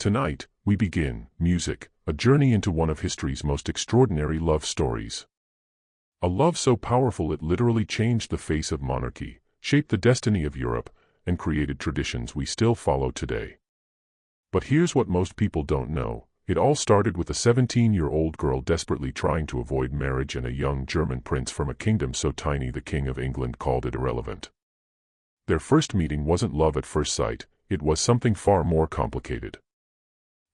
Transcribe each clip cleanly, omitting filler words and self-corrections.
Tonight, we begin Music, a journey into one of history's most extraordinary love stories. A love so powerful it literally changed the face of monarchy, shaped the destiny of Europe, and created traditions we still follow today. But here's what most people don't know. It all started with a 17-year-old girl desperately trying to avoid marriage and a young German prince from a kingdom so tiny the King of England called it irrelevant. Their first meeting wasn't love at first sight, it was something far more complicated.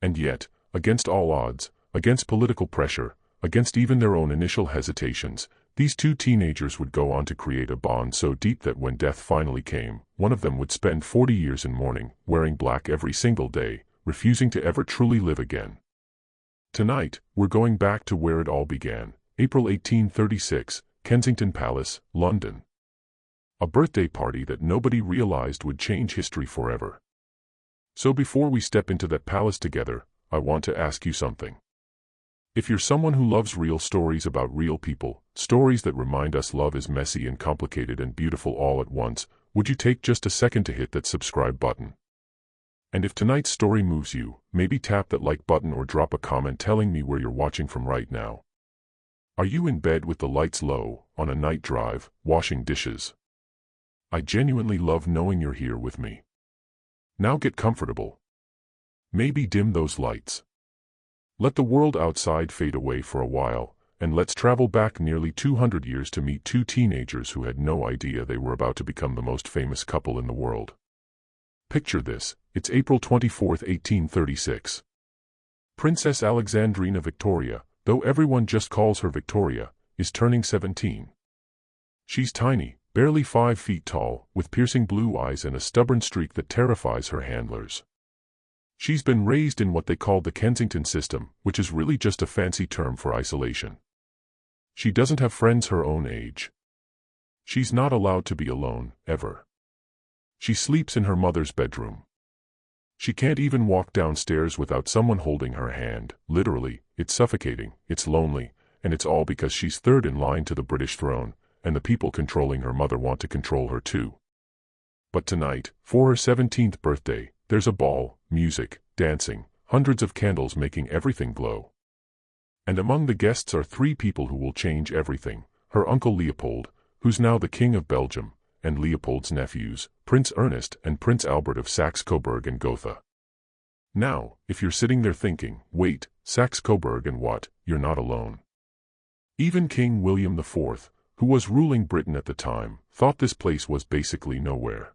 And yet, against all odds, against political pressure, against even their own initial hesitations, these two teenagers would go on to create a bond so deep that when death finally came, one of them would spend 40 years in mourning, wearing black every single day, refusing to ever truly live again. Tonight, we're going back to where it all began, April 1836, Kensington Palace, London. A birthday party that nobody realized would change history forever. So before we step into that palace together, I want to ask you something. If you're someone who loves real stories about real people, stories that remind us love is messy and complicated and beautiful all at once, would you take just a second to hit that subscribe button? And if tonight's story moves you, maybe tap that like button or drop a comment telling me where you're watching from right now. Are you in bed with the lights low, on a night drive, washing dishes? I genuinely love knowing you're here with me. Now get comfortable. Maybe dim those lights. Let the world outside fade away for a while, and let's travel back nearly 200 years to meet two teenagers who had no idea they were about to become the most famous couple in the world. Picture this, it's April 24, 1836. Princess Alexandrina Victoria, though everyone just calls her Victoria, is turning 17. She's tiny, barely 5 feet tall, with piercing blue eyes and a stubborn streak that terrifies her handlers. She's been raised in what they call the Kensington system, which is really just a fancy term for isolation. She doesn't have friends her own age. She's not allowed to be alone, ever. She sleeps in her mother's bedroom. She can't even walk downstairs without someone holding her hand. Literally, it's suffocating, it's lonely, and it's all because she's third in line to the British throne, and the people controlling her mother want to control her too. But tonight, for her 17th birthday, there's a ball, music, dancing, hundreds of candles making everything glow. And among the guests are 3 people who will change everything: her uncle Leopold, who's now the King of Belgium, and Leopold's nephews, Prince Ernest and Prince Albert of Saxe-Coburg and Gotha. Now, if you're sitting there thinking, wait, Saxe-Coburg and what, you're not alone. Even King William IV, who was ruling Britain at the time, thought this place was basically nowhere.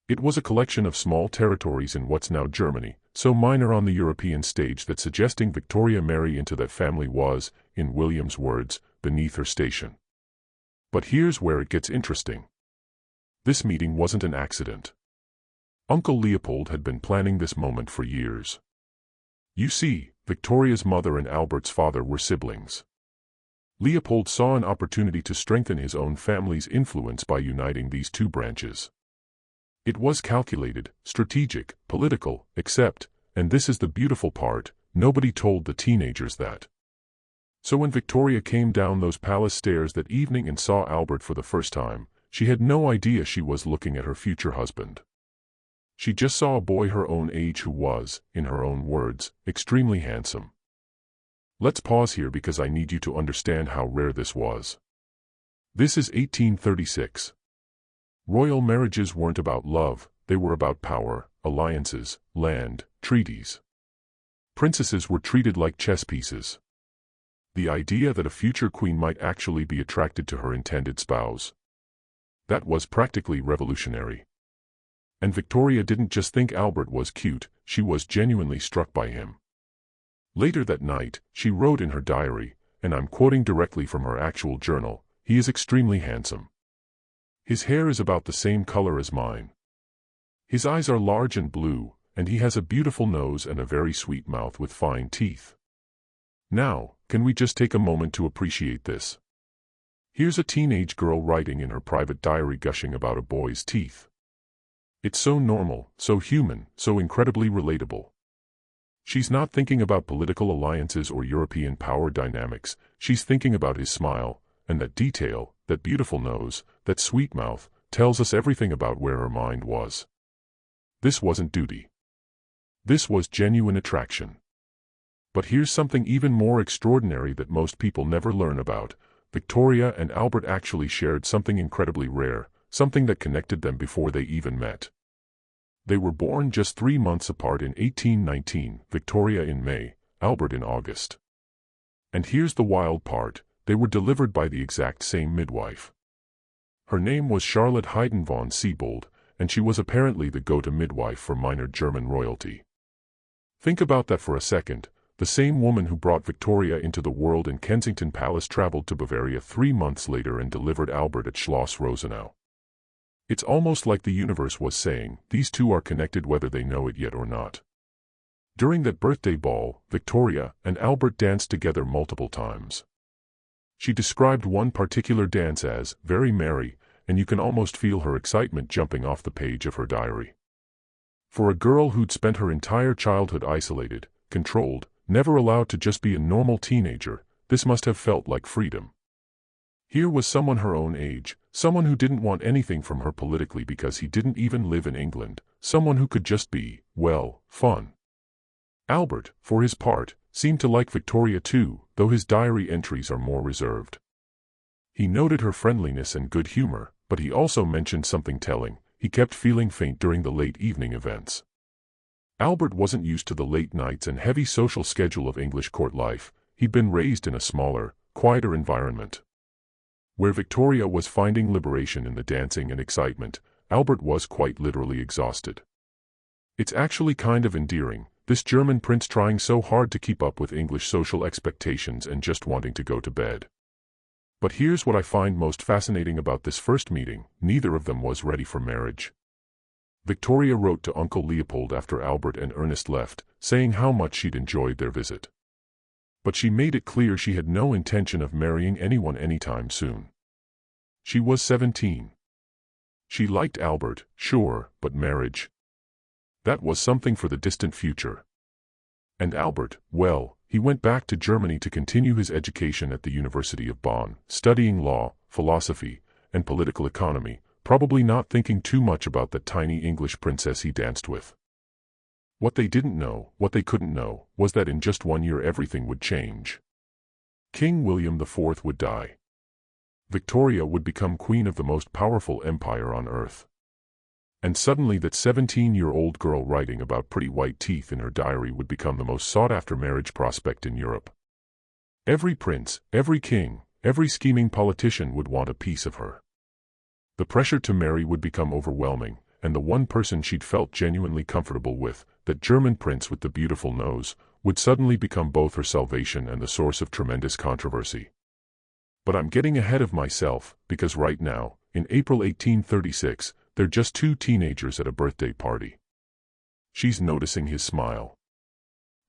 It was a collection of small territories in what's now Germany, so minor on the European stage that suggesting Victoria marry into that family was, in William's words, beneath her station. But here's where it gets interesting. This meeting wasn't an accident. Uncle Leopold had been planning this moment for years. You see, Victoria's mother and Albert's father were siblings. Leopold saw an opportunity to strengthen his own family's influence by uniting these two branches. It was calculated, strategic, political, except, and this is the beautiful part, nobody told the teenagers that. So when Victoria came down those palace stairs that evening and saw Albert for the first time, she had no idea she was looking at her future husband. She just saw a boy her own age who was, in her own words, extremely handsome. Let's pause here because I need you to understand how rare this was. This is 1836. Royal marriages weren't about love, they were about power, alliances, land, treaties. Princesses were treated like chess pieces. The idea that a future queen might actually be attracted to her intended spouse. That was practically revolutionary. And Victoria didn't just think Albert was cute, she was genuinely struck by him. Later that night, she wrote in her diary, and I'm quoting directly from her actual journal, "He is extremely handsome. His hair is about the same color as mine. His eyes are large and blue, and he has a beautiful nose and a very sweet mouth with fine teeth." Now, can we just take a moment to appreciate this? Here's a teenage girl writing in her private diary gushing about a boy's teeth. It's so normal, so human, so incredibly relatable. She's not thinking about political alliances or European power dynamics, she's thinking about his smile, and that detail, that beautiful nose, that sweet mouth, tells us everything about where her mind was. This wasn't duty. This was genuine attraction. But here's something even more extraordinary that most people never learn about. Victoria and Albert actually shared something incredibly rare, something that connected them before they even met. They were born just 3 months apart in 1819, Victoria in May, Albert in August. And here's the wild part, they were delivered by the exact same midwife. Her name was Charlotte Haydn von Siebold, and she was apparently the go-to midwife for minor German royalty. Think about that for a second. The same woman who brought Victoria into the world in Kensington Palace traveled to Bavaria 3 months later and delivered Albert at Schloss Rosenau. It's almost like the universe was saying, these two are connected whether they know it yet or not. During that birthday ball, Victoria and Albert danced together multiple times. She described one particular dance as very merry, and you can almost feel her excitement jumping off the page of her diary. For a girl who'd spent her entire childhood isolated, controlled, never allowed to just be a normal teenager, this must have felt like freedom. Here was someone her own age, someone who didn't want anything from her politically because he didn't even live in England, someone who could just be, well, fun. Albert, for his part, seemed to like Victoria too, though his diary entries are more reserved. He noted her friendliness and good humor, but he also mentioned something telling: he kept feeling faint during the late evening events. Albert wasn't used to the late nights and heavy social schedule of English court life. He'd been raised in a smaller, quieter environment. Where Victoria was finding liberation in the dancing and excitement, Albert was quite literally exhausted. It's actually kind of endearing, this German prince trying so hard to keep up with English social expectations and just wanting to go to bed. But here's what I find most fascinating about this first meeting: neither of them was ready for marriage. Victoria wrote to Uncle Leopold after Albert and Ernest left, saying how much she'd enjoyed their visit. But she made it clear she had no intention of marrying anyone anytime soon. She was 17. She liked Albert, sure, but marriage? That was something for the distant future. And Albert, well, he went back to Germany to continue his education at the University of Bonn, studying law, philosophy, and political economy, probably not thinking too much about that tiny English princess he danced with. What they didn't know, what they couldn't know, was that in just 1 year everything would change. King William IV would die. Victoria would become queen of the most powerful empire on earth. And suddenly that 17-year-old girl writing about pretty white teeth in her diary would become the most sought-after marriage prospect in Europe. Every prince, every king, every scheming politician would want a piece of her. The pressure to marry would become overwhelming, and the one person she'd felt genuinely comfortable with, that German prince with the beautiful nose, would suddenly become both her salvation and the source of tremendous controversy. But I'm getting ahead of myself, because right now, in April 1836, they're just 2 teenagers at a birthday party. She's noticing his smile.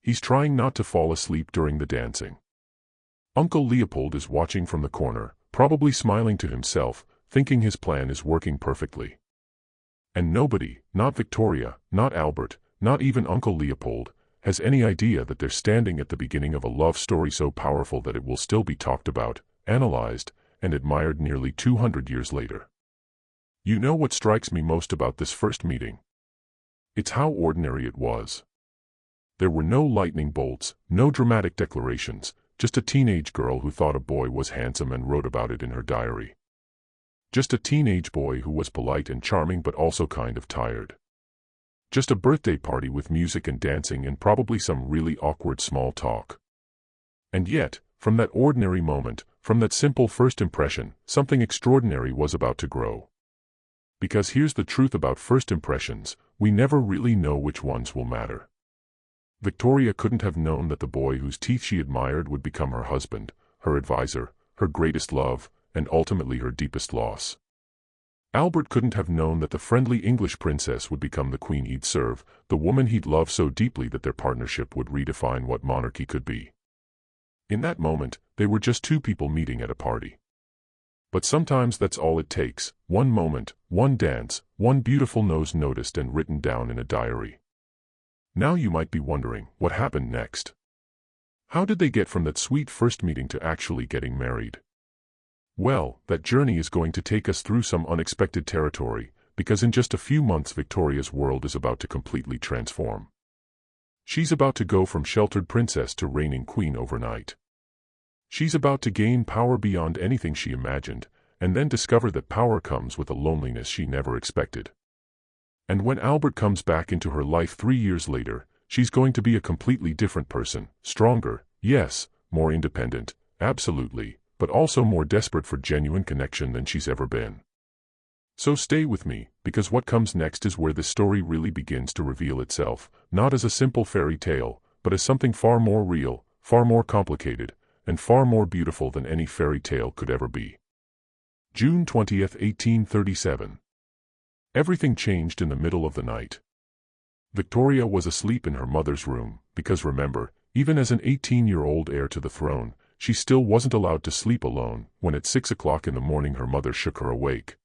He's trying not to fall asleep during the dancing. Uncle Leopold is watching from the corner, probably smiling to himself, thinking his plan is working perfectly. And nobody, not Victoria, not Albert, not even Uncle Leopold, has any idea that they're standing at the beginning of a love story so powerful that it will still be talked about, analyzed, and admired nearly 200 years later. You know what strikes me most about this first meeting? It's how ordinary it was. There were no lightning bolts, no dramatic declarations, just a teenage girl who thought a boy was handsome and wrote about it in her diary. Just a teenage boy who was polite and charming but also kind of tired. Just a birthday party with music and dancing and probably some really awkward small talk. And yet, from that ordinary moment, from that simple first impression, something extraordinary was about to grow. Because here's the truth about first impressions, we never really know which ones will matter. Victoria couldn't have known that the boy whose teeth she admired would become her husband, her advisor, her greatest love, and ultimately her deepest loss. Albert couldn't have known that the friendly English princess would become the queen he'd serve, the woman he'd love so deeply that their partnership would redefine what monarchy could be. In that moment, they were just 2 people meeting at a party. But sometimes that's all it takes: one moment, one dance, one beautiful nose noticed and written down in a diary. Now you might be wondering, what happened next? How did they get from that sweet first meeting to actually getting married? Well, that journey is going to take us through some unexpected territory, because in just a few months Victoria's world is about to completely transform. She's about to go from sheltered princess to reigning queen overnight. She's about to gain power beyond anything she imagined, and then discover that power comes with a loneliness she never expected. And when Albert comes back into her life 3 years later, she's going to be a completely different person, stronger, yes, more independent, absolutely, but also more desperate for genuine connection than she's ever been. So stay with me, because what comes next is where this story really begins to reveal itself, not as a simple fairy tale, but as something far more real, far more complicated, and far more beautiful than any fairy tale could ever be. June 20th, 1837. Everything changed in the middle of the night. Victoria was asleep in her mother's room, because remember, even as an 18-year-old heir to the throne, she still wasn't allowed to sleep alone, when at 6 o'clock in the morning her mother shook her awake.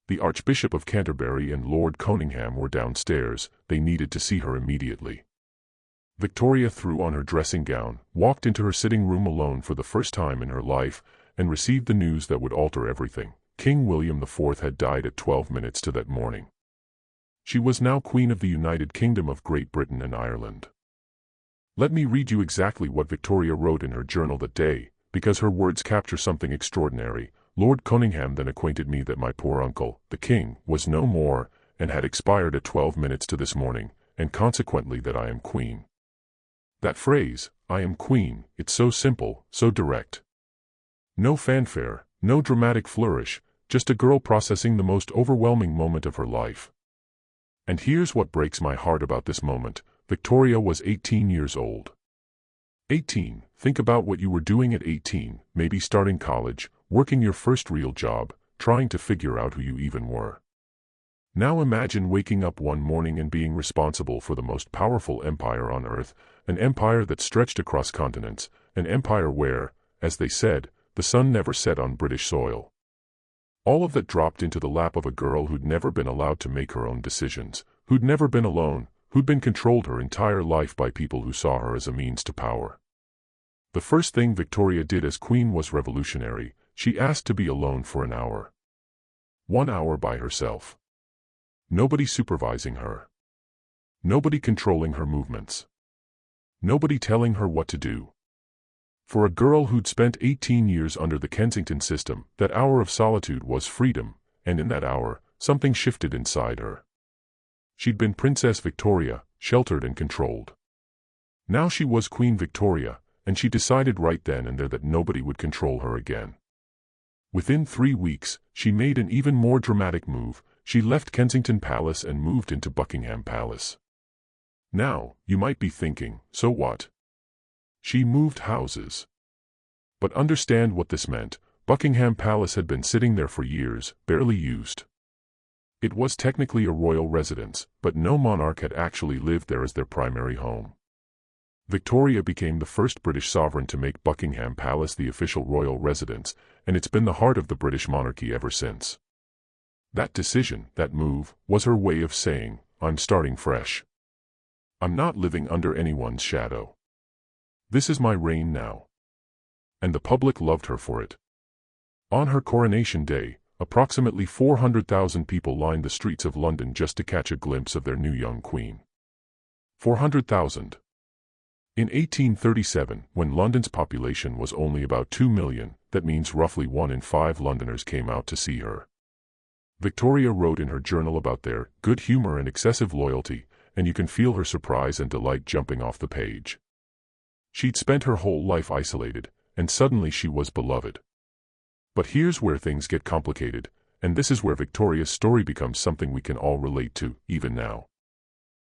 The Archbishop of Canterbury and Lord Conyngham were downstairs. They needed to see her immediately. Victoria threw on her dressing gown, walked into her sitting room alone for the first time in her life, and received the news that would alter everything. King William IV had died at 12 minutes to that morning. She was now Queen of the United Kingdom of Great Britain and Ireland. Let me read you exactly what Victoria wrote in her journal that day, because her words capture something extraordinary. Lord Conyngham then acquainted me that my poor uncle, the king, was no more, and had expired at 12 minutes to this morning, and consequently that I am queen. That phrase, I am queen, it's so simple, so direct. No fanfare, no dramatic flourish, just a girl processing the most overwhelming moment of her life. And here's what breaks my heart about this moment. Victoria was 18 years old. 18, think about what you were doing at 18, maybe starting college, working your first real job, trying to figure out who you even were. Now imagine waking up one morning and being responsible for the most powerful empire on earth, an empire that stretched across continents, an empire where, as they said, the sun never set on British soil. All of that dropped into the lap of a girl who'd never been allowed to make her own decisions, who'd never been alone, who'd been controlled her entire life by people who saw her as a means to power. The first thing Victoria did as queen was revolutionary. She asked to be alone for an hour. 1 hour by herself. Nobody supervising her. Nobody controlling her movements. Nobody telling her what to do. For a girl who'd spent 18 years under the Kensington system, that hour of solitude was freedom, and in that hour, something shifted inside her. She'd been Princess Victoria, sheltered and controlled. Now she was Queen Victoria, and she decided right then and there that nobody would control her again. Within 3 weeks, she made an even more dramatic move. She left Kensington Palace and moved into Buckingham Palace. Now, you might be thinking, so what? She moved houses. But understand what this meant. Buckingham Palace had been sitting there for years, barely used. It was technically a royal residence, but no monarch had actually lived there as their primary home. Victoria became the first British sovereign to make Buckingham Palace the official royal residence, and it's been the heart of the British monarchy ever since. That decision, that move, was her way of saying, I'm starting fresh. I'm not living under anyone's shadow. This is my reign now. And the public loved her for it. On her coronation day, approximately 400,000 people lined the streets of London just to catch a glimpse of their new young queen. 400,000. In 1837, when London's population was only about 2 million, that means roughly 1 in 5 Londoners came out to see her. Victoria wrote in her journal about their good humor and excessive loyalty, and you can feel her surprise and delight jumping off the page. She'd spent her whole life isolated, and suddenly she was beloved. But here's where things get complicated, and this is where Victoria's story becomes something we can all relate to, even now.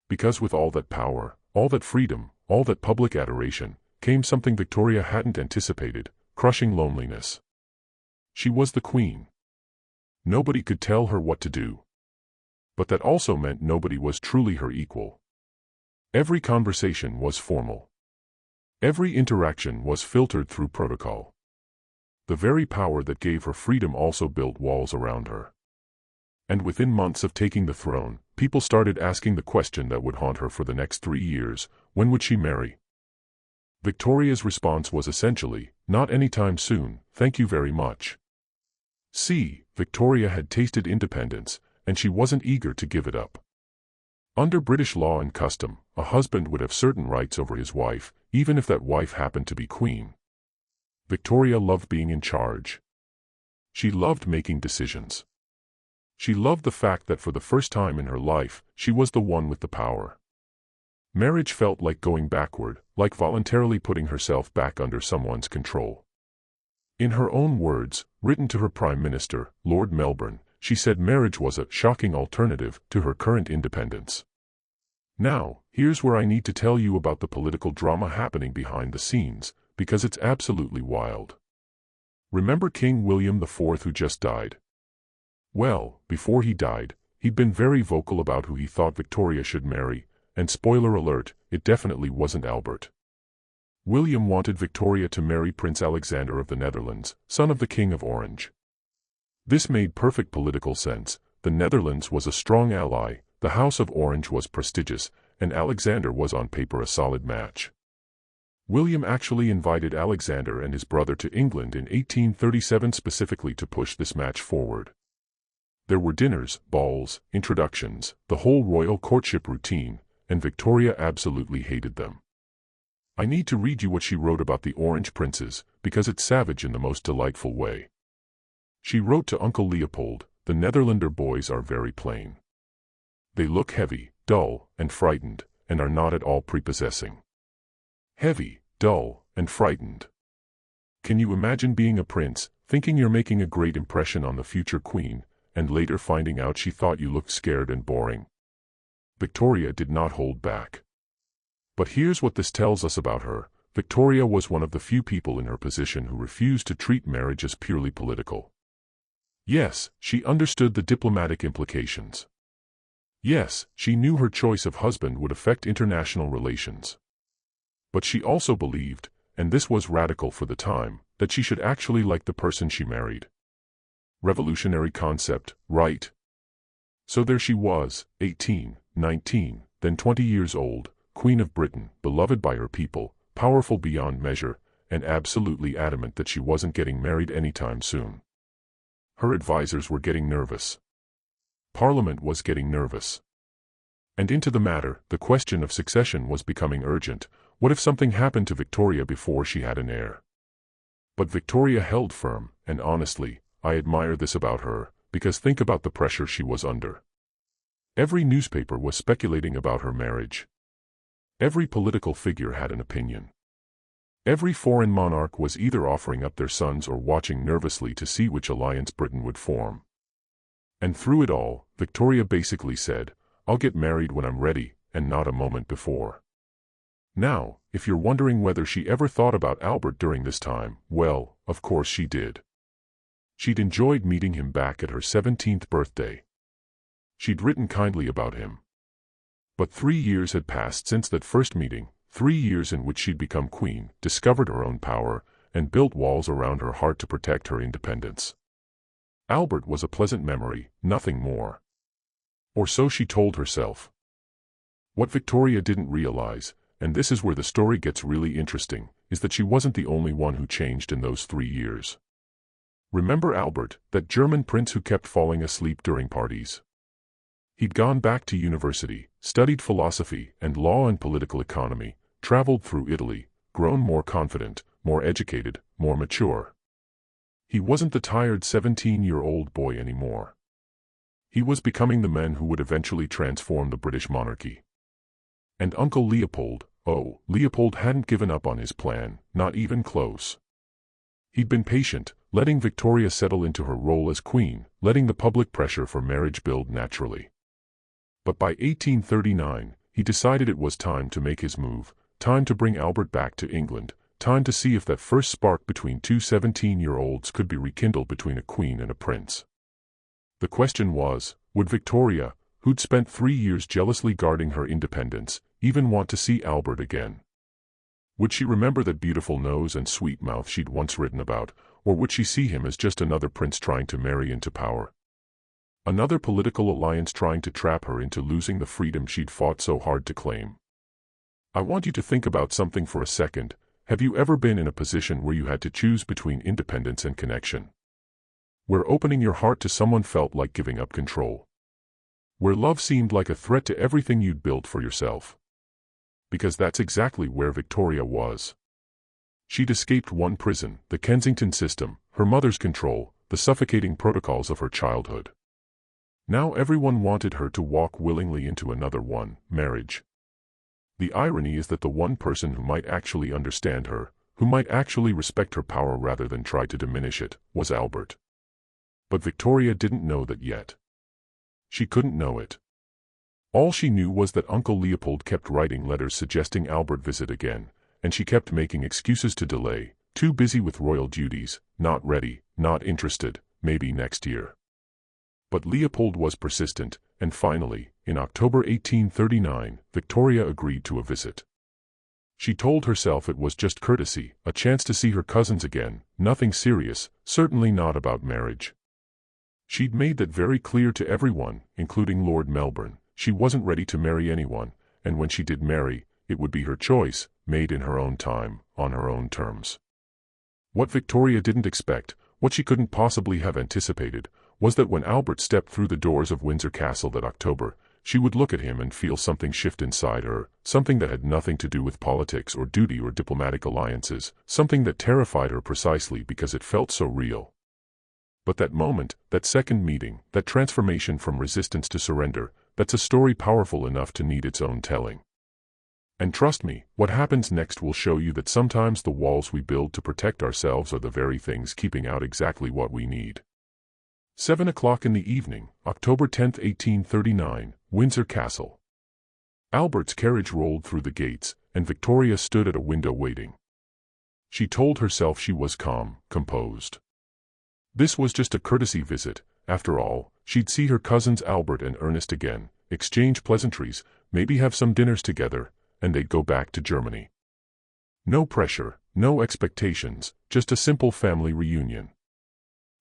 Because with all that power, all that freedom, all that public adoration, came something Victoria hadn't anticipated, crushing loneliness. She was the queen. Nobody could tell her what to do. But that also meant nobody was truly her equal. Every conversation was formal. Every interaction was filtered through protocol. The very power that gave her freedom also built walls around her. And within months of taking the throne, people started asking the question that would haunt her for the next 3 years: when would she marry? Victoria's response was essentially, not anytime soon, thank you very much. See, Victoria had tasted independence, and she wasn't eager to give it up. Under British law and custom, a husband would have certain rights over his wife, even if that wife happened to be queen. Victoria loved being in charge. She loved making decisions. She loved the fact that for the first time in her life, she was the one with the power. Marriage felt like going backward, like voluntarily putting herself back under someone's control. In her own words, written to her Prime Minister, Lord Melbourne, she said marriage was a shocking alternative to her current independence. Now, here's where I need to tell you about the political drama happening behind the scenes, because it's absolutely wild. Remember King William IV who just died? Well, before he died, he'd been very vocal about who he thought Victoria should marry, and spoiler alert, it definitely wasn't Albert. William wanted Victoria to marry Prince Alexander of the Netherlands, son of the King of Orange. This made perfect political sense. The Netherlands was a strong ally, the House of Orange was prestigious, and Alexander was on paper a solid match. William actually invited Alexander and his brother to England in 1837 specifically to push this match forward. There were dinners, balls, introductions, the whole royal courtship routine, and Victoria absolutely hated them. I need to read you what she wrote about the Orange princes, because it's savage in the most delightful way. She wrote to Uncle Leopold, "The Netherlander boys are very plain. They look heavy, dull, and frightened, and are not at all prepossessing." Heavy, dull, and frightened. Can you imagine being a prince, thinking you're making a great impression on the future queen, and later finding out she thought you looked scared and boring? Victoria did not hold back. But here's what this tells us about her. Victoria was one of the few people in her position who refused to treat marriage as purely political. Yes, she understood the diplomatic implications. Yes, she knew her choice of husband would affect international relations. But she also believed, and this was radical for the time, that she should actually like the person she married. Revolutionary concept, right? So there she was, 18, 19, then 20 years old, Queen of Britain, beloved by her people, powerful beyond measure, and absolutely adamant that she wasn't getting married anytime soon. Her advisors were getting nervous. Parliament was getting nervous. And into the matter, the question of succession was becoming urgent. What if something happened to Victoria before she had an heir? But Victoria held firm, and honestly, I admire this about her, because think about the pressure she was under. Every newspaper was speculating about her marriage. Every political figure had an opinion. Every foreign monarch was either offering up their sons or watching nervously to see which alliance Britain would form. And through it all, Victoria basically said, "I'll get married when I'm ready, and not a moment before." Now, if you're wondering whether she ever thought about Albert during this time, well, of course she did. She'd enjoyed meeting him back at her 17th birthday. She'd written kindly about him. But 3 years had passed since that first meeting, 3 years in which she'd become queen, discovered her own power, and built walls around her heart to protect her independence. Albert was a pleasant memory, nothing more. Or so she told herself. What Victoria didn't realize, and this is where the story gets really interesting, is that she wasn't the only one who changed in those 3 years. Remember Albert, that German prince who kept falling asleep during parties? He'd gone back to university, studied philosophy and law and political economy, traveled through Italy, grown more confident, more educated, more mature. He wasn't the tired 17-year-old boy anymore. He was becoming the man who would eventually transform the British monarchy. And Uncle Leopold, oh, Leopold hadn't given up on his plan, not even close. He'd been patient, letting Victoria settle into her role as queen, letting the public pressure for marriage build naturally. But by 1839, he decided it was time to make his move, time to bring Albert back to England, time to see if that first spark between two 17-year-olds could be rekindled between a queen and a prince. The question was, would Victoria, who'd spent 3 years jealously guarding her independence, even want to see Albert again? Would she remember that beautiful nose and sweet mouth she'd once written about, or would she see him as just another prince trying to marry into power? Another political alliance trying to trap her into losing the freedom she'd fought so hard to claim. I want you to think about something for a second. Have you ever been in a position where you had to choose between independence and connection? Where opening your heart to someone felt like giving up control? where love seemed like a threat to everything you'd built for yourself. Because that's exactly where Victoria was. She'd escaped one prison, the Kensington system, her mother's control, the suffocating protocols of her childhood. Now everyone wanted her to walk willingly into another one, marriage. The irony is that the one person who might actually understand her, who might actually respect her power rather than try to diminish it, was Albert. But Victoria didn't know that yet. She couldn't know it. All she knew was that Uncle Leopold kept writing letters suggesting Albert visit again, and she kept making excuses to delay, too busy with royal duties, not ready, not interested, maybe next year. But Leopold was persistent, and finally, in October 1839, Victoria agreed to a visit. She told herself it was just courtesy, a chance to see her cousins again, nothing serious, certainly not about marriage. She'd made that very clear to everyone, including Lord Melbourne. She wasn't ready to marry anyone, and when she did marry, it would be her choice, made in her own time, on her own terms. What Victoria didn't expect, what she couldn't possibly have anticipated, was that when Albert stepped through the doors of Windsor Castle that October, she would look at him and feel something shift inside her, something that had nothing to do with politics or duty or diplomatic alliances, something that terrified her precisely because it felt so real. But that moment, that second meeting, that transformation from resistance to surrender, that's a story powerful enough to need its own telling. And trust me, what happens next will show you that sometimes the walls we build to protect ourselves are the very things keeping out exactly what we need. 7 o'clock in the evening, October 10, 1839, Windsor Castle. Albert's carriage rolled through the gates, and Victoria stood at a window waiting. She told herself she was calm, composed. This was just a courtesy visit. After all, she'd see her cousins Albert and Ernest again, exchange pleasantries, maybe have some dinners together, and they'd go back to Germany. No pressure, no expectations, just a simple family reunion.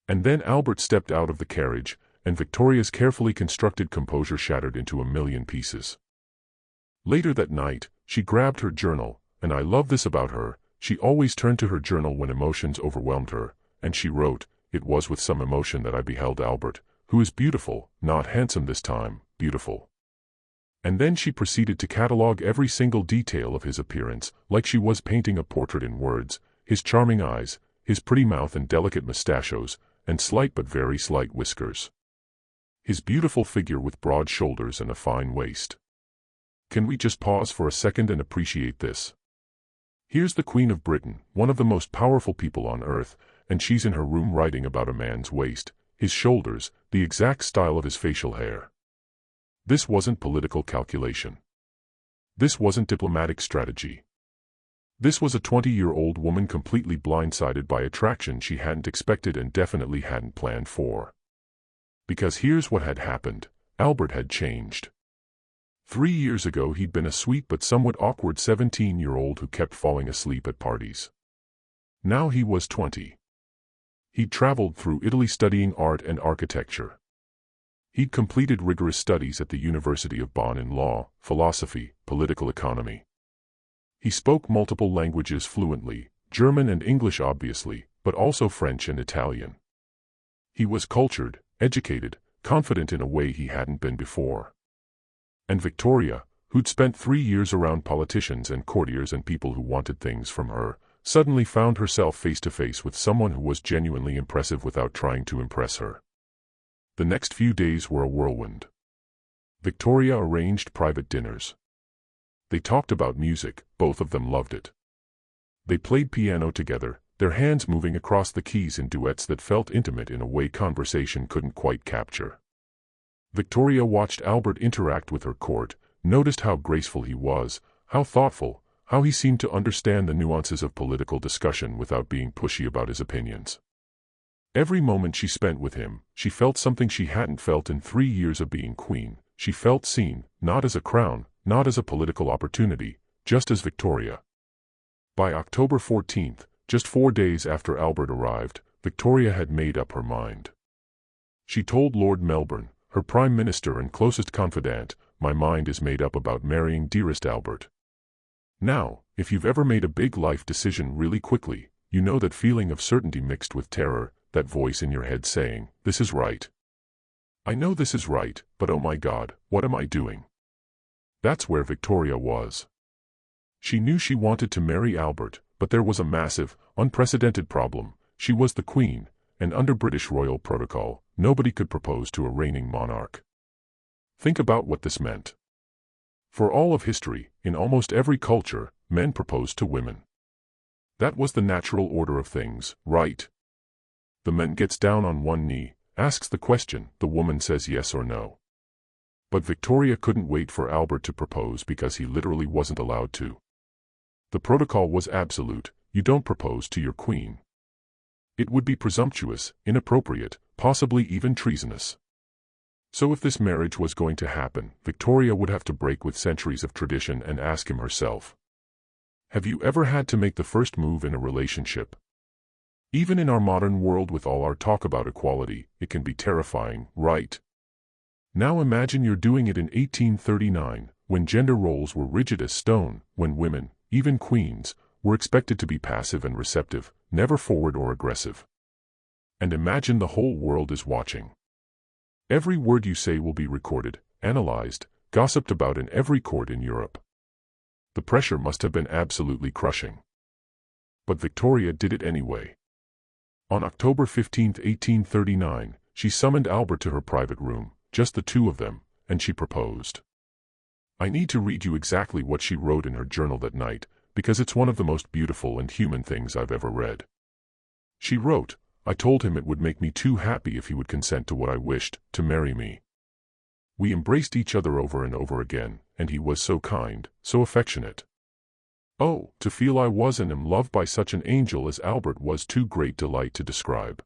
And then Albert stepped out of the carriage, and Victoria's carefully constructed composure shattered into a million pieces. Later that night, she grabbed her journal, and I love this about her, she always turned to her journal when emotions overwhelmed her, and she wrote, "It was with some emotion that I beheld Albert, who is beautiful, not handsome this time, beautiful." And then she proceeded to catalogue every single detail of his appearance, like she was painting a portrait in words, his charming eyes, his pretty mouth and delicate mustachios, and slight but very slight whiskers. His beautiful figure with broad shoulders and a fine waist. Can we just pause for a second and appreciate this? Here's the Queen of Britain, one of the most powerful people on earth, and she's in her room writing about a man's waist, his shoulders, the exact style of his facial hair. This wasn't political calculation. This wasn't diplomatic strategy. This was a 20-year-old woman completely blindsided by attraction she hadn't expected and definitely hadn't planned for. Because here's what had happened, Albert had changed. 3 years ago he'd been a sweet but somewhat awkward 17-year-old who kept falling asleep at parties. Now he was 20. He'd traveled through Italy studying art and architecture. He'd completed rigorous studies at the University of Bonn in law, philosophy, political economy. He spoke multiple languages fluently, German and English obviously, but also French and Italian. He was cultured, educated, confident in a way he hadn't been before. And Victoria, who'd spent 3 years around politicians and courtiers and people who wanted things from her, suddenly found herself face to face with someone who was genuinely impressive without trying to impress her. The next few days were a whirlwind. Victoria arranged private dinners. They talked about music, both of them loved it. They played piano together, their hands moving across the keys in duets that felt intimate in a way conversation couldn't quite capture. Victoria watched Albert interact with her court, noticed how graceful he was, how thoughtful, how he seemed to understand the nuances of political discussion without being pushy about his opinions. Every moment she spent with him, she felt something she hadn't felt in 3 years of being queen. She felt seen, not as a crown, not as a political opportunity, just as Victoria. By October 14th, just 4 days after Albert arrived, Victoria had made up her mind. She told Lord Melbourne, her prime minister and closest confidant, "My mind is made up about marrying dearest Albert." Now, if you've ever made a big life decision really quickly, you know that feeling of certainty mixed with terror, that voice in your head saying, "This is right." I know this is right, but oh my God, what am I doing? That's where Victoria was. She knew she wanted to marry Albert, but there was a massive, unprecedented problem. She was the queen, and under British royal protocol, nobody could propose to a reigning monarch. Think about what this meant. For all of history, in almost every culture, men proposed to women. That was the natural order of things, right? The man gets down on one knee, asks the question, the woman says yes or no. But Victoria couldn't wait for Albert to propose because he literally wasn't allowed to. The protocol was absolute: you don't propose to your queen. It would be presumptuous, inappropriate, possibly even treasonous. So if this marriage was going to happen, Victoria would have to break with centuries of tradition and ask him herself. Have you ever had to make the first move in a relationship? Even in our modern world with all our talk about equality, it can be terrifying, right? Now imagine you're doing it in 1839, when gender roles were rigid as stone, when women, even queens, were expected to be passive and receptive, never forward or aggressive. And imagine the whole world is watching. Every word you say will be recorded, analyzed, gossiped about in every court in Europe. The pressure must have been absolutely crushing. But Victoria did it anyway. On October 15, 1839, she summoned Albert to her private room, just the two of them, and she proposed. I need to read you exactly what she wrote in her journal that night, because it's one of the most beautiful and human things I've ever read. She wrote, I told him it would make me too happy if he would consent to what I wished, to marry me. We embraced each other over and over again, and he was so kind, so affectionate. Oh, to feel I was and am loved by such an angel as Albert was too great delight to describe.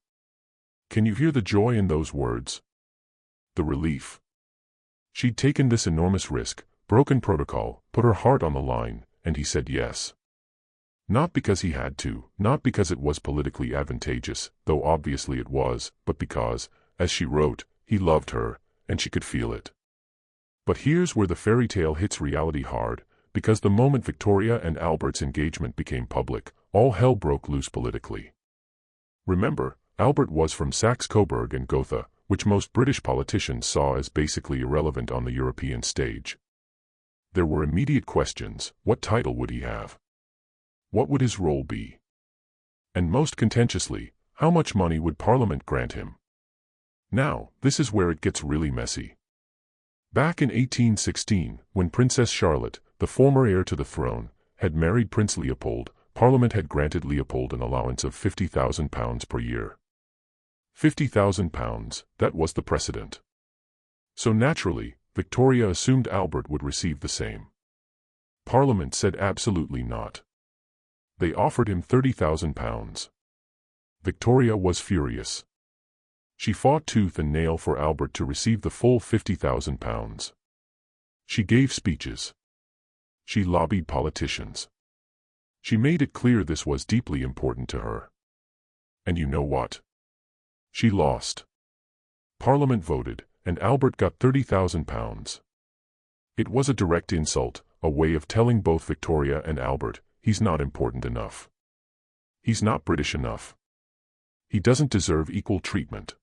Can you hear the joy in those words? The relief. She'd taken this enormous risk, broken protocol, put her heart on the line, and he said yes. Not because he had to, not because it was politically advantageous, though obviously it was, but because, as she wrote, he loved her, and she could feel it. But here's where the fairy tale hits reality hard, because the moment Victoria and Albert's engagement became public, all hell broke loose politically. Remember, Albert was from Saxe-Coburg and Gotha, which most British politicians saw as basically irrelevant on the European stage. There were immediate questions: what title would he have? What would his role be? And most contentiously, how much money would Parliament grant him? Now, this is where it gets really messy. Back in 1816, when Princess Charlotte, the former heir to the throne, had married Prince Leopold, Parliament had granted Leopold an allowance of £50,000 per year. £50,000, that was the precedent. So naturally, Victoria assumed Albert would receive the same. Parliament said absolutely not. They offered him £30,000. Victoria was furious. She fought tooth and nail for Albert to receive the full £50,000. She gave speeches. She lobbied politicians. She made it clear this was deeply important to her. And you know what? She lost. Parliament voted, and Albert got £30,000. It was a direct insult, a way of telling both Victoria and Albert, he's not important enough. He's not British enough. He doesn't deserve equal treatment.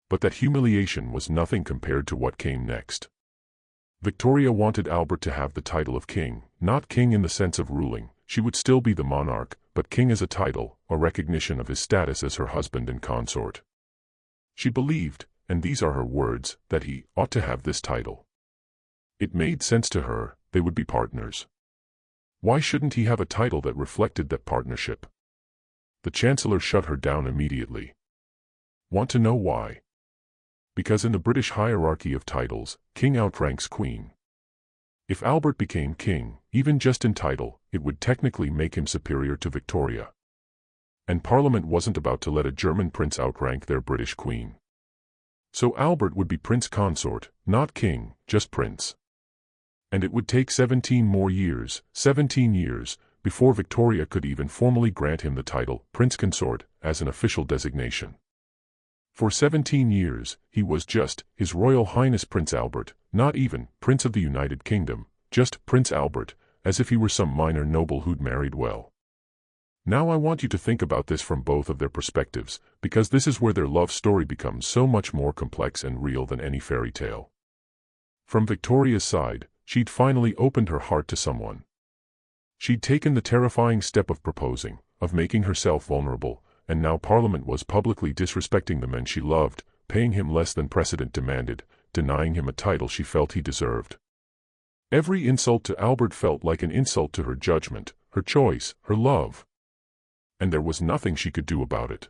But that humiliation was nothing compared to what came next. Victoria wanted Albert to have the title of king, not king in the sense of ruling. She would still be the monarch, but king as a title, a recognition of his status as her husband and consort. She believed, and these are her words, that he ought to have this title. It made sense to her, they would be partners. Why shouldn't he have a title that reflected that partnership? The Chancellor shut her down immediately. Want to know why? Because in the British hierarchy of titles, king outranks queen. If Albert became king, even just in title, it would technically make him superior to Victoria. And Parliament wasn't about to let a German prince outrank their British queen. So Albert would be prince consort, not king, just prince. And it would take 17 years, before Victoria could even formally grant him the title, prince consort, as an official designation. For 17 years, he was just His Royal Highness Prince Albert, not even Prince of the United Kingdom, just Prince Albert, as if he were some minor noble who'd married well. Now I want you to think about this from both of their perspectives, because this is where their love story becomes so much more complex and real than any fairy tale. From Victoria's side, she'd finally opened her heart to someone. She'd taken the terrifying step of proposing, of making herself vulnerable, and now Parliament was publicly disrespecting the man she loved, paying him less than precedent demanded, denying him a title she felt he deserved. Every insult to Albert felt like an insult to her judgment, her choice, her love. And there was nothing she could do about it.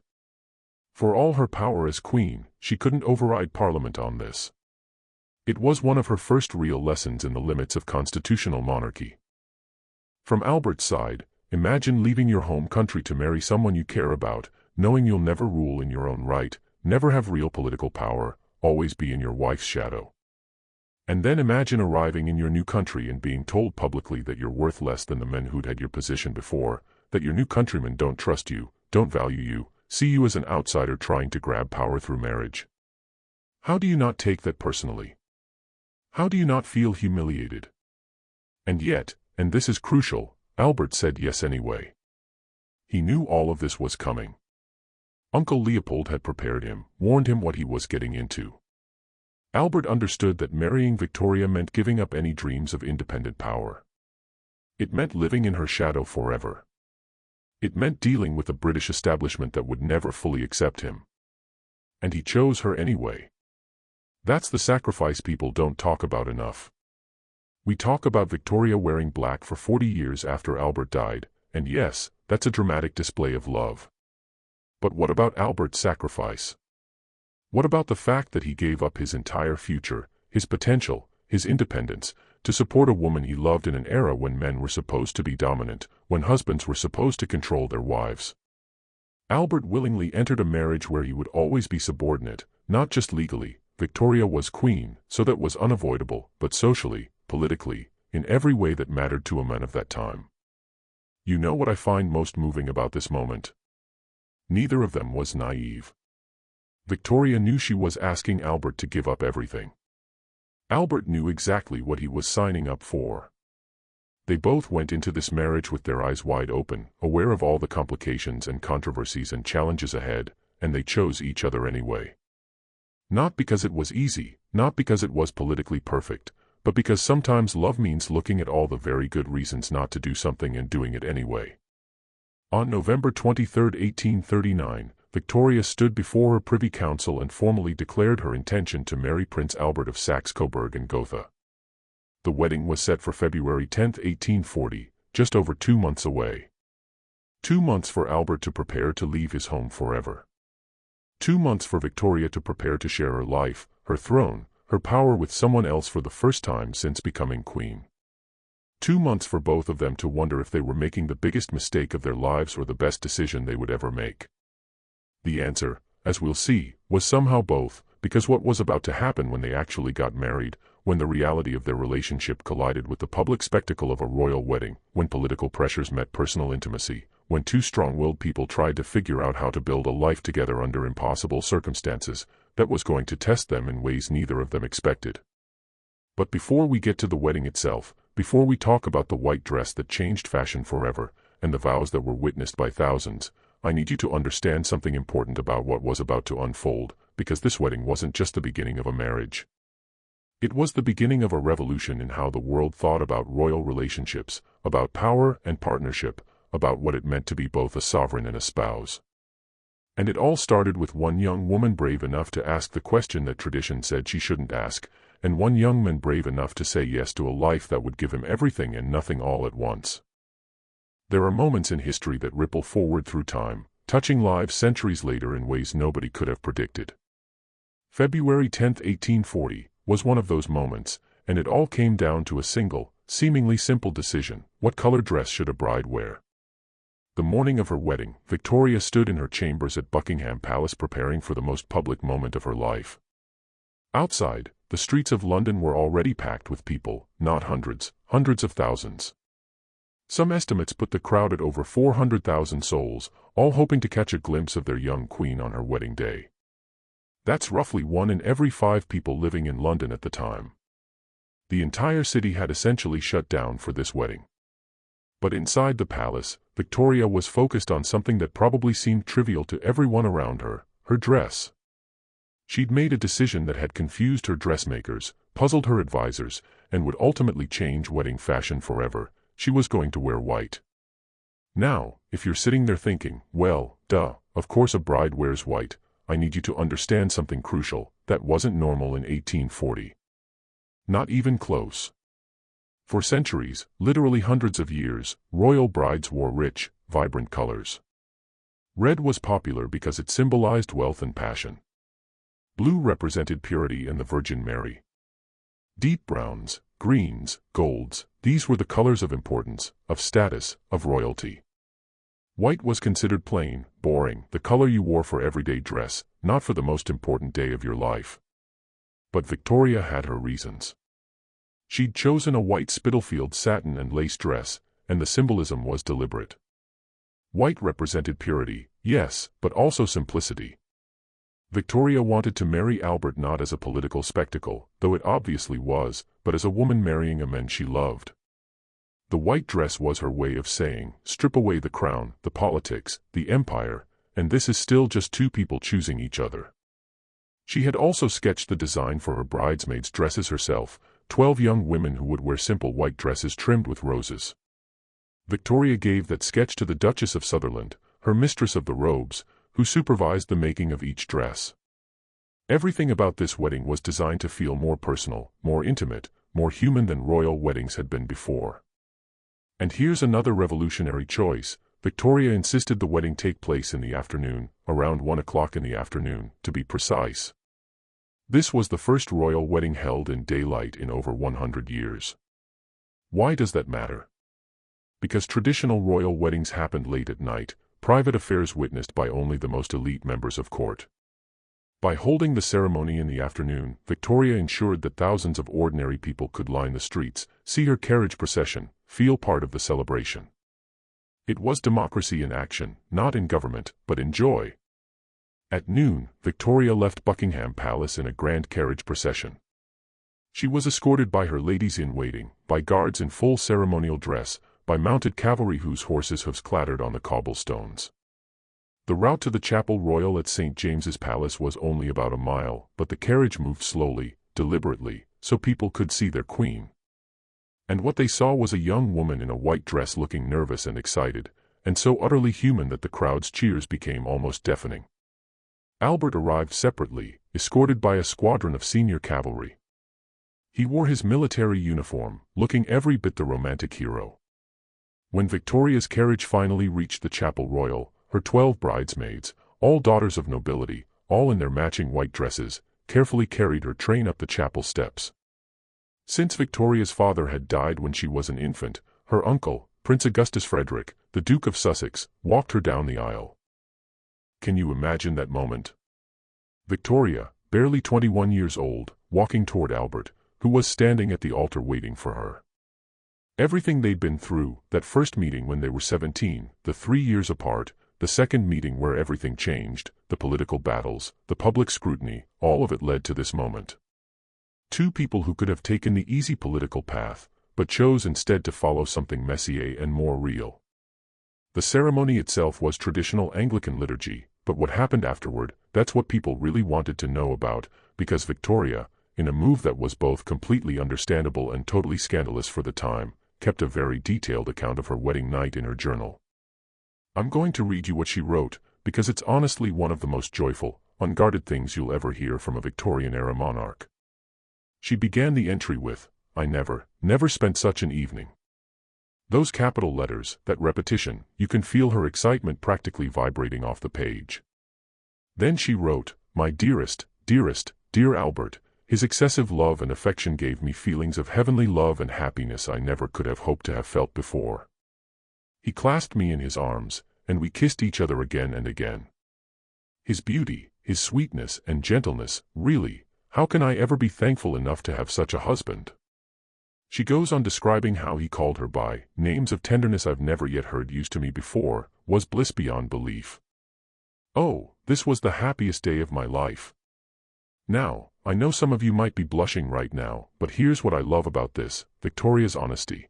For all her power as queen, she couldn't override Parliament on this. It was one of her first real lessons in the limits of constitutional monarchy. From Albert's side, imagine leaving your home country to marry someone you care about, knowing you'll never rule in your own right, never have real political power, always be in your wife's shadow. And then imagine arriving in your new country and being told publicly that you're worth less than the men who'd had your position before, that your new countrymen don't trust you, don't value you, see you as an outsider trying to grab power through marriage. How do you not take that personally? How do you not feel humiliated? And yet, and this is crucial, Albert said yes anyway. He knew all of this was coming. Uncle Leopold had prepared him, warned him what he was getting into. Albert understood that marrying Victoria meant giving up any dreams of independent power. It meant living in her shadow forever. It meant dealing with a British establishment that would never fully accept him. And he chose her anyway. That's the sacrifice people don't talk about enough. We talk about Victoria wearing black for 40 years after Albert died, and yes, that's a dramatic display of love. But what about Albert's sacrifice? What about the fact that he gave up his entire future, his potential, his independence, to support a woman he loved in an era when men were supposed to be dominant, when husbands were supposed to control their wives? Albert willingly entered a marriage where he would always be subordinate, not just legally. Victoria was queen, so that was unavoidable, but socially, politically, in every way that mattered to a man of that time. You know what I find most moving about this moment? Neither of them was naive. Victoria knew she was asking Albert to give up everything. Albert knew exactly what he was signing up for. They both went into this marriage with their eyes wide open, aware of all the complications and controversies and challenges ahead, and they chose each other anyway. Not because it was easy, not because it was politically perfect, but because sometimes love means looking at all the very good reasons not to do something and doing it anyway. On November 23, 1839, Victoria stood before her Privy Council and formally declared her intention to marry Prince Albert of Saxe-Coburg and Gotha. The wedding was set for February 10, 1840, just over 2 months away. 2 months for Albert to prepare to leave his home forever. 2 months for Victoria to prepare to share her life, her throne, her power with someone else for the first time since becoming queen. 2 months for both of them to wonder if they were making the biggest mistake of their lives or the best decision they would ever make. The answer, as we'll see, was somehow both, because what was about to happen when they actually got married, when the reality of their relationship collided with the public spectacle of a royal wedding, when political pressures met personal intimacy, when two strong-willed people tried to figure out how to build a life together under impossible circumstances, that was going to test them in ways neither of them expected. But before we get to the wedding itself, before we talk about the white dress that changed fashion forever, and the vows that were witnessed by thousands, I need you to understand something important about what was about to unfold, because this wedding wasn't just the beginning of a marriage. It was the beginning of a revolution in how the world thought about royal relationships, about power and partnership, about what it meant to be both a sovereign and a spouse. And it all started with one young woman brave enough to ask the question that tradition said she shouldn't ask, and one young man brave enough to say yes to a life that would give him everything and nothing all at once. There are moments in history that ripple forward through time, touching lives centuries later in ways nobody could have predicted. February 10, 1840, was one of those moments, and it all came down to a single, seemingly simple decision: what color dress should a bride wear? The morning of her wedding, Victoria stood in her chambers at Buckingham Palace preparing for the most public moment of her life. Outside, the streets of London were already packed with people, not hundreds, hundreds of thousands. Some estimates put the crowd at over 400,000 souls, all hoping to catch a glimpse of their young queen on her wedding day. That's roughly 1 in every 5 people living in London at the time. The entire city had essentially shut down for this wedding. But inside the palace, Victoria was focused on something that probably seemed trivial to everyone around her: her dress. She'd made a decision that had confused her dressmakers, puzzled her advisors, and would ultimately change wedding fashion forever. She was going to wear white. Now, if you're sitting there thinking, well, duh, of course a bride wears white, I need you to understand something crucial: that wasn't normal in 1840. Not even close. For centuries, literally hundreds of years, royal brides wore rich, vibrant colors. Red was popular because it symbolized wealth and passion. Blue represented purity and the Virgin Mary. Deep browns, greens, golds, these were the colors of importance, of status, of royalty. White was considered plain, boring, the color you wore for everyday dress, not for the most important day of your life. But Victoria had her reasons. She'd chosen a white Spitalfield satin and lace dress, and the symbolism was deliberate. White represented purity, yes, but also simplicity. Victoria wanted to marry Albert not as a political spectacle, though it obviously was, but as a woman marrying a man she loved. The white dress was her way of saying, strip away the crown, the politics, the empire, and this is still just two people choosing each other. She had also sketched the design for her bridesmaids' dresses herself, 12 young women who would wear simple white dresses trimmed with roses. Victoria gave that sketch to the Duchess of Sutherland, her mistress of the robes, who supervised the making of each dress. Everything about this wedding was designed to feel more personal, more intimate, more human than royal weddings had been before. And here's another revolutionary choice: Victoria insisted the wedding take place in the afternoon, around 1 o'clock in the afternoon, to be precise. This was the first royal wedding held in daylight in over 100 years. Why does that matter? Because traditional royal weddings happened late at night, private affairs witnessed by only the most elite members of court. By holding the ceremony in the afternoon, Victoria ensured that thousands of ordinary people could line the streets, see her carriage procession, feel part of the celebration. It was democracy in action, not in government, but in joy. At noon, Victoria left Buckingham Palace in a grand carriage procession. She was escorted by her ladies-in-waiting, by guards in full ceremonial dress, by mounted cavalry whose horses' hoofs clattered on the cobblestones. The route to the Chapel Royal at St. James's Palace was only about a mile, but the carriage moved slowly, deliberately, so people could see their queen. And what they saw was a young woman in a white dress looking nervous and excited, and so utterly human that the crowd's cheers became almost deafening. Albert arrived separately, escorted by a squadron of senior cavalry. He wore his military uniform, looking every bit the romantic hero. When Victoria's carriage finally reached the Chapel Royal, her 12 bridesmaids, all daughters of nobility, all in their matching white dresses, carefully carried her train up the chapel steps. Since Victoria's father had died when she was an infant, her uncle, Prince Augustus Frederick, the Duke of Sussex, walked her down the aisle. Can you imagine that moment? Victoria, barely 21 years old, walking toward Albert, who was standing at the altar waiting for her. Everything they'd been through, that first meeting when they were 17, the 3 years apart, the second meeting where everything changed, the political battles, the public scrutiny, all of it led to this moment. Two people who could have taken the easy political path, but chose instead to follow something messier and more real. The ceremony itself was traditional Anglican liturgy, but what happened afterward, that's what people really wanted to know about, because Victoria, in a move that was both completely understandable and totally scandalous for the time, kept a very detailed account of her wedding night in her journal. I'm going to read you what she wrote, because it's honestly one of the most joyful, unguarded things you'll ever hear from a Victorian-era monarch. She began the entry with, "I never spent such an evening." Those capital letters, that repetition, you can feel her excitement practically vibrating off the page. Then she wrote, "My dearest, dear Albert, his excessive love and affection gave me feelings of heavenly love and happiness I never could have hoped to have felt before. He clasped me in his arms, and we kissed each other again and again. His beauty, his sweetness and gentleness, really, how can I ever be thankful enough to have such a husband?" She goes on describing how he called her by names of tenderness I've never yet heard used to me before, was bliss beyond belief. Oh, this was the happiest day of my life. Now, I know some of you might be blushing right now, but here's what I love about this, Victoria's honesty.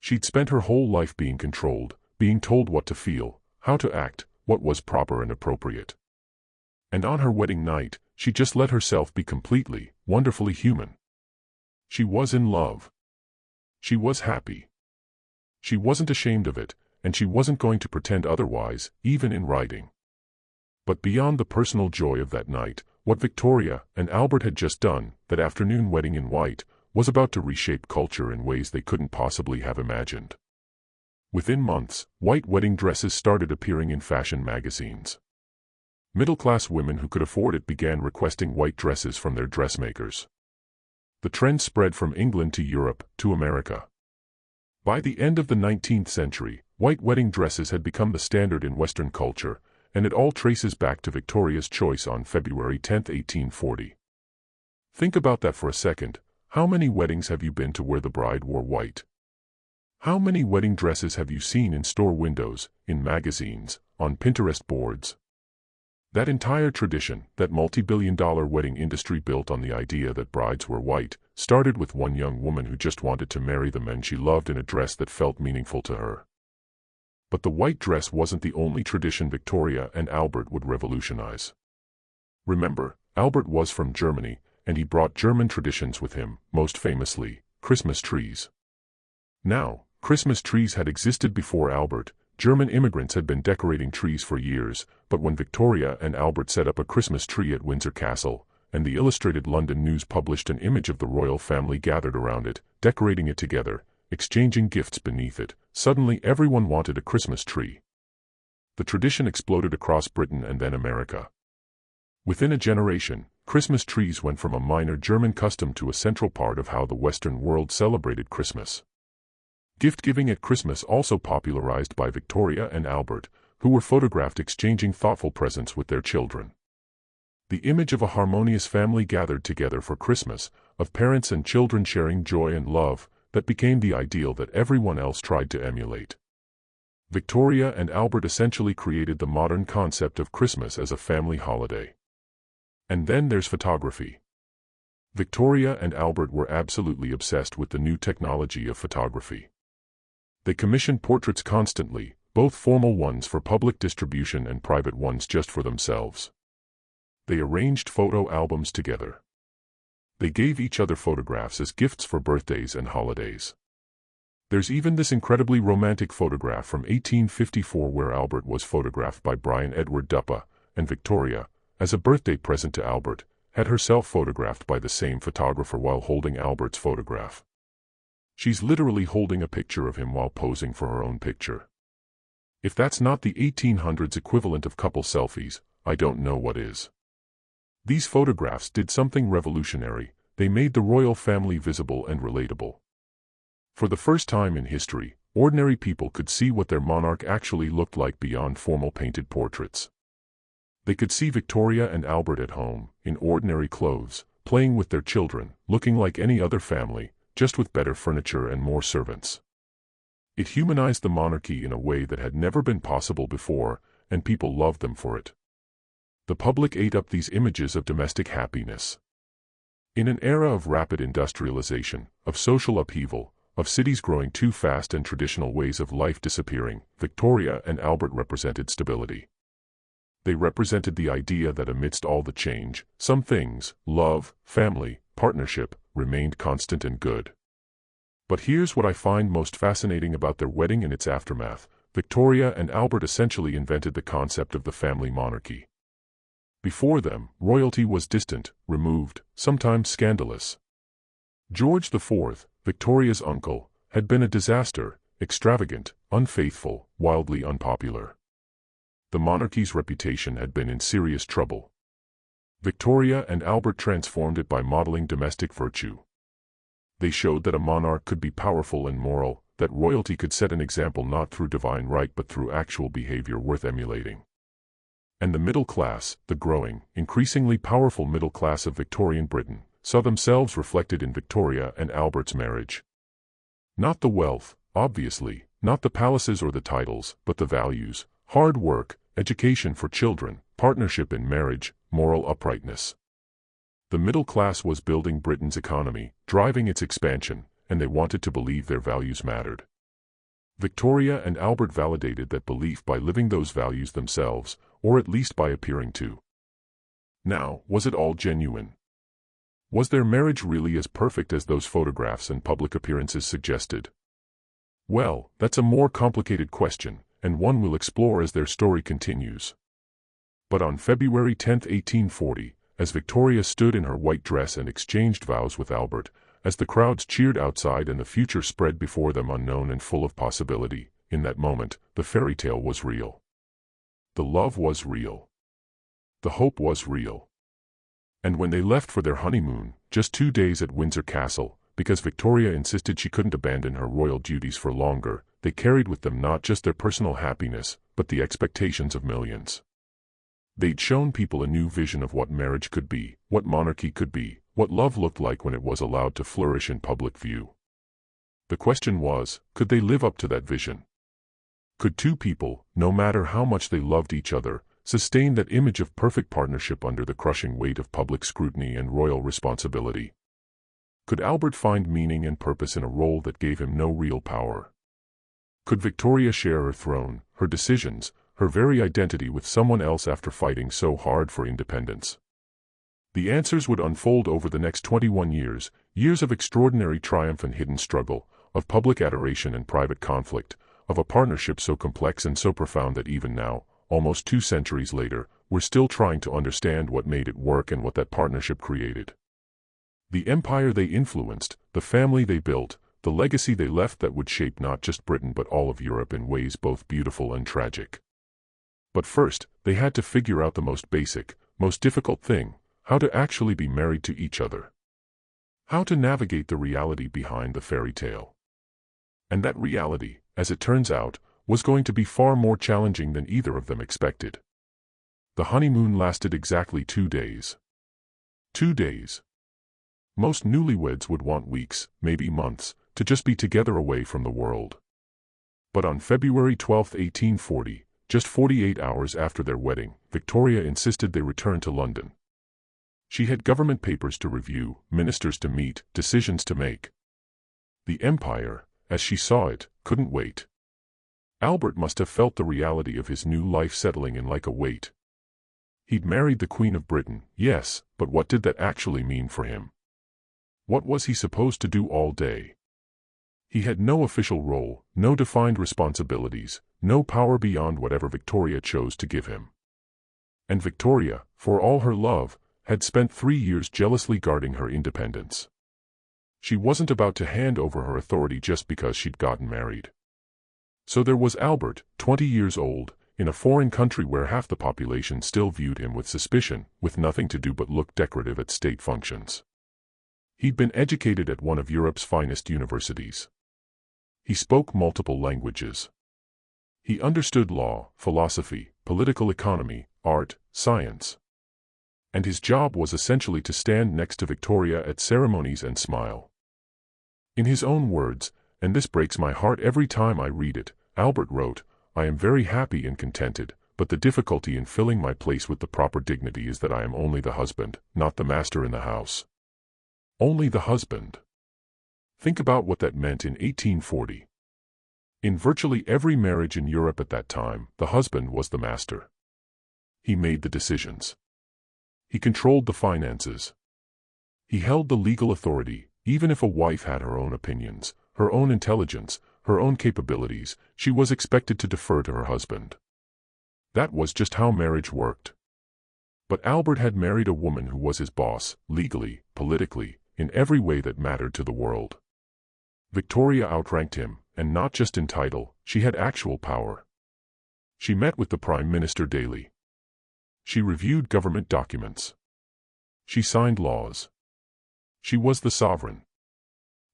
She'd spent her whole life being controlled, being told what to feel, how to act, what was proper and appropriate. And on her wedding night, she just let herself be completely, wonderfully human. She was in love. She was happy. She wasn't ashamed of it, and she wasn't going to pretend otherwise, even in writing. But beyond the personal joy of that night, what Victoria and Albert had just done, that afternoon wedding in white, was about to reshape culture in ways they couldn't possibly have imagined. Within months, white wedding dresses started appearing in fashion magazines. Middle-class women who could afford it began requesting white dresses from their dressmakers. The trend spread from England to Europe, to America. By the end of the 19th century, white wedding dresses had become the standard in Western culture, and it all traces back to Victoria's choice on February 10, 1840. Think about that for a second. How many weddings have you been to where the bride wore white? How many wedding dresses have you seen in store windows, in magazines, on Pinterest boards? That entire tradition, that multi-billion-dollar wedding industry built on the idea that brides were white, started with one young woman who just wanted to marry the men she loved in a dress that felt meaningful to her. But the white dress wasn't the only tradition Victoria and Albert would revolutionize. Remember, Albert was from Germany, and he brought German traditions with him, most famously, Christmas trees. Now, Christmas trees had existed before Albert. German immigrants had been decorating trees for years, but when Victoria and Albert set up a Christmas tree at Windsor Castle, and the Illustrated London News published an image of the royal family gathered around it, decorating it together, exchanging gifts beneath it, suddenly everyone wanted a Christmas tree. The tradition exploded across Britain and then America. Within a generation, Christmas trees went from a minor German custom to a central part of how the Western world celebrated Christmas. Gift-giving at Christmas also popularized by Victoria and Albert, who were photographed exchanging thoughtful presents with their children. The image of a harmonious family gathered together for Christmas, of parents and children sharing joy and love, that became the ideal that everyone else tried to emulate. Victoria and Albert essentially created the modern concept of Christmas as a family holiday. And then there's photography. Victoria and Albert were absolutely obsessed with the new technology of photography. They commissioned portraits constantly, both formal ones for public distribution and private ones just for themselves. They arranged photo albums together. They gave each other photographs as gifts for birthdays and holidays. There's even this incredibly romantic photograph from 1854 where Albert was photographed by Brian Edward Duppa, and Victoria, as a birthday present to Albert, had herself photographed by the same photographer while holding Albert's photograph. She's literally holding a picture of him while posing for her own picture. If that's not the 1800s equivalent of couple selfies, I don't know what is. These photographs did something revolutionary. They made the royal family visible and relatable. For the first time in history, ordinary people could see what their monarch actually looked like beyond formal painted portraits. They could see Victoria and Albert at home, in ordinary clothes, playing with their children, looking like any other family, just with better furniture and more servants. It humanized the monarchy in a way that had never been possible before, and people loved them for it. The public ate up these images of domestic happiness. In an era of rapid industrialization, of social upheaval, of cities growing too fast and traditional ways of life disappearing, Victoria and Albert represented stability. They represented the idea that amidst all the change, some things, love, family, partnership, remained constant and good. But here's what I find most fascinating about their wedding and its aftermath. Victoria and Albert essentially invented the concept of the family monarchy. Before them, royalty was distant, removed, sometimes scandalous. George IV, Victoria's uncle, had been a disaster, extravagant, unfaithful, wildly unpopular. The monarchy's reputation had been in serious trouble. Victoria and Albert transformed it by modeling domestic virtue. They showed that a monarch could be powerful and moral, that royalty could set an example not through divine right but through actual behavior worth emulating. And the middle class, the growing, increasingly powerful middle class of Victorian Britain, saw themselves reflected in Victoria and Albert's marriage. Not the wealth, obviously, not the palaces or the titles, but the values, hard work, education for children, partnership in marriage, moral uprightness. The middle class was building Britain's economy, driving its expansion, and they wanted to believe their values mattered. Victoria and Albert validated that belief by living those values themselves, or at least by appearing to. Now, was it all genuine? Was their marriage really as perfect as those photographs and public appearances suggested? Well, that's a more complicated question, and one we'll explore as their story continues. But on February 10, 1840, as Victoria stood in her white dress and exchanged vows with Albert, as the crowds cheered outside and the future spread before them unknown and full of possibility, in that moment, the fairy tale was real. The love was real. The hope was real. And when they left for their honeymoon, just 2 days at Windsor Castle, because Victoria insisted she couldn't abandon her royal duties for longer, they carried with them not just their personal happiness, but the expectations of millions. They'd shown people a new vision of what marriage could be, what monarchy could be, what love looked like when it was allowed to flourish in public view. The question was, could they live up to that vision? Could two people, no matter how much they loved each other, sustain that image of perfect partnership under the crushing weight of public scrutiny and royal responsibility? Could Albert find meaning and purpose in a role that gave him no real power? Could Victoria share her throne, her decisions, her very identity with someone else after fighting so hard for independence? The answers would unfold over the next 21 years, years of extraordinary triumph and hidden struggle, of public adoration and private conflict, of a partnership so complex and so profound that even now, almost 2 centuries later, we're still trying to understand what made it work and what that partnership created. The empire they influenced, the family they built, the legacy they left that would shape not just Britain but all of Europe in ways both beautiful and tragic. But first, they had to figure out the most basic, most difficult thing: how to actually be married to each other. How to navigate the reality behind the fairy tale. And that reality, as it turns out, was going to be far more challenging than either of them expected. The honeymoon lasted exactly 2 days. 2 days. Most newlyweds would want weeks, maybe months, to just be together away from the world. But on February 12, 1840, just 48 hours after their wedding, Victoria insisted they return to London. She had government papers to review, ministers to meet, decisions to make. The empire, as she saw it, couldn't wait. Albert must have felt the reality of his new life settling in like a weight. He'd married the Queen of Britain, yes, but what did that actually mean for him? What was he supposed to do all day? He had no official role, no defined responsibilities, no power beyond whatever Victoria chose to give him. And Victoria, for all her love, had spent 3 years jealously guarding her independence. She wasn't about to hand over her authority just because she'd gotten married. So there was Albert, 20 years old, in a foreign country where half the population still viewed him with suspicion, with nothing to do but look decorative at state functions. He'd been educated at one of Europe's finest universities. He spoke multiple languages. He understood law, philosophy, political economy, art, science. And his job was essentially to stand next to Victoria at ceremonies and smile. In his own words, and this breaks my heart every time I read it, Albert wrote, "I am very happy and contented, but the difficulty in filling my place with the proper dignity is that I am only the husband, not the master in the house." Only the husband. Think about what that meant in 1840. In virtually every marriage in Europe at that time, the husband was the master. He made the decisions. He controlled the finances. He held the legal authority. Even if a wife had her own opinions, her own intelligence, her own capabilities, she was expected to defer to her husband. That was just how marriage worked. But Albert had married a woman who was his boss, legally, politically, in every way that mattered to the world. Victoria outranked him, and not just in title, she had actual power. She met with the Prime Minister daily. She reviewed government documents. She signed laws. She was the sovereign.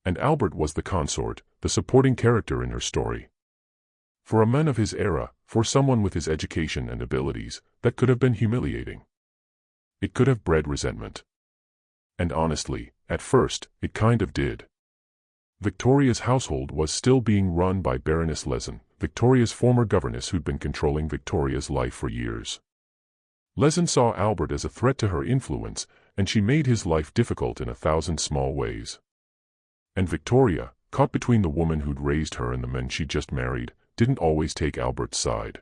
And Albert was the consort, the supporting character in her story. For a man of his era, for someone with his education and abilities, that could have been humiliating. It could have bred resentment. And honestly, at first, it kind of did. Victoria's household was still being run by Baroness Lezen, Victoria's former governess who'd been controlling Victoria's life for years. Lezen saw Albert as a threat to her influence, and she made his life difficult in 1,000 small ways. And Victoria, caught between the woman who'd raised her and the men she'd just married, didn't always take Albert's side.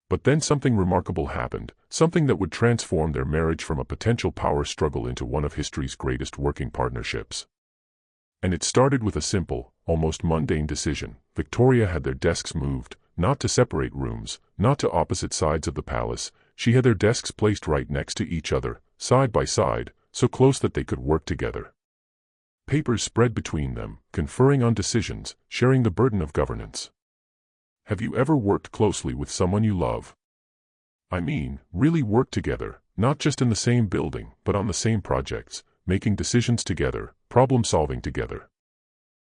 But then something remarkable happened, something that would transform their marriage from a potential power struggle into one of history's greatest working partnerships. And it started with a simple, almost mundane decision. Victoria had their desks moved, not to separate rooms, not to opposite sides of the palace. She had their desks placed right next to each other, side by side, so close that they could work together. Papers spread between them, conferring on decisions, sharing the burden of governance. Have you ever worked closely with someone you love? I mean, really worked together, not just in the same building, but on the same projects, making decisions together, problem-solving together.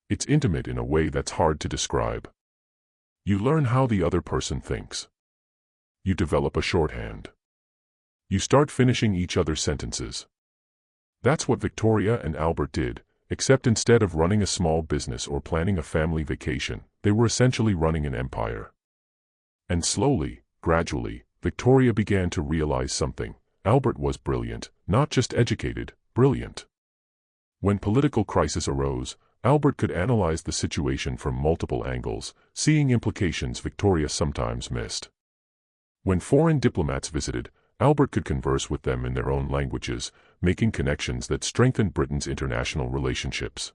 It's intimate in a way that's hard to describe. You learn how the other person thinks. You develop a shorthand. You start finishing each other's sentences. That's what Victoria and Albert did, except instead of running a small business or planning a family vacation, they were essentially running an empire. And slowly, gradually, Victoria began to realize something. Albert was brilliant, not just educated, brilliant. When political crisis arose, Albert could analyze the situation from multiple angles, seeing implications Victoria sometimes missed. When foreign diplomats visited, Albert could converse with them in their own languages, making connections that strengthened Britain's international relationships.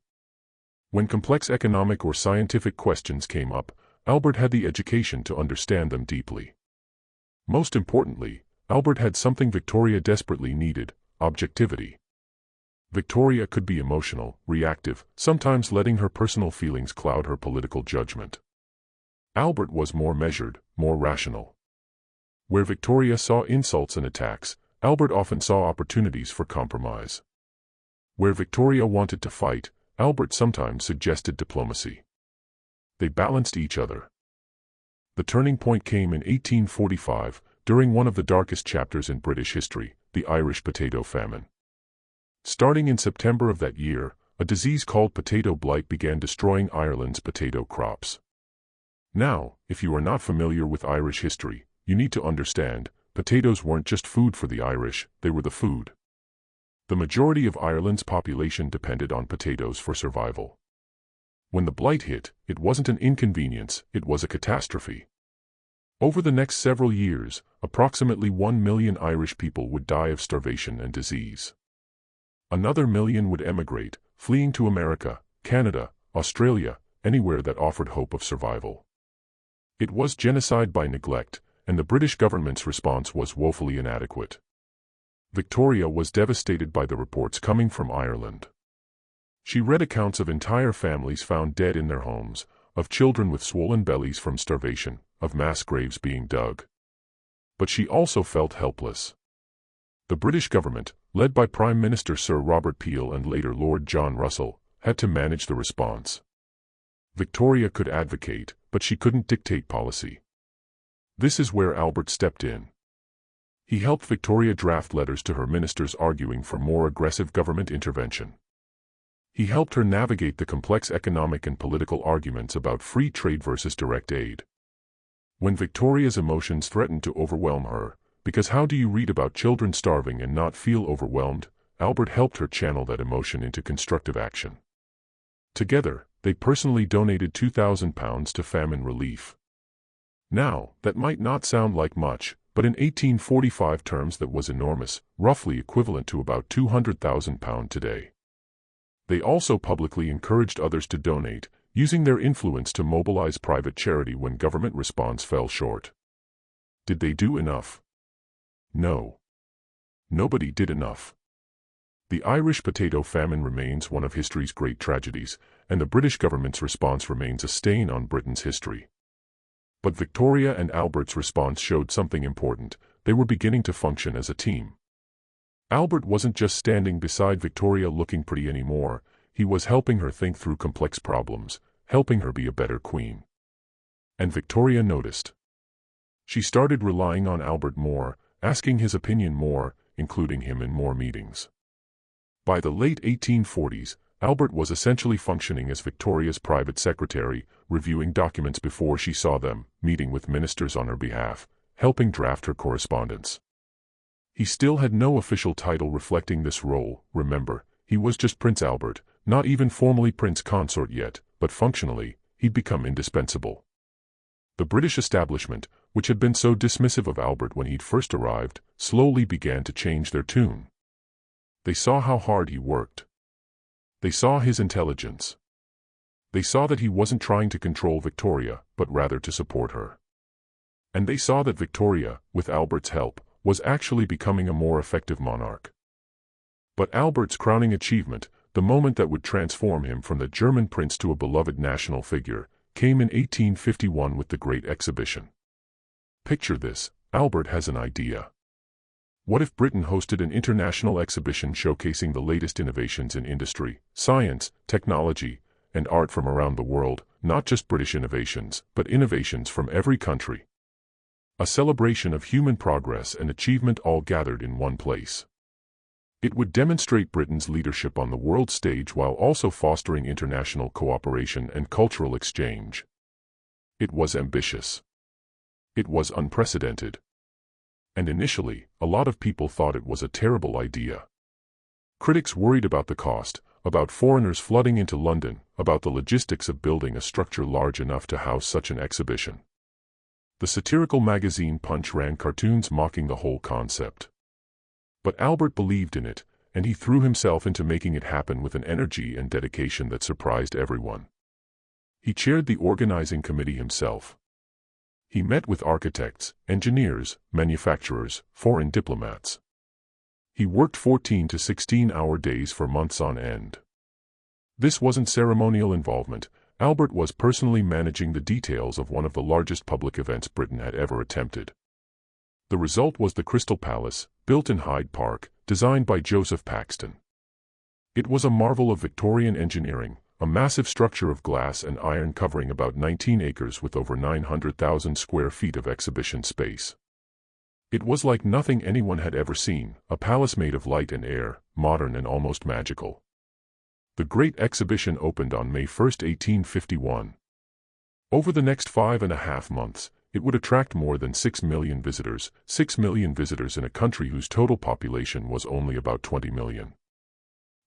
When complex economic or scientific questions came up, Albert had the education to understand them deeply. Most importantly, Albert had something Victoria desperately needed: objectivity. Victoria could be emotional, reactive, sometimes letting her personal feelings cloud her political judgment. Albert was more measured, more rational. Where Victoria saw insults and attacks, Albert often saw opportunities for compromise. Where Victoria wanted to fight, Albert sometimes suggested diplomacy. They balanced each other. The turning point came in 1845, during one of the darkest chapters in British history, the Irish potato famine. Starting in September of that year, a disease called potato blight began destroying Ireland's potato crops. Now, if you are not familiar with Irish history, you need to understand, potatoes weren't just food for the Irish, they were the food. The majority of Ireland's population depended on potatoes for survival. When the blight hit, it wasn't an inconvenience, it was a catastrophe. Over the next several years, approximately 1 million Irish people would die of starvation and disease. Another million would emigrate, fleeing to America, Canada, Australia, anywhere that offered hope of survival. It was genocide by neglect, and the British government's response was woefully inadequate. Victoria was devastated by the reports coming from Ireland. She read accounts of entire families found dead in their homes, of children with swollen bellies from starvation, of mass graves being dug. But she also felt helpless. The British government, led by Prime Minister Sir Robert Peel and later Lord John Russell, had to manage the response. Victoria could advocate, but she couldn't dictate policy. This is where Albert stepped in. He helped Victoria draft letters to her ministers arguing for more aggressive government intervention. He helped her navigate the complex economic and political arguments about free trade versus direct aid. When Victoria's emotions threatened to overwhelm her, because how do you read about children starving and not feel overwhelmed, Albert helped her channel that emotion into constructive action. Together, they personally donated £2,000 to famine relief. Now, that might not sound like much, but in 1845 terms that was enormous, roughly equivalent to about £200,000 today. They also publicly encouraged others to donate, using their influence to mobilize private charity when government response fell short. Did they do enough? No. Nobody did enough. The Irish potato famine remains one of history's great tragedies, and the British government's response remains a stain on Britain's history. But Victoria and Albert's response showed something important: they were beginning to function as a team. Albert wasn't just standing beside Victoria looking pretty anymore, he was helping her think through complex problems, helping her be a better queen. And Victoria noticed. She started relying on Albert more, asking his opinion more, including him in more meetings. By the late 1840s, Albert was essentially functioning as Victoria's private secretary, reviewing documents before she saw them, meeting with ministers on her behalf, helping draft her correspondence. He still had no official title reflecting this role. Remember, he was just Prince Albert, not even formally prince consort yet, but functionally, he'd become indispensable. The British establishment, which had been so dismissive of Albert when he'd first arrived, slowly began to change their tune. They saw how hard he worked. They saw his intelligence. They saw that he wasn't trying to control Victoria, but rather to support her. And they saw that Victoria, with Albert's help, was actually becoming a more effective monarch. But Albert's crowning achievement, the moment that would transform him from the German prince to a beloved national figure, came in 1851 with the Great Exhibition. Picture this: Albert has an idea. What if Britain hosted an international exhibition showcasing the latest innovations in industry, science, technology, and art from around the world, not just British innovations, but innovations from every country? A celebration of human progress and achievement all gathered in one place. It would demonstrate Britain's leadership on the world stage while also fostering international cooperation and cultural exchange. It was ambitious. It was unprecedented. And initially, a lot of people thought it was a terrible idea. Critics worried about the cost, about foreigners flooding into London, about the logistics of building a structure large enough to house such an exhibition. The satirical magazine Punch ran cartoons mocking the whole concept. But Albert believed in it, and he threw himself into making it happen with an energy and dedication that surprised everyone. He chaired the organizing committee himself. He met with architects, engineers, manufacturers, foreign diplomats. He worked 14 to 16-hour days for months on end. This wasn't ceremonial involvement. Albert was personally managing the details of one of the largest public events Britain had ever attempted. The result was the Crystal Palace, built in Hyde Park, designed by Joseph Paxton. It was a marvel of Victorian engineering, a massive structure of glass and iron covering about 19 acres with over 900,000 square feet of exhibition space. It was like nothing anyone had ever seen, a palace made of light and air, modern and almost magical. The Great Exhibition opened on May 1, 1851. Over the next 5.5 months, it would attract more than 6 million visitors, 6 million visitors in a country whose total population was only about 20 million.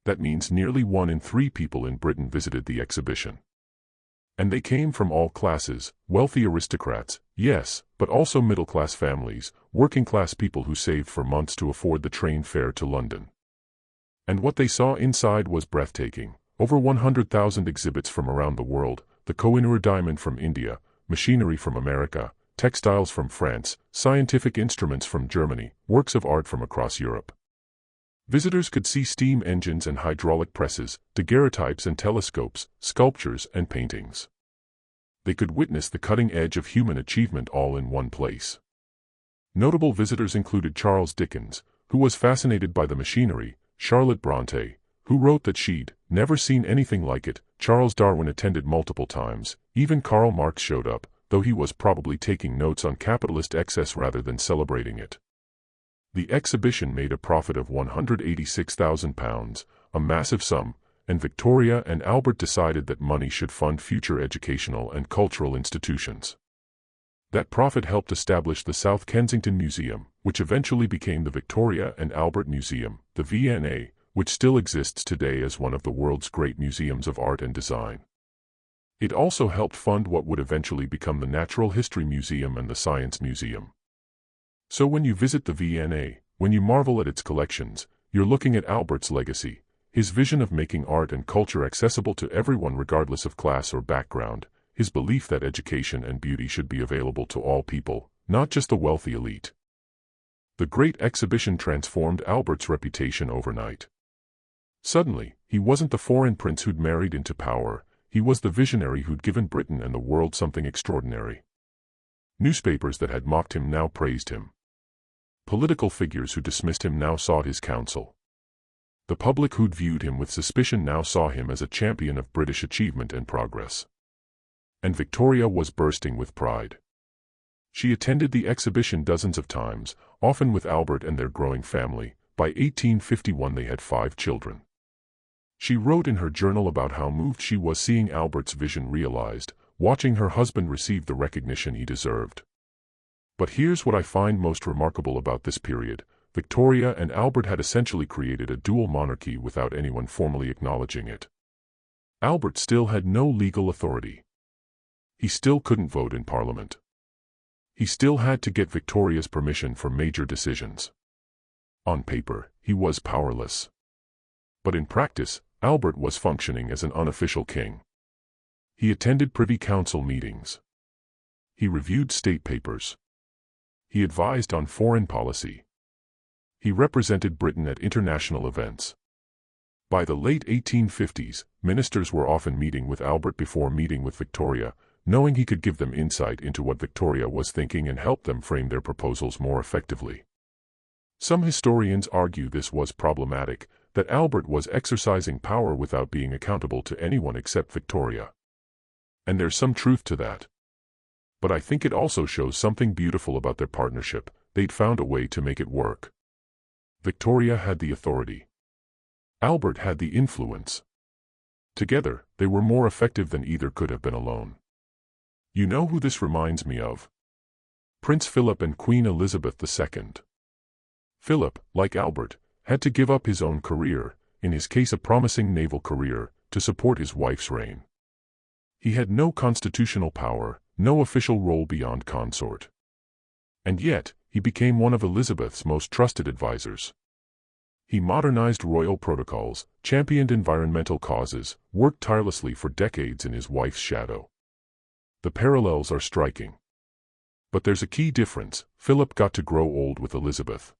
That means nearly 1 in 3 people in Britain visited the exhibition. And they came from all classes: wealthy aristocrats, yes, but also middle-class families, working-class people who saved for months to afford the train fare to London. And what they saw inside was breathtaking. Over 100,000 exhibits from around the world, the Kohinoor diamond from India, machinery from America, textiles from France, scientific instruments from Germany, works of art from across Europe. Visitors could see steam engines and hydraulic presses, daguerreotypes and telescopes, sculptures and paintings. They could witness the cutting edge of human achievement all in one place. Notable visitors included Charles Dickens, who was fascinated by the machinery, Charlotte Bronte, who wrote that she'd never seen anything like it, Charles Darwin attended multiple times, even Karl Marx showed up, though he was probably taking notes on capitalist excess rather than celebrating it. The exhibition made a profit of £186,000, a massive sum, and Victoria and Albert decided that money should fund future educational and cultural institutions. That profit helped establish the South Kensington Museum, which eventually became the Victoria and Albert Museum, the V&A, which still exists today as one of the world's great museums of art and design. It also helped fund what would eventually become the Natural History Museum and the Science Museum. So when you visit the V&A, when you marvel at its collections, you're looking at Albert's legacy, his vision of making art and culture accessible to everyone regardless of class or background, his belief that education and beauty should be available to all people, not just the wealthy elite. The Great Exhibition transformed Albert's reputation overnight. Suddenly, he wasn't the foreign prince who'd married into power, he was the visionary who'd given Britain and the world something extraordinary. Newspapers that had mocked him now praised him. Political figures who dismissed him now sought his counsel. The public who'd viewed him with suspicion now saw him as a champion of British achievement and progress. And Victoria was bursting with pride. She attended the exhibition dozens of times, often with Albert and their growing family. By 1851 they had 5 children. She wrote in her journal about how moved she was seeing Albert's vision realized, watching her husband receive the recognition he deserved. But here's what I find most remarkable about this period: Victoria and Albert had essentially created a dual monarchy without anyone formally acknowledging it. Albert still had no legal authority. He still couldn't vote in Parliament. He still had to get Victoria's permission for major decisions. On paper, he was powerless. But in practice, Albert was functioning as an unofficial king. He attended Privy Council meetings. He reviewed state papers. He advised on foreign policy. He represented Britain at international events. By the late 1850s, ministers were often meeting with Albert before meeting with Victoria, knowing he could give them insight into what Victoria was thinking and help them frame their proposals more effectively. Some historians argue this was problematic, that Albert was exercising power without being accountable to anyone except Victoria. And there's some truth to that. But I think it also shows something beautiful about their partnership. They'd found a way to make it work. Victoria had the authority. Albert had the influence. Together, they were more effective than either could have been alone. You know who this reminds me of? Prince Philip and Queen Elizabeth II. Philip, like Albert, had to give up his own career, in his case a promising naval career, to support his wife's reign. He had no constitutional power, no official role beyond consort. And yet, he became one of Elizabeth's most trusted advisors. He modernized royal protocols, championed environmental causes, worked tirelessly for decades in his wife's shadow. The parallels are striking. But there's a key difference. Philip got to grow old with Elizabeth.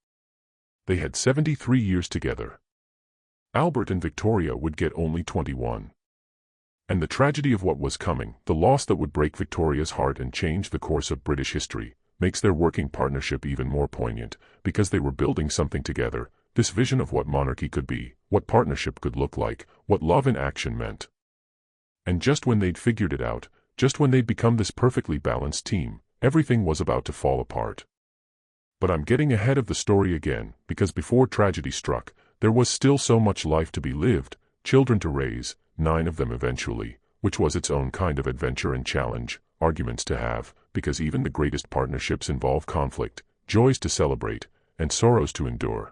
They had 73 years together. Albert and Victoria would get only 21. And the tragedy of what was coming, the loss that would break Victoria's heart and change the course of British history, makes their working partnership even more poignant, because they were building something together, this vision of what monarchy could be, what partnership could look like, what love in action meant. And just when they'd figured it out, just when they'd become this perfectly balanced team, everything was about to fall apart. But I'm getting ahead of the story again, because before tragedy struck, there was still so much life to be lived, children to raise, 9 of them eventually, which was its own kind of adventure and challenge, arguments to have, because even the greatest partnerships involve conflict, joys to celebrate, and sorrows to endure.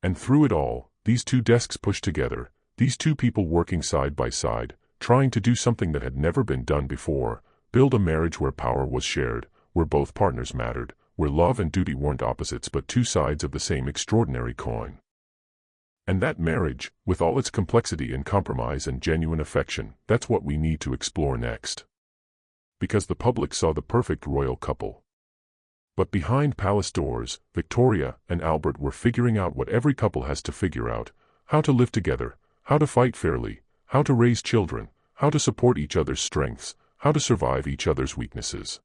And through it all, these two desks pushed together, these two people working side by side, trying to do something that had never been done before, build a marriage where power was shared, where both partners mattered, where love and duty weren't opposites but two sides of the same extraordinary coin. And that marriage, with all its complexity and compromise and genuine affection, that's what we need to explore next. Because the public saw the perfect royal couple. But behind palace doors, Victoria and Albert were figuring out what every couple has to figure out: how to live together, how to fight fairly, how to raise children, how to support each other's strengths, how to survive each other's weaknesses.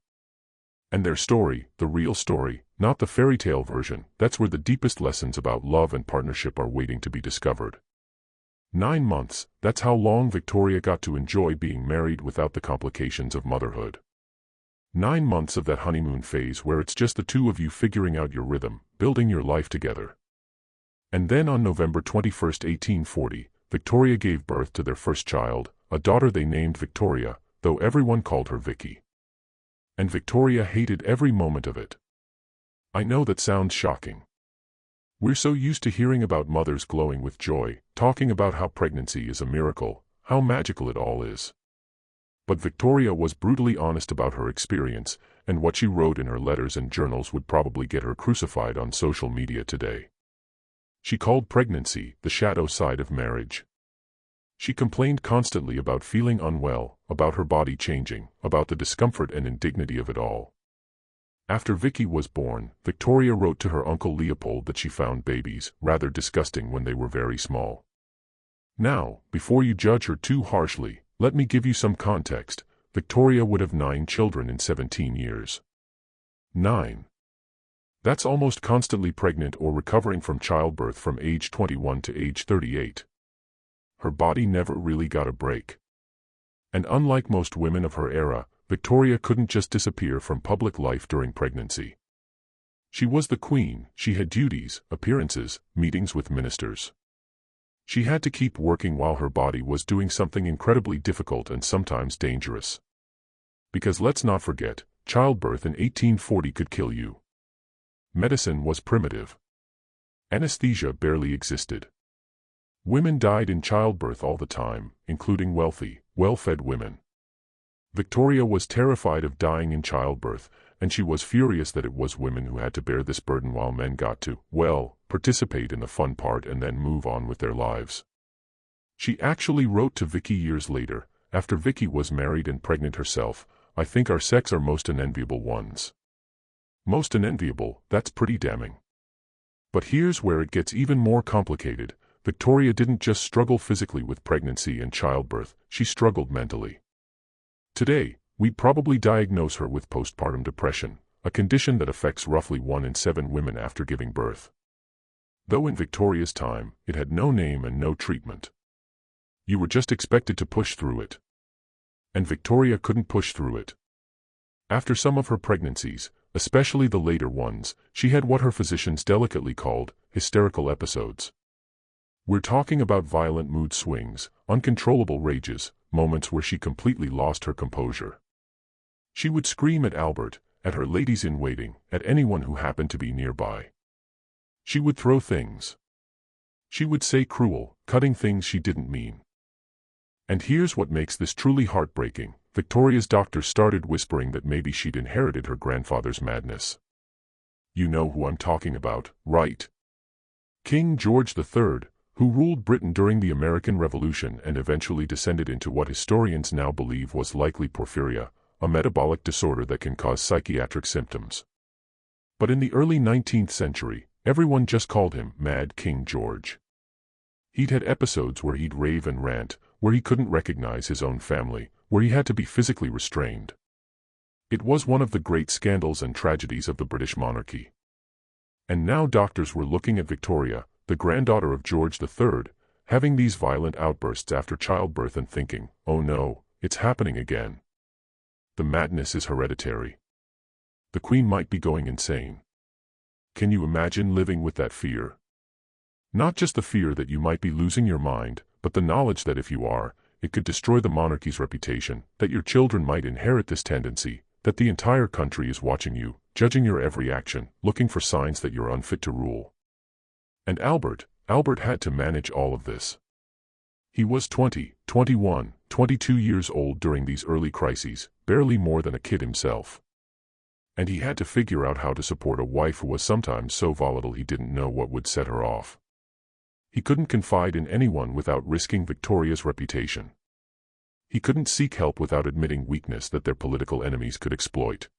And their story, the real story, not the fairy tale version, that's where the deepest lessons about love and partnership are waiting to be discovered. 9 months, that's how long Victoria got to enjoy being married without the complications of motherhood. 9 months of that honeymoon phase where it's just the two of you figuring out your rhythm, building your life together. And then on November 21, 1840, Victoria gave birth to their first child, a daughter they named Victoria, though everyone called her Vicky. And Victoria hated every moment of it. I know that sounds shocking. We're so used to hearing about mothers glowing with joy, talking about how pregnancy is a miracle, how magical it all is. But Victoria was brutally honest about her experience, and what she wrote in her letters and journals would probably get her crucified on social media today. She called pregnancy the shadow side of marriage. She complained constantly about feeling unwell, about her body changing, about the discomfort and indignity of it all. After Vicky was born, Victoria wrote to her uncle Leopold that she found babies rather disgusting when they were very small. Now, before you judge her too harshly, let me give you some context. Victoria would have 9 children in 17 years. 9. That's almost constantly pregnant or recovering from childbirth from age 21 to age 38. Her body never really got a break. And unlike most women of her era, Victoria couldn't just disappear from public life during pregnancy. She was the queen, she had duties, appearances, meetings with ministers. She had to keep working while her body was doing something incredibly difficult and sometimes dangerous. Because let's not forget, childbirth in 1840 could kill you. Medicine was primitive. Anesthesia barely existed. Women died in childbirth all the time, including wealthy, well-fed women. Victoria was terrified of dying in childbirth, and she was furious that it was women who had to bear this burden while men got to, well, participate in the fun part and then move on with their lives. She actually wrote to Vicky years later, after Vicky was married and pregnant herself, "I think our sex are most unenviable ones." Most unenviable, that's pretty damning. But here's where it gets even more complicated. Victoria didn't just struggle physically with pregnancy and childbirth, she struggled mentally. Today, we'd probably diagnose her with postpartum depression, a condition that affects roughly 1 in 7 women after giving birth. Though in Victoria's time, it had no name and no treatment. You were just expected to push through it. And Victoria couldn't push through it. After some of her pregnancies, especially the later ones, she had what her physicians delicately called hysterical episodes. We're talking about violent mood swings, uncontrollable rages, moments where she completely lost her composure. She would scream at Albert, at her ladies-in-waiting, at anyone who happened to be nearby. She would throw things. She would say cruel, cutting things she didn't mean. And here's what makes this truly heartbreaking. Victoria's doctors started whispering that maybe she'd inherited her grandfather's madness. You know who I'm talking about, right? King George III, who ruled Britain during the American Revolution and eventually descended into what historians now believe was likely porphyria, a metabolic disorder that can cause psychiatric symptoms. But in the early 19th century, everyone just called him Mad King George. He'd had episodes where he'd rave and rant, where he couldn't recognize his own family, where he had to be physically restrained. It was one of the great scandals and tragedies of the British monarchy. And now doctors were looking at Victoria, the granddaughter of George III, having these violent outbursts after childbirth and thinking, oh no, it's happening again. The madness is hereditary. The Queen might be going insane. Can you imagine living with that fear? Not just the fear that you might be losing your mind, but the knowledge that if you are, it could destroy the monarchy's reputation, that your children might inherit this tendency, that the entire country is watching you, judging your every action, looking for signs that you're unfit to rule. And Albert had to manage all of this. He was 20, 21, 22 years old during these early crises, barely more than a kid himself. And he had to figure out how to support a wife who was sometimes so volatile he didn't know what would set her off. He couldn't confide in anyone without risking Victoria's reputation. He couldn't seek help without admitting weakness that their political enemies could exploit.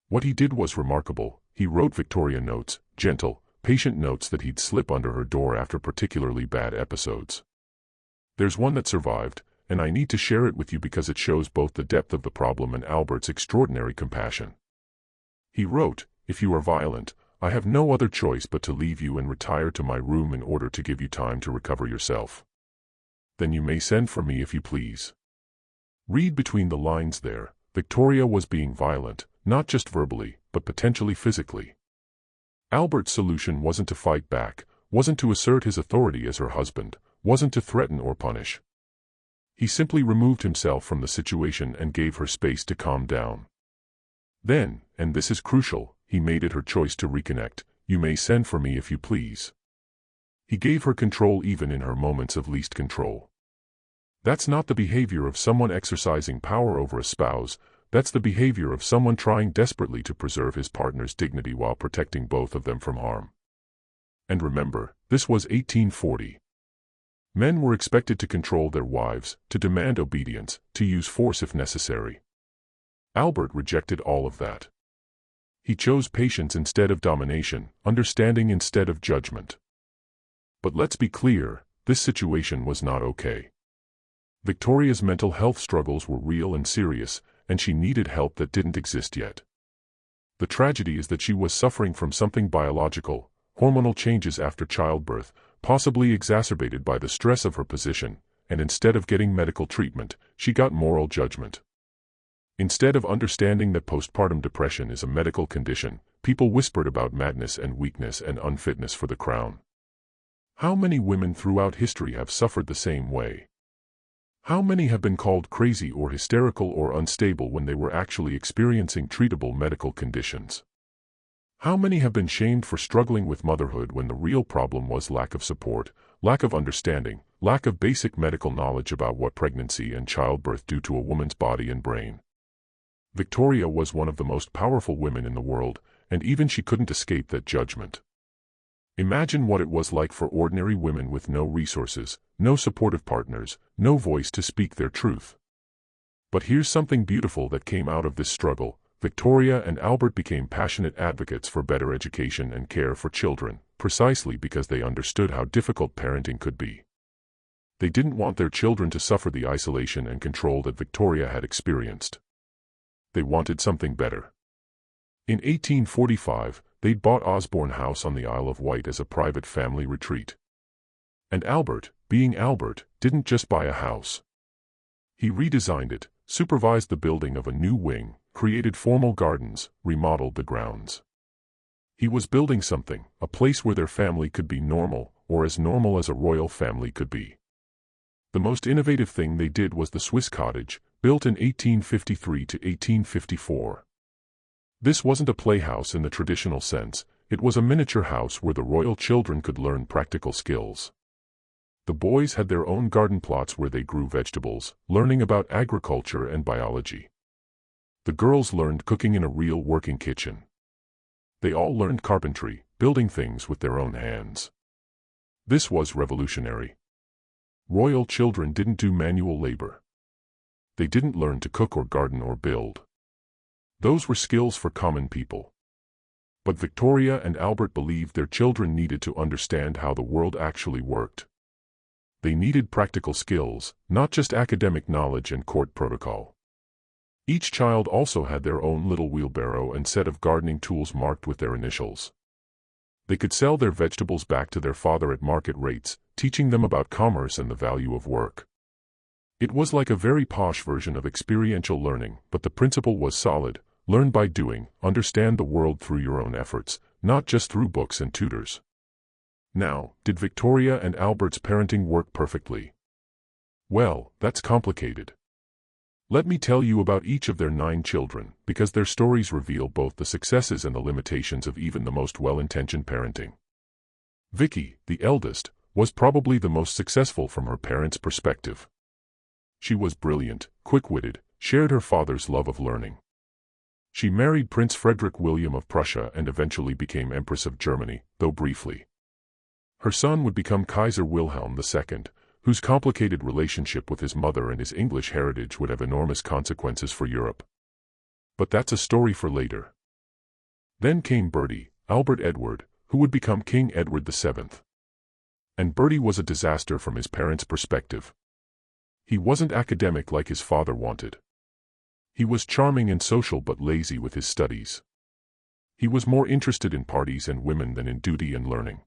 What he did was remarkable. He wrote Victoria notes, gentle, patient notes that he'd slip under her door after particularly bad episodes. There's one that survived, and I need to share it with you because it shows both the depth of the problem and Albert's extraordinary compassion. He wrote, "If you are violent, I have no other choice but to leave you and retire to my room in order to give you time to recover yourself. Then you may send for me if you please." Read between the lines there. Victoria was being violent, not just verbally, but potentially physically. Albert's solution wasn't to fight back, wasn't to assert his authority as her husband, wasn't to threaten or punish. He simply removed himself from the situation and gave her space to calm down. Then, and this is crucial, he made it her choice to reconnect. You may send for me if you please. He gave her control even in her moments of least control. That's not the behavior of someone exercising power over a spouse, that's the behavior of someone trying desperately to preserve his partner's dignity while protecting both of them from harm. And remember, this was 1840. Men were expected to control their wives, to demand obedience, to use force if necessary. Albert rejected all of that. He chose patience instead of domination, understanding instead of judgment. But let's be clear, this situation was not okay. Victoria's mental health struggles were real and serious, and she needed help that didn't exist yet. The tragedy is that she was suffering from something biological, hormonal changes after childbirth, possibly exacerbated by the stress of her position, and instead of getting medical treatment, she got moral judgment. Instead of understanding that postpartum depression is a medical condition, people whispered about madness and weakness and unfitness for the crown. How many women throughout history have suffered the same way? How many have been called crazy or hysterical or unstable when they were actually experiencing treatable medical conditions? How many have been shamed for struggling with motherhood when the real problem was lack of support, lack of understanding, lack of basic medical knowledge about what pregnancy and childbirth do to a woman's body and brain. Victoria was one of the most powerful women in the world, and even she couldn't escape that judgment. Imagine what it was like for ordinary women with no resources, no supportive partners, no voice to speak their truth. But here's something beautiful that came out of this struggle. Victoria and Albert became passionate advocates for better education and care for children, precisely because they understood how difficult parenting could be. They didn't want their children to suffer the isolation and control that Victoria had experienced. They wanted something better. In 1845, they'd bought Osborne House on the Isle of Wight as a private family retreat. And Albert, being Albert, didn't just buy a house. He redesigned it, supervised the building of a new wing, created formal gardens, remodeled the grounds. He was building something, a place where their family could be normal, or as normal as a royal family could be. The most innovative thing they did was the Swiss cottage, built in 1853 to 1854. This wasn't a playhouse in the traditional sense, it was a miniature house where the royal children could learn practical skills. The boys had their own garden plots where they grew vegetables, learning about agriculture and biology. The girls learned cooking in a real working kitchen. They all learned carpentry, building things with their own hands. This was revolutionary. Royal children didn't do manual labor. They didn't learn to cook or garden or build. Those were skills for common people. But Victoria and Albert believed their children needed to understand how the world actually worked. They needed practical skills, not just academic knowledge and court protocol. Each child also had their own little wheelbarrow and set of gardening tools marked with their initials. They could sell their vegetables back to their father at market rates, teaching them about commerce and the value of work. It was like a very posh version of experiential learning, but the principle was solid: learn by doing, understand the world through your own efforts, not just through books and tutors. Now, did Victoria and Albert's parenting work perfectly? Well, that's complicated. Let me tell you about each of their 9 children, because their stories reveal both the successes and the limitations of even the most well-intentioned parenting. Vicky, the eldest, was probably the most successful from her parents' perspective. She was brilliant, quick-witted, shared her father's love of learning. She married Prince Frederick William of Prussia and eventually became Empress of Germany, though briefly. Her son would become Kaiser Wilhelm II, whose complicated relationship with his mother and his English heritage would have enormous consequences for Europe. But that's a story for later. Then came Bertie, Albert Edward, who would become King Edward VII. And Bertie was a disaster from his parents' perspective. He wasn't academic like his father wanted. He was charming and social but lazy with his studies. He was more interested in parties and women than in duty and learning.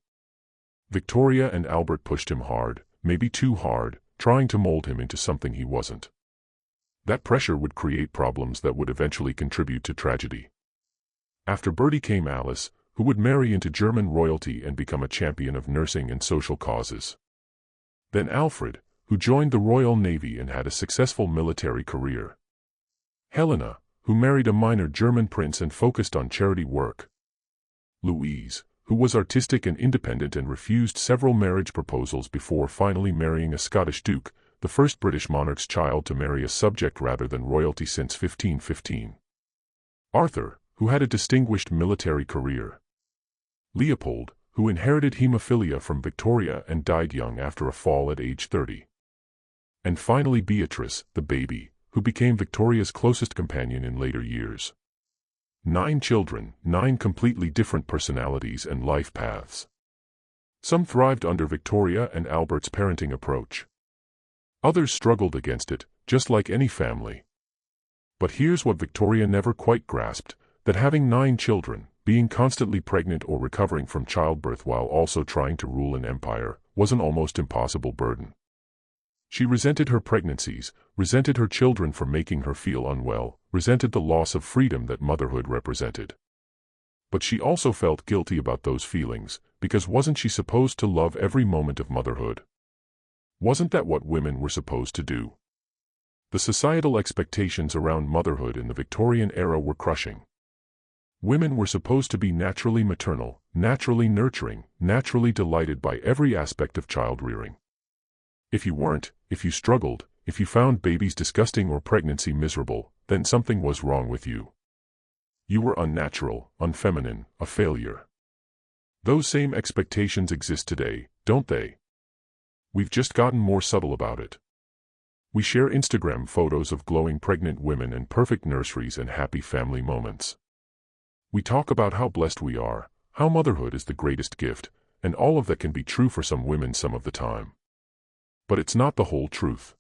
Victoria and Albert pushed him hard, maybe too hard, trying to mold him into something he wasn't. That pressure would create problems that would eventually contribute to tragedy. After Bertie came Alice, who would marry into German royalty and become a champion of nursing and social causes. Then Alfred, who joined the Royal Navy and had a successful military career. Helena, who married a minor German prince and focused on charity work. Louise, who was artistic and independent and refused several marriage proposals before finally marrying a Scottish duke, the first British monarch's child to marry a subject rather than royalty since 1515. Arthur, who had a distinguished military career. Leopold, who inherited hemophilia from Victoria and died young after a fall at age 30. And finally Beatrice, the baby, who became Victoria's closest companion in later years. 9 children, 9 completely different personalities and life paths. Some thrived under Victoria and Albert's parenting approach. Others struggled against it, just like any family. But here's what Victoria never quite grasped, that having 9 children, being constantly pregnant or recovering from childbirth while also trying to rule an empire, was an almost impossible burden. She resented her pregnancies, resented her children for making her feel unwell, resented the loss of freedom that motherhood represented. But she also felt guilty about those feelings, because wasn't she supposed to love every moment of motherhood? Wasn't that what women were supposed to do? The societal expectations around motherhood in the Victorian era were crushing. Women were supposed to be naturally maternal, naturally nurturing, naturally delighted by every aspect of child-rearing. If you weren't, if you struggled, if you found babies disgusting or pregnancy miserable, then something was wrong with you. You were unnatural, unfeminine, a failure. Those same expectations exist today, don't they? We've just gotten more subtle about it. We share Instagram photos of glowing pregnant women and perfect nurseries and happy family moments. We talk about how blessed we are, how motherhood is the greatest gift, and all of that can be true for some women some of the time. But it's not the whole truth.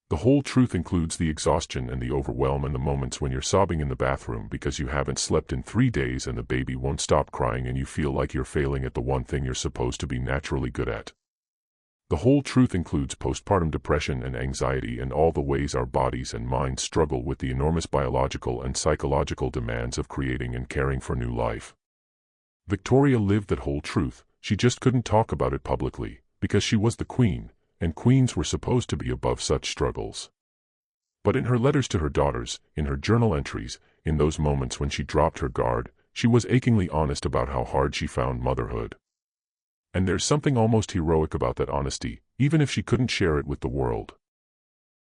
The whole truth includes the exhaustion and the overwhelm and the moments when you're sobbing in the bathroom because you haven't slept in 3 days and the baby won't stop crying and you feel like you're failing at the one thing you're supposed to be naturally good at. The whole truth includes postpartum depression and anxiety and all the ways our bodies and minds struggle with the enormous biological and psychological demands of creating and caring for new life. Victoria lived that whole truth, she just couldn't talk about it publicly, because she was the queen, and queens were supposed to be above such struggles. But in her letters to her daughters, in her journal entries, in those moments when she dropped her guard, she was achingly honest about how hard she found motherhood. And there's something almost heroic about that honesty, even if she couldn't share it with the world.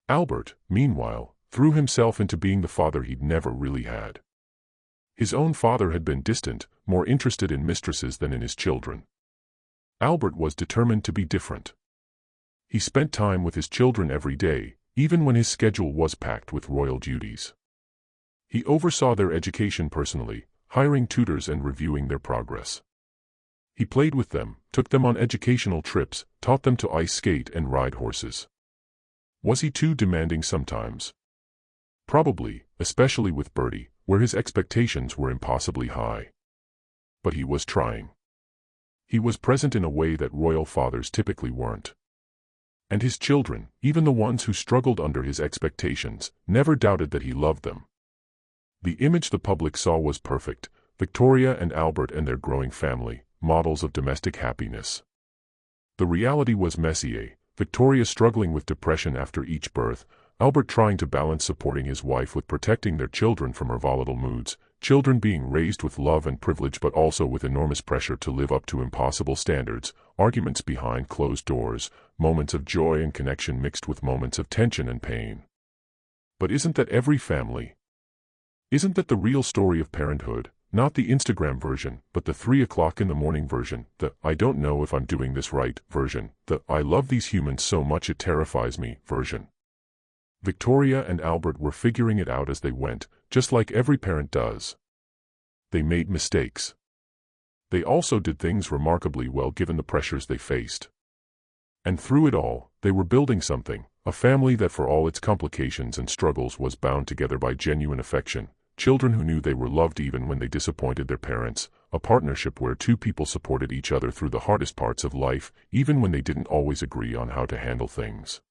Albert, meanwhile, threw himself into being the father he'd never really had. His own father had been distant, more interested in mistresses than in his children. Albert was determined to be different. He spent time with his children every day, even when his schedule was packed with royal duties. He oversaw their education personally, hiring tutors and reviewing their progress. He played with them, took them on educational trips, taught them to ice skate and ride horses. Was he too demanding sometimes? Probably, especially with Bertie, where his expectations were impossibly high. But he was trying. He was present in a way that royal fathers typically weren't. And his children, even the ones who struggled under his expectations, never doubted that he loved them. The image the public saw was perfect: Victoria and Albert and their growing family, models of domestic happiness. The reality was messy: Victoria struggling with depression after each birth, Albert trying to balance supporting his wife with protecting their children from her volatile moods, children being raised with love and privilege but also with enormous pressure to live up to impossible standards, arguments behind closed doors, moments of joy and connection mixed with moments of tension and pain. But isn't that every family? Isn't that the real story of parenthood? Not the Instagram version, but the 3 o'clock in the morning version, the "I don't know if I'm doing this right" version, the "I love these humans so much it terrifies me" version. Victoria and Albert were figuring it out as they went, just like every parent does. They made mistakes. They also did things remarkably well given the pressures they faced. And through it all, they were building something, a family that for all its complications and struggles was bound together by genuine affection, children who knew they were loved even when they disappointed their parents, a partnership where two people supported each other through the hardest parts of life, even when they didn't always agree on how to handle things.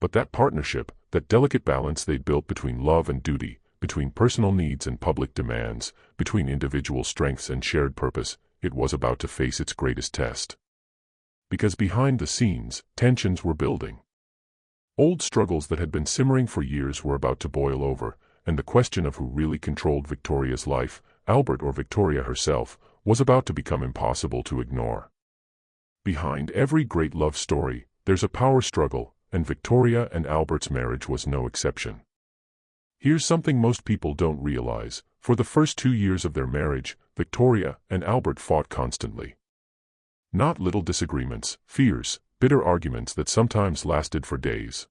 But that partnership, that delicate balance they'd built between love and duty, between personal needs and public demands, between individual strengths and shared purpose, it was about to face its greatest test. Because behind the scenes, tensions were building. Old struggles that had been simmering for years were about to boil over, and the question of who really controlled Victoria's life, Albert or Victoria herself, was about to become impossible to ignore. Behind every great love story, there's a power struggle, and Victoria and Albert's marriage was no exception. Here's something most people don't realize: for the first 2 years of their marriage, Victoria and Albert fought constantly. Not little disagreements, fierce, bitter arguments that sometimes lasted for days.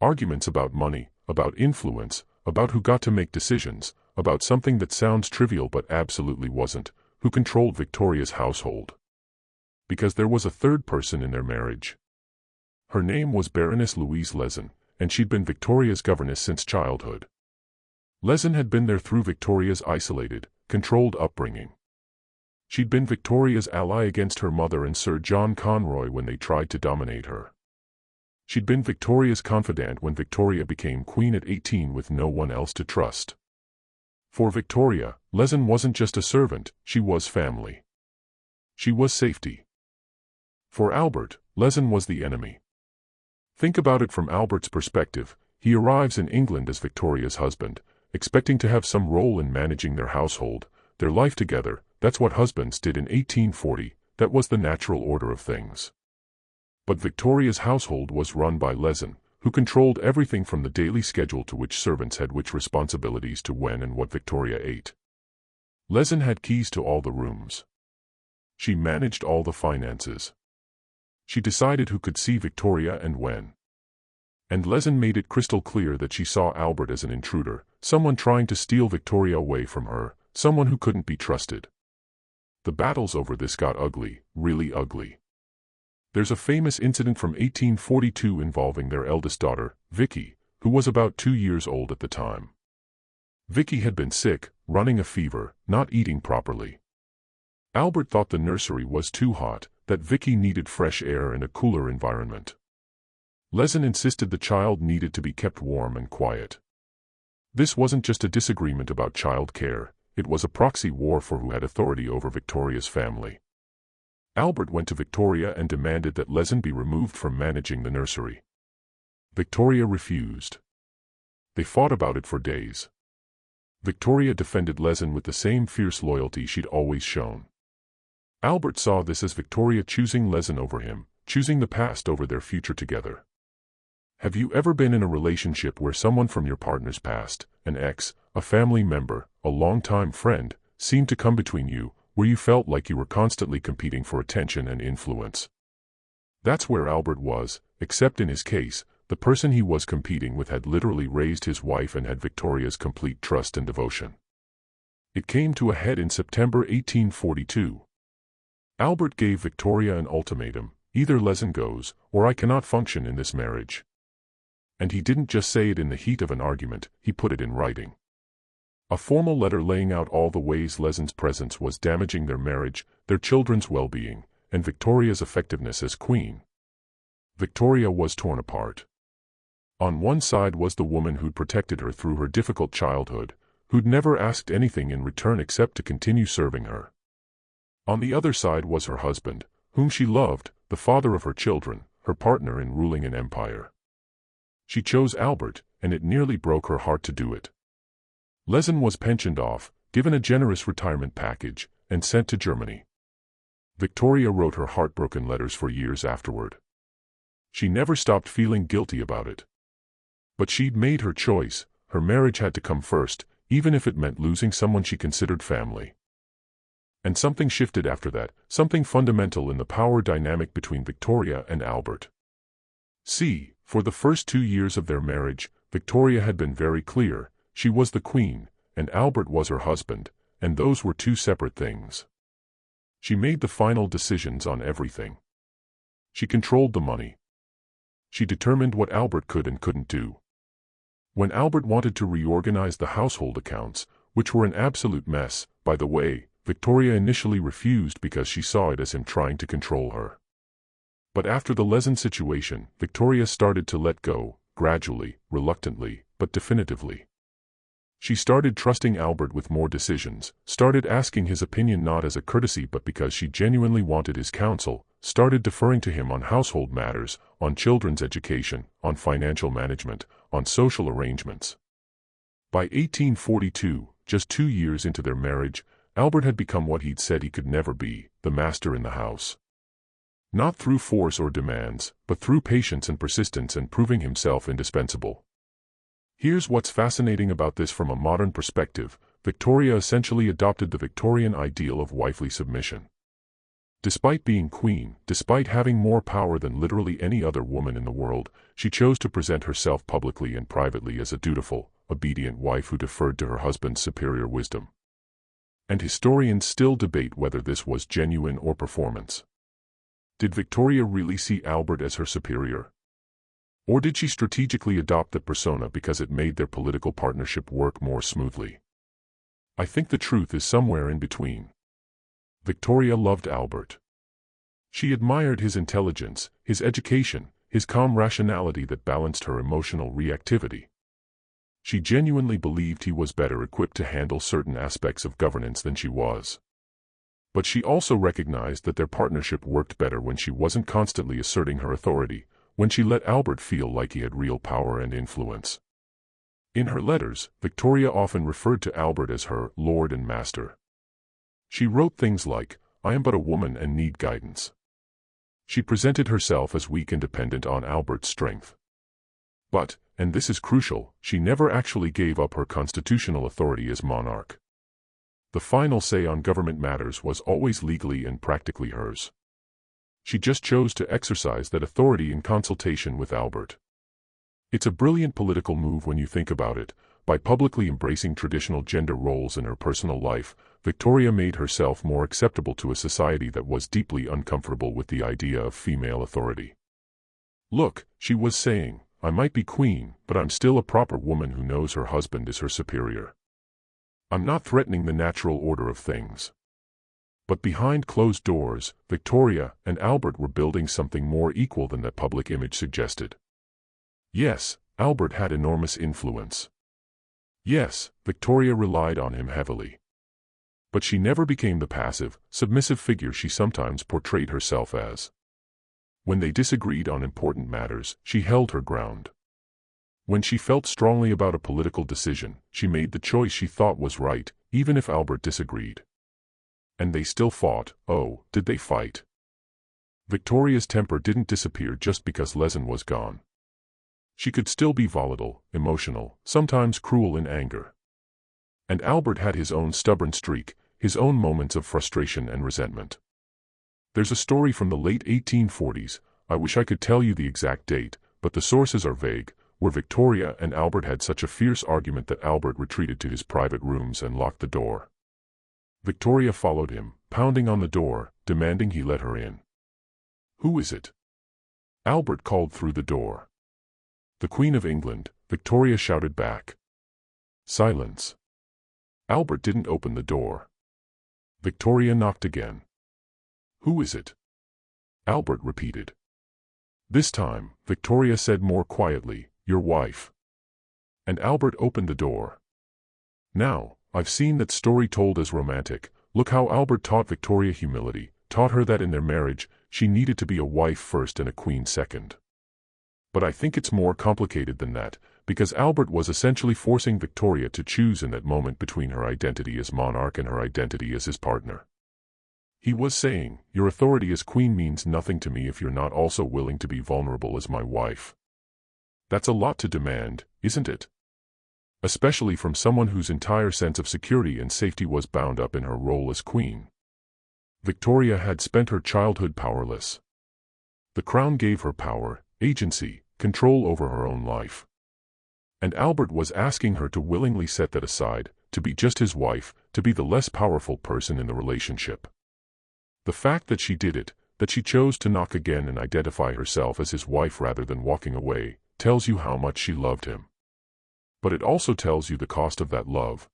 Arguments about money, about influence, about who got to make decisions, about something that sounds trivial but absolutely wasn't: who controlled Victoria's household. Because there was a third person in their marriage. Her name was Baroness Louise Lezen, and she'd been Victoria's governess since childhood. Lezen had been there through Victoria's isolated, controlled upbringing. She'd been Victoria's ally against her mother and Sir John Conroy when they tried to dominate her. She'd been Victoria's confidant when Victoria became queen at 18 with no one else to trust. For Victoria, Lezen wasn't just a servant, she was family. She was safety. For Albert, Lezen was the enemy. Think about it from Albert's perspective. He arrives in England as Victoria's husband, expecting to have some role in managing their household, their life together. That's what husbands did in 1840, that was the natural order of things. But Victoria's household was run by Lezen, who controlled everything from the daily schedule to which servants had which responsibilities to when and what Victoria ate. Lezen had keys to all the rooms. She managed all the finances. She decided who could see Victoria and when. And Lezen made it crystal clear that she saw Albert as an intruder, someone trying to steal Victoria away from her, someone who couldn't be trusted. The battles over this got ugly, really ugly. There's a famous incident from 1842 involving their eldest daughter, Vicky, who was about 2 years old at the time. Vicky had been sick, running a fever, not eating properly. Albert thought the nursery was too hot, that Vicky needed fresh air and a cooler environment. Lezen insisted the child needed to be kept warm and quiet. This wasn't just a disagreement about child care, it was a proxy war for who had authority over Victoria's family. Albert went to Victoria and demanded that Lezen be removed from managing the nursery. Victoria refused. They fought about it for days. Victoria defended Lezen with the same fierce loyalty she'd always shown. Albert saw this as Victoria choosing Lezen over him, choosing the past over their future together. Have you ever been in a relationship where someone from your partner's past, an ex, a family member, a longtime friend, seemed to come between you, where you felt like you were constantly competing for attention and influence? That's where Albert was, except in his case, the person he was competing with had literally raised his wife and had Victoria's complete trust and devotion. It came to a head in September 1842. Albert gave Victoria an ultimatum: either Lezen goes, or I cannot function in this marriage. And he didn't just say it in the heat of an argument, he put it in writing. A formal letter laying out all the ways Lezen's presence was damaging their marriage, their children's well-being, and Victoria's effectiveness as queen. Victoria was torn apart. On one side was the woman who'd protected her through her difficult childhood, who'd never asked anything in return except to continue serving her. On the other side was her husband, whom she loved, the father of her children, her partner in ruling an empire. She chose Albert, and it nearly broke her heart to do it. Lezen was pensioned off, given a generous retirement package, and sent to Germany. Victoria wrote her heartbroken letters for years afterward. She never stopped feeling guilty about it. But she'd made her choice, her marriage had to come first, even if it meant losing someone she considered family. And something shifted after that, something fundamental in the power dynamic between Victoria and Albert. See, for the first 2 years of their marriage, Victoria had been very clear, she was the queen, and Albert was her husband, and those were two separate things. She made the final decisions on everything. She controlled the money. She determined what Albert could and couldn't do. When Albert wanted to reorganize the household accounts, which were an absolute mess, by the way, Victoria initially refused because she saw it as him trying to control her. But after the Lezen situation, Victoria started to let go, gradually, reluctantly, but definitively. She started trusting Albert with more decisions, started asking his opinion not as a courtesy but because she genuinely wanted his counsel, started deferring to him on household matters, on children's education, on financial management, on social arrangements. By 1842, just 2 years into their marriage, Albert had become what he'd said he could never be, the master in the house. Not through force or demands, but through patience and persistence and proving himself indispensable. Here's what's fascinating about this from a modern perspective: Victoria essentially adopted the Victorian ideal of wifely submission. Despite being queen, despite having more power than literally any other woman in the world, she chose to present herself publicly and privately as a dutiful, obedient wife who deferred to her husband's superior wisdom. And historians still debate whether this was genuine or performance. Did Victoria really see Albert as her superior? Or did she strategically adopt that persona because it made their political partnership work more smoothly? I think the truth is somewhere in between. Victoria loved Albert. She admired his intelligence, his education, his calm rationality that balanced her emotional reactivity. She genuinely believed he was better equipped to handle certain aspects of governance than she was. But she also recognized that their partnership worked better when she wasn't constantly asserting her authority, when she let Albert feel like he had real power and influence. In her letters, Victoria often referred to Albert as her lord and master. She wrote things like, "I am but a woman and need guidance." She presented herself as weak and dependent on Albert's strength. But, and this is crucial, she never actually gave up her constitutional authority as monarch. The final say on government matters was always legally and practically hers. She just chose to exercise that authority in consultation with Albert. It's a brilliant political move when you think about it. By publicly embracing traditional gender roles in her personal life, Victoria made herself more acceptable to a society that was deeply uncomfortable with the idea of female authority. Look, she was saying, I might be queen, but I'm still a proper woman who knows her husband is her superior. I'm not threatening the natural order of things. But behind closed doors, Victoria and Albert were building something more equal than that public image suggested. Yes, Albert had enormous influence. Yes, Victoria relied on him heavily. But she never became the passive, submissive figure she sometimes portrayed herself as. When they disagreed on important matters, she held her ground. When she felt strongly about a political decision, she made the choice she thought was right, even if Albert disagreed. And they still fought. Oh, did they fight? Victoria's temper didn't disappear just because Lezen was gone. She could still be volatile, emotional, sometimes cruel in anger. And Albert had his own stubborn streak, his own moments of frustration and resentment. There's a story from the late 1840s, I wish I could tell you the exact date, but the sources are vague, where Victoria and Albert had such a fierce argument that Albert retreated to his private rooms and locked the door. Victoria followed him, pounding on the door, demanding he let her in. "Who is it?" Albert called through the door. "The Queen of England," Victoria shouted back. Silence. Albert didn't open the door. Victoria knocked again. "Who is it?" Albert repeated. This time, Victoria said more quietly, "Your wife." And Albert opened the door. Now, I've seen that story told as romantic. Look how Albert taught Victoria humility, taught her that in their marriage, she needed to be a wife first and a queen second. But I think it's more complicated than that, because Albert was essentially forcing Victoria to choose in that moment between her identity as monarch and her identity as his partner. He was saying, your authority as queen means nothing to me if you're not also willing to be vulnerable as my wife. That's a lot to demand, isn't it? Especially from someone whose entire sense of security and safety was bound up in her role as queen. Victoria had spent her childhood powerless. The crown gave her power, agency, control over her own life. And Albert was asking her to willingly set that aside, to be just his wife, to be the less powerful person in the relationship. The fact that she did it, that she chose to knock again and identify herself as his wife rather than walking away, tells you how much she loved him. But it also tells you the cost of that love.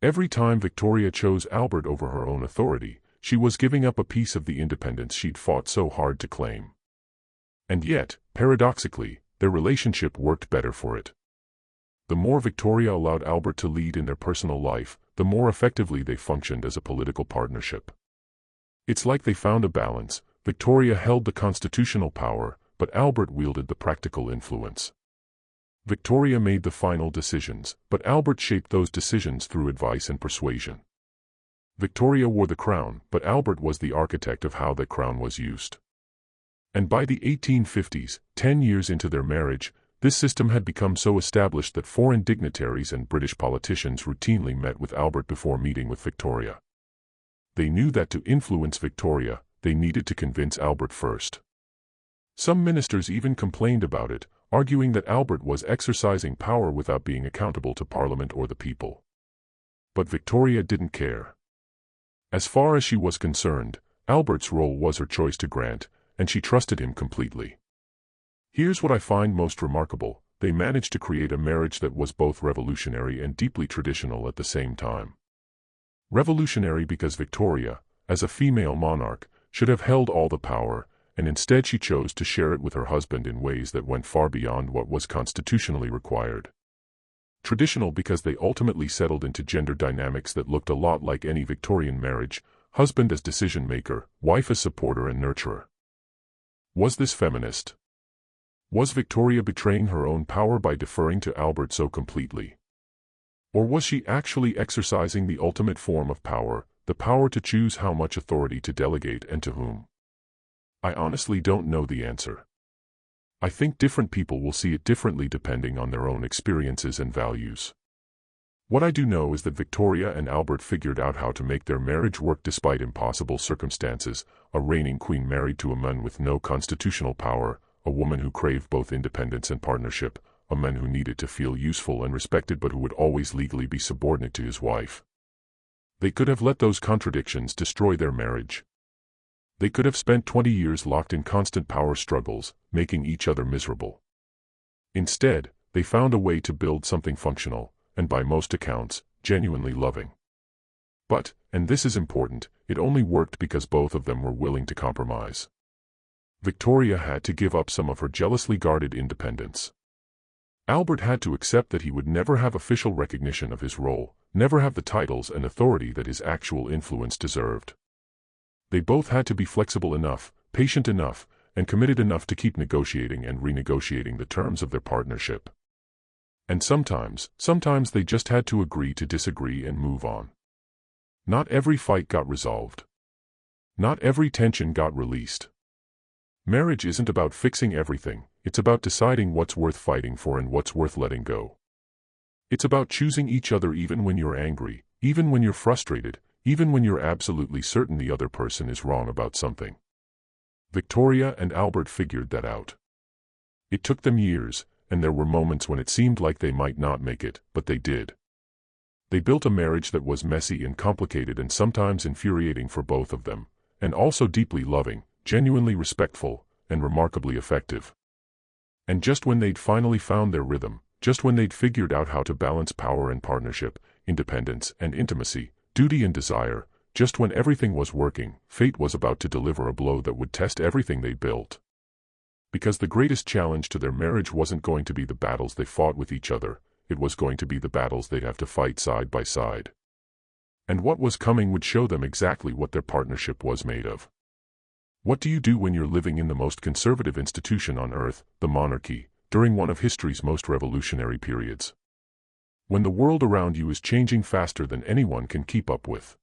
Every time Victoria chose Albert over her own authority, she was giving up a piece of the independence she'd fought so hard to claim. And yet, paradoxically, their relationship worked better for it. The more Victoria allowed Albert to lead in their personal life, the more effectively they functioned as a political partnership. It's like they found a balance. Victoria held the constitutional power, but Albert wielded the practical influence. Victoria made the final decisions, but Albert shaped those decisions through advice and persuasion. Victoria wore the crown, but Albert was the architect of how that crown was used. And by the 1850s, 10 years into their marriage, this system had become so established that foreign dignitaries and British politicians routinely met with Albert before meeting with Victoria. They knew that to influence Victoria, they needed to convince Albert first. Some ministers even complained about it, arguing that Albert was exercising power without being accountable to Parliament or the people. But Victoria didn't care. As far as she was concerned, Albert's role was her choice to grant, and she trusted him completely. Here's what I find most remarkable: they managed to create a marriage that was both revolutionary and deeply traditional at the same time. Revolutionary because Victoria, as a female monarch, should have held all the power, and instead she chose to share it with her husband in ways that went far beyond what was constitutionally required. Traditional because they ultimately settled into gender dynamics that looked a lot like any Victorian marriage: husband as decision-maker, wife as supporter and nurturer. Was this feminist? Was Victoria betraying her own power by deferring to Albert so completely? Or was she actually exercising the ultimate form of power, the power to choose how much authority to delegate and to whom? I honestly don't know the answer. I think different people will see it differently depending on their own experiences and values. What I do know is that Victoria and Albert figured out how to make their marriage work despite impossible circumstances, a reigning queen married to a man with no constitutional power, a woman who craved both independence and partnership, a man who needed to feel useful and respected but who would always legally be subordinate to his wife. They could have let those contradictions destroy their marriage. They could have spent 20 years locked in constant power struggles, making each other miserable. Instead, they found a way to build something functional, and by most accounts, genuinely loving. But, and this is important, it only worked because both of them were willing to compromise. Victoria had to give up some of her jealously guarded independence. Albert had to accept that he would never have official recognition of his role, never have the titles and authority that his actual influence deserved. They both had to be flexible enough, patient enough, and committed enough to keep negotiating and renegotiating the terms of their partnership. And sometimes they just had to agree to disagree and move on. Not every fight got resolved. Not every tension got released. Marriage isn't about fixing everything, it's about deciding what's worth fighting for and what's worth letting go. It's about choosing each other even when you're angry, even when you're frustrated, even when you're absolutely certain the other person is wrong about something. Victoria and Albert figured that out. It took them years, and there were moments when it seemed like they might not make it, but they did. They built a marriage that was messy and complicated and sometimes infuriating for both of them, and also deeply loving, genuinely respectful, and remarkably effective. And just when they'd finally found their rhythm, just when they'd figured out how to balance power and partnership, independence and intimacy, duty and desire, just when everything was working, fate was about to deliver a blow that would test everything they built. Because the greatest challenge to their marriage wasn't going to be the battles they fought with each other, it was going to be the battles they'd have to fight side by side. And what was coming would show them exactly what their partnership was made of. What do you do when you're living in the most conservative institution on earth, the monarchy, during one of history's most revolutionary periods? When the world around you is changing faster than anyone can keep up with.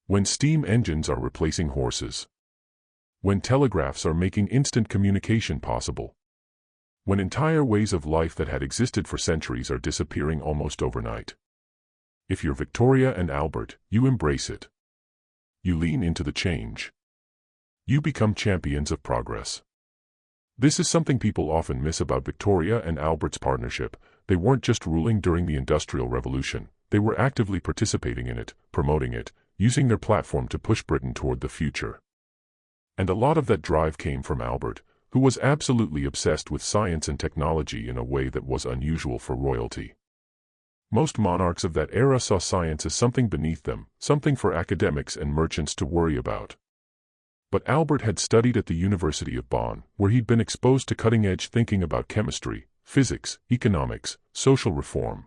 When steam engines are replacing horses. When telegraphs are making instant communication possible. When entire ways of life that had existed for centuries are disappearing almost overnight. If you're Victoria and Albert, you embrace it. You lean into the change. You become champions of progress. This is something people often miss about Victoria and Albert's partnership. They weren't just ruling during the Industrial Revolution, they were actively participating in it, promoting it, using their platform to push Britain toward the future. And a lot of that drive came from Albert, who was absolutely obsessed with science and technology in a way that was unusual for royalty. Most monarchs of that era saw science as something beneath them, something for academics and merchants to worry about. But Albert had studied at the University of Bonn, where he'd been exposed to cutting-edge thinking about chemistry, physics, economics, social reform.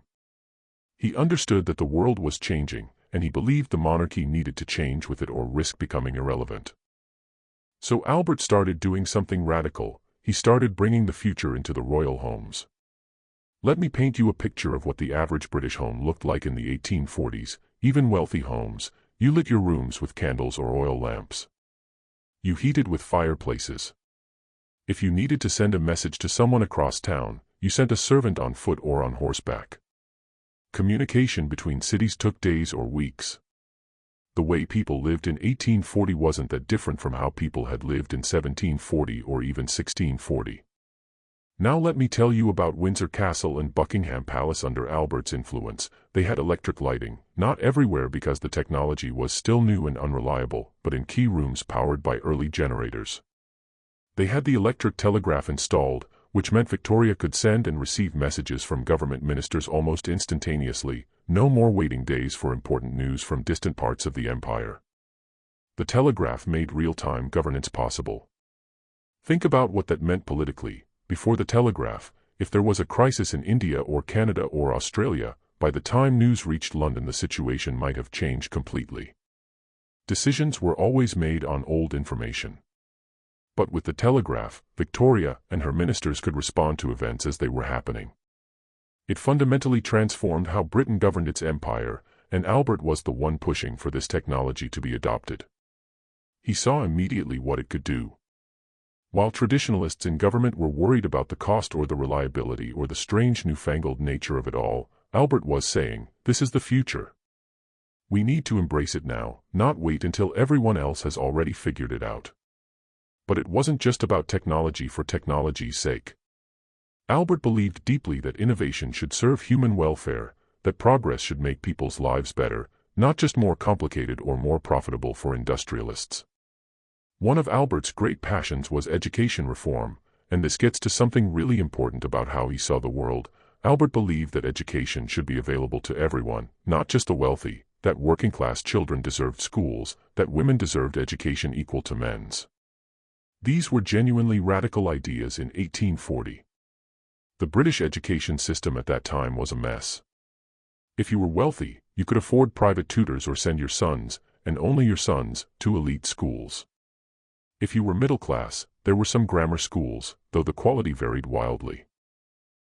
He understood that the world was changing, and he believed the monarchy needed to change with it or risk becoming irrelevant. So Albert started doing something radical. He started bringing the future into the royal homes. Let me paint you a picture of what the average British home looked like in the 1840s, even wealthy homes. You lit your rooms with candles or oil lamps. You heated with fireplaces. If you needed to send a message to someone across town, you sent a servant on foot or on horseback. Communication between cities took days or weeks. The way people lived in 1840 wasn't that different from how people had lived in 1740 or even 1640. Now let me tell you about Windsor Castle and Buckingham Palace under Albert's influence. They had electric lighting, not everywhere because the technology was still new and unreliable, but in key rooms powered by early generators. They had the electric telegraph installed, which meant Victoria could send and receive messages from government ministers almost instantaneously, no more waiting days for important news from distant parts of the empire. The telegraph made real-time governance possible. Think about what that meant politically. Before the telegraph, if there was a crisis in India or Canada or Australia, by the time news reached London the situation might have changed completely. Decisions were always made on old information. But with the telegraph, Victoria and her ministers could respond to events as they were happening. It fundamentally transformed how Britain governed its empire, and Albert was the one pushing for this technology to be adopted. He saw immediately what it could do. While traditionalists in government were worried about the cost or the reliability or the strange newfangled nature of it all, Albert was saying, "This is the future. We need to embrace it now, not wait until everyone else has already figured it out." But it wasn't just about technology for technology's sake. Albert believed deeply that innovation should serve human welfare, that progress should make people's lives better, not just more complicated or more profitable for industrialists. One of Albert's great passions was education reform, and this gets to something really important about how he saw the world. Albert believed that education should be available to everyone, not just the wealthy, that working-class children deserved schools, that women deserved education equal to men's. These were genuinely radical ideas in 1840. The British education system at that time was a mess. If you were wealthy, you could afford private tutors or send your sons, and only your sons, to elite schools. If you were middle class, there were some grammar schools, though the quality varied wildly.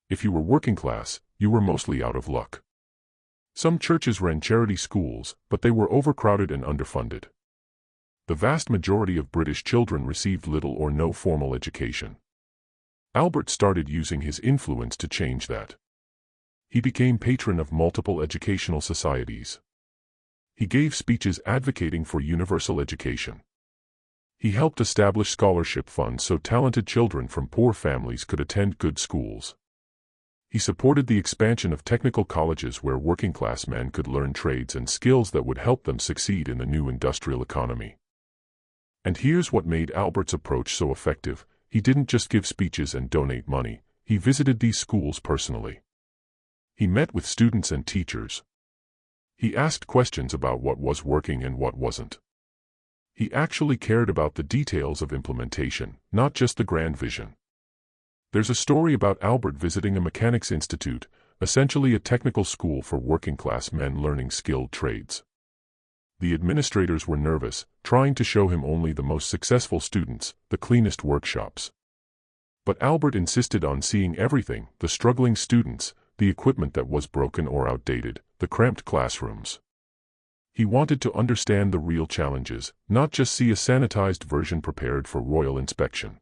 If you were working class, you were mostly out of luck. Some churches ran charity schools, but they were overcrowded and underfunded. The vast majority of British children received little or no formal education. Albert started using his influence to change that. He became patron of multiple educational societies. He gave speeches advocating for universal education. He helped establish scholarship funds so talented children from poor families could attend good schools. He supported the expansion of technical colleges where working-class men could learn trades and skills that would help them succeed in the new industrial economy. And here's what made Albert's approach so effective: he didn't just give speeches and donate money, he visited these schools personally. He met with students and teachers. He asked questions about what was working and what wasn't. He actually cared about the details of implementation, not just the grand vision. There's a story about Albert visiting a mechanics institute, essentially a technical school for working-class men learning skilled trades. The administrators were nervous, trying to show him only the most successful students, the cleanest workshops. But Albert insisted on seeing everything: the struggling students, the equipment that was broken or outdated, the cramped classrooms. He wanted to understand the real challenges, not just see a sanitized version prepared for royal inspection.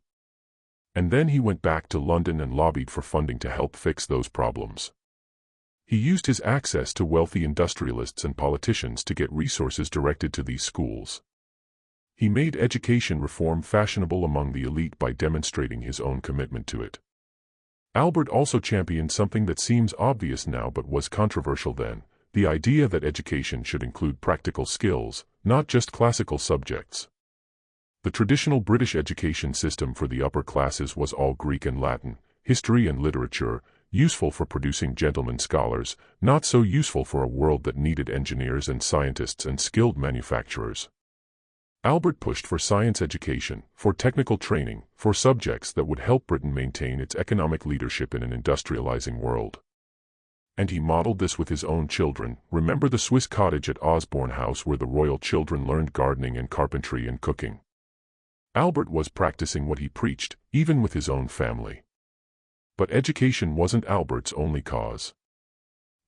And then he went back to London and lobbied for funding to help fix those problems. He used his access to wealthy industrialists and politicians to get resources directed to these schools. He made education reform fashionable among the elite by demonstrating his own commitment to it. Albert also championed something that seems obvious now but was controversial then: the idea that education should include practical skills, not just classical subjects. The traditional British education system for the upper classes was all Greek and Latin, history and literature, useful for producing gentlemen scholars, not so useful for a world that needed engineers and scientists and skilled manufacturers. Albert pushed for science education, for technical training, for subjects that would help Britain maintain its economic leadership in an industrializing world. And he modeled this with his own children. Remember the Swiss cottage at Osborne House where the royal children learned gardening and carpentry and cooking? Albert was practicing what he preached, even with his own family. But education wasn't Albert's only cause.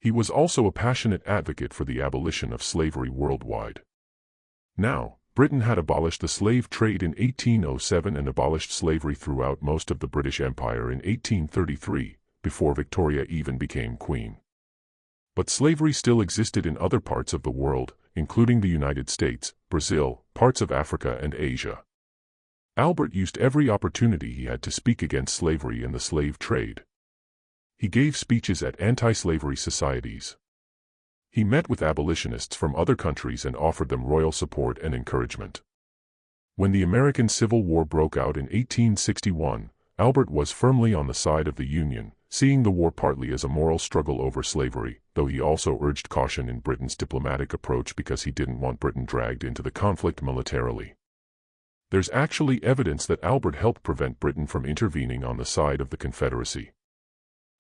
He was also a passionate advocate for the abolition of slavery worldwide. Now, Britain had abolished the slave trade in 1807 and abolished slavery throughout most of the British Empire in 1833, before Victoria even became queen. But slavery still existed in other parts of the world, including the United States, Brazil, parts of Africa and Asia. Albert used every opportunity he had to speak against slavery and the slave trade. He gave speeches at anti-slavery societies. He met with abolitionists from other countries and offered them royal support and encouragement. When the American Civil War broke out in 1861, Albert was firmly on the side of the Union, seeing the war partly as a moral struggle over slavery, though he also urged caution in Britain's diplomatic approach because he didn't want Britain dragged into the conflict militarily. There's actually evidence that Albert helped prevent Britain from intervening on the side of the Confederacy.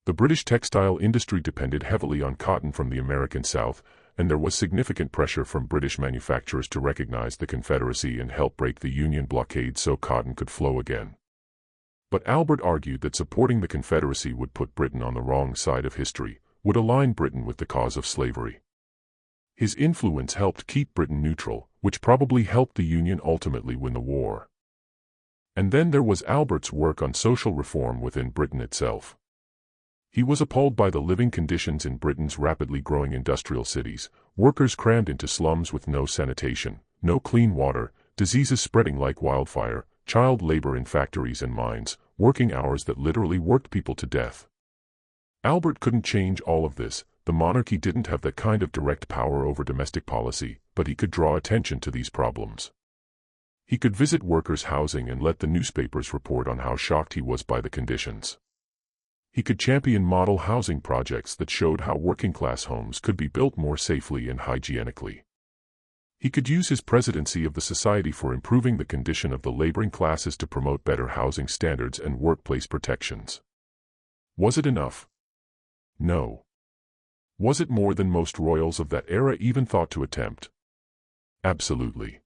The British textile industry depended heavily on cotton from the American South, and there was significant pressure from British manufacturers to recognize the Confederacy and help break the Union blockade so cotton could flow again. But Albert argued that supporting the Confederacy would put Britain on the wrong side of history, would align Britain with the cause of slavery. His influence helped keep Britain neutral, which probably helped the Union ultimately win the war. And then there was Albert's work on social reform within Britain itself. He was appalled by the living conditions in Britain's rapidly growing industrial cities, workers crammed into slums with no sanitation, no clean water, diseases spreading like wildfire, child labor in factories and mines, working hours that literally worked people to death. Albert couldn't change all of this. The monarchy didn't have that kind of direct power over domestic policy, but he could draw attention to these problems. He could visit workers' housing and let the newspapers report on how shocked he was by the conditions. He could champion model housing projects that showed how working-class homes could be built more safely and hygienically. He could use his presidency of the Society for Improving the Condition of the Laboring Classes to promote better housing standards and workplace protections. Was it enough? No. Was it more than most royals of that era even thought to attempt? Absolutely.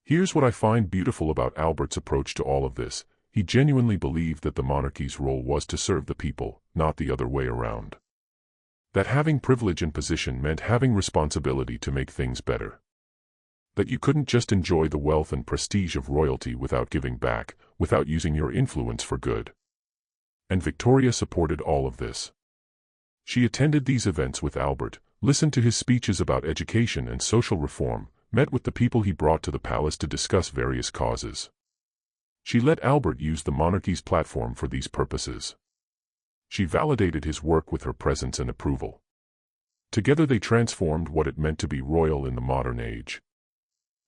Here's what I find beautiful about Albert's approach to all of this. He genuinely believed that the monarchy's role was to serve the people, not the other way around. That having privilege and position meant having responsibility to make things better. That you couldn't just enjoy the wealth and prestige of royalty without giving back, without using your influence for good. And Victoria supported all of this. She attended these events with Albert, listened to his speeches about education and social reform, met with the people he brought to the palace to discuss various causes. She let Albert use the monarchy's platform for these purposes. She validated his work with her presence and approval. Together they transformed what it meant to be royal in the modern age.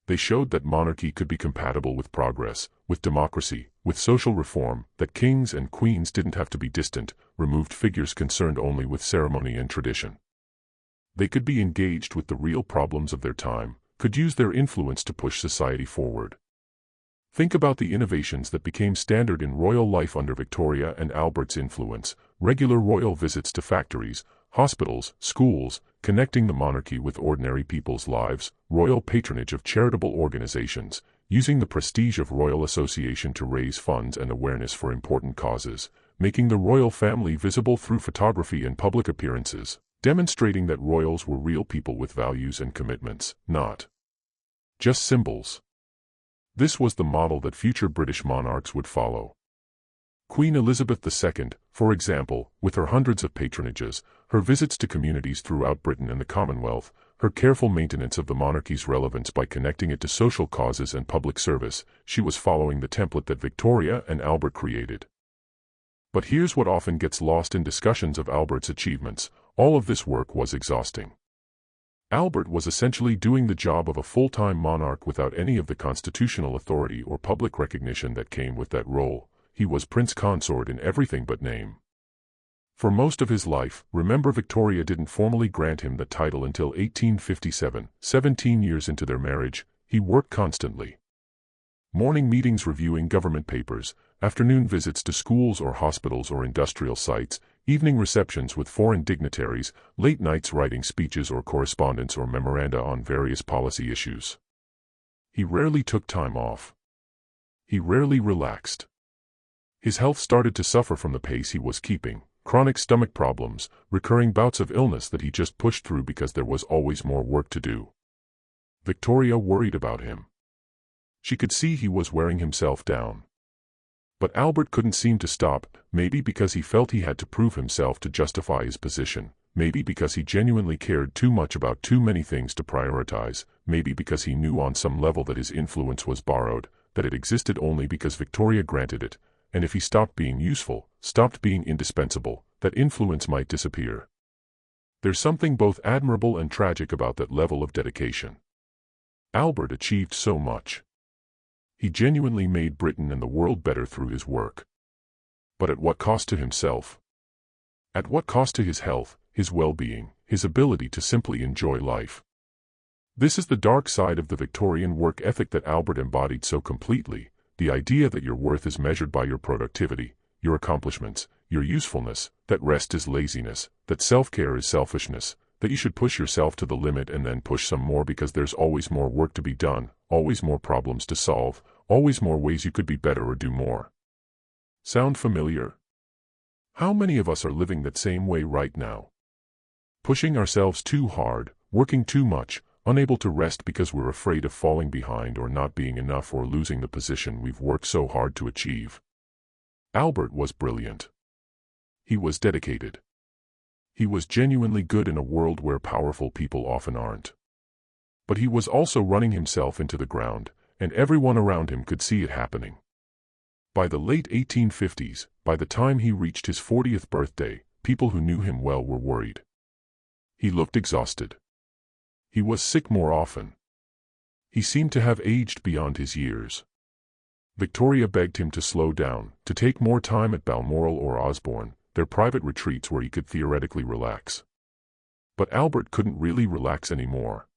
They showed that monarchy could be compatible with progress, with democracy, with social reform, that kings and queens didn't have to be distant, removed figures concerned only with ceremony and tradition. They could be engaged with the real problems of their time, could use their influence to push society forward. Think about the innovations that became standard in royal life under Victoria and Albert's influence: regular royal visits to factories, hospitals, schools, connecting the monarchy with ordinary people's lives, royal patronage of charitable organizations, using the prestige of royal association to raise funds and awareness for important causes, making the royal family visible through photography and public appearances, demonstrating that royals were real people with values and commitments, not just symbols. This was the model that future British monarchs would follow. Queen Elizabeth II, for example, with her hundreds of patronages, her visits to communities throughout Britain and the Commonwealth, her careful maintenance of the monarchy's relevance by connecting it to social causes and public service, she was following the template that Victoria and Albert created. But here's what often gets lost in discussions of Albert's achievements: all of this work was exhausting. Albert was essentially doing the job of a full-time monarch without any of the constitutional authority or public recognition that came with that role. He was prince consort in everything but name. For most of his life, remember, Victoria didn't formally grant him the title until 1857, 17 years into their marriage. He worked constantly. Morning meetings reviewing government papers, afternoon visits to schools or hospitals or industrial sites, evening receptions with foreign dignitaries, late nights writing speeches or correspondence or memoranda on various policy issues. He rarely took time off. He rarely relaxed. His health started to suffer from the pace he was keeping: chronic stomach problems, recurring bouts of illness that he just pushed through because there was always more work to do. Victoria worried about him. She could see he was wearing himself down. But Albert couldn't seem to stop, maybe because he felt he had to prove himself to justify his position, maybe because he genuinely cared too much about too many things to prioritize, maybe because he knew on some level that his influence was borrowed, that it existed only because Victoria granted it, and if he stopped being useful, stopped being indispensable, that influence might disappear. There's something both admirable and tragic about that level of dedication. Albert achieved so much. He genuinely made Britain and the world better through his work. But at what cost to himself? At what cost to his health, his well-being, his ability to simply enjoy life? This is the dark side of the Victorian work ethic that Albert embodied so completely: the idea that your worth is measured by your productivity, your accomplishments, your usefulness, that rest is laziness, that self-care is selfishness, that you should push yourself to the limit and then push some more because there's always more work to be done, always more problems to solve, always more ways you could be better or do more. Sound familiar? How many of us are living that same way right now? Pushing ourselves too hard, working too much, unable to rest because we're afraid of falling behind or not being enough or losing the position we've worked so hard to achieve. Albert was brilliant. He was dedicated. He was genuinely good in a world where powerful people often aren't. But he was also running himself into the ground, and everyone around him could see it happening. By the late 1850s, by the time he reached his 40th birthday, people who knew him well were worried. He looked exhausted. He was sick more often. He seemed to have aged beyond his years. Victoria begged him to slow down, to take more time at Balmoral or Osborne, their private retreats where he could theoretically relax. But Albert couldn't really relax anymore.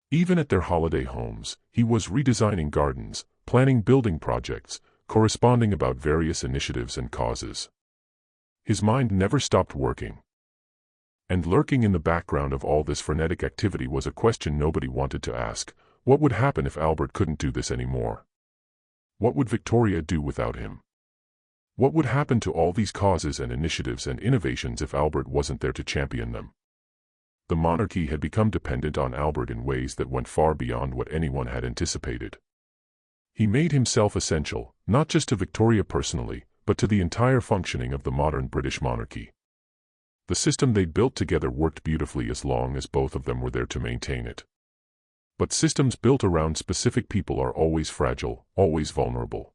Even at their holiday homes, he was redesigning gardens, planning building projects, corresponding about various initiatives and causes. His mind never stopped working. And lurking in the background of all this frenetic activity was a question nobody wanted to ask: what would happen if Albert couldn't do this anymore? What would Victoria do without him? What would happen to all these causes and initiatives and innovations if Albert wasn't there to champion them? The monarchy had become dependent on Albert in ways that went far beyond what anyone had anticipated. He made himself essential, not just to Victoria personally, but to the entire functioning of the modern British monarchy. The system they'd built together worked beautifully as long as both of them were there to maintain it. But systems built around specific people are always fragile, always vulnerable.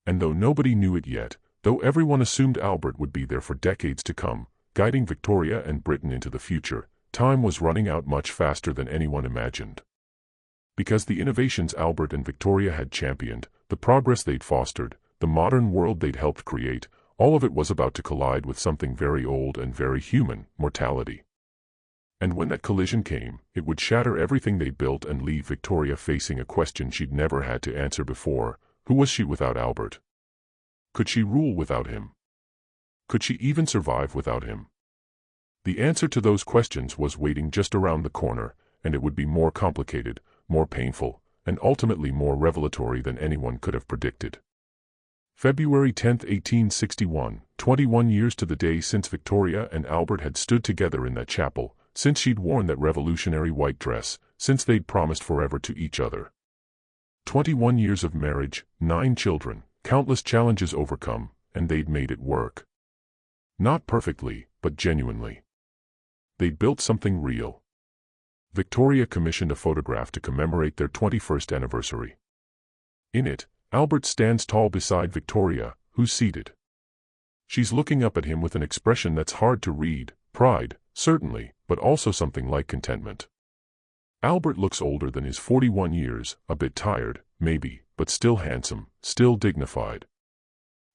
And though nobody knew it yet, though everyone assumed Albert would be there for decades to come, guiding Victoria and Britain into the future, time was running out much faster than anyone imagined. Because the innovations Albert and Victoria had championed, the progress they'd fostered, the modern world they'd helped create, all of it was about to collide with something very old and very human: mortality. And when that collision came, it would shatter everything they built and leave Victoria facing a question she'd never had to answer before: who was she without Albert? Could she rule without him? Could she even survive without him? The answer to those questions was waiting just around the corner, and it would be more complicated, more painful, and ultimately more revelatory than anyone could have predicted. February 10, 1861, 21 years to the day since Victoria and Albert had stood together in that chapel, since she'd worn that revolutionary white dress, since they'd promised forever to each other. 21 years of marriage, 9 children, countless challenges overcome, and they'd made it work. Not perfectly, but genuinely. They'd built something real. Victoria commissioned a photograph to commemorate their 21st anniversary. In it, Albert stands tall beside Victoria, who's seated. She's looking up at him with an expression that's hard to read: pride, certainly, but also something like contentment. Albert looks older than his 41 years, a bit tired, maybe, but still handsome, still dignified.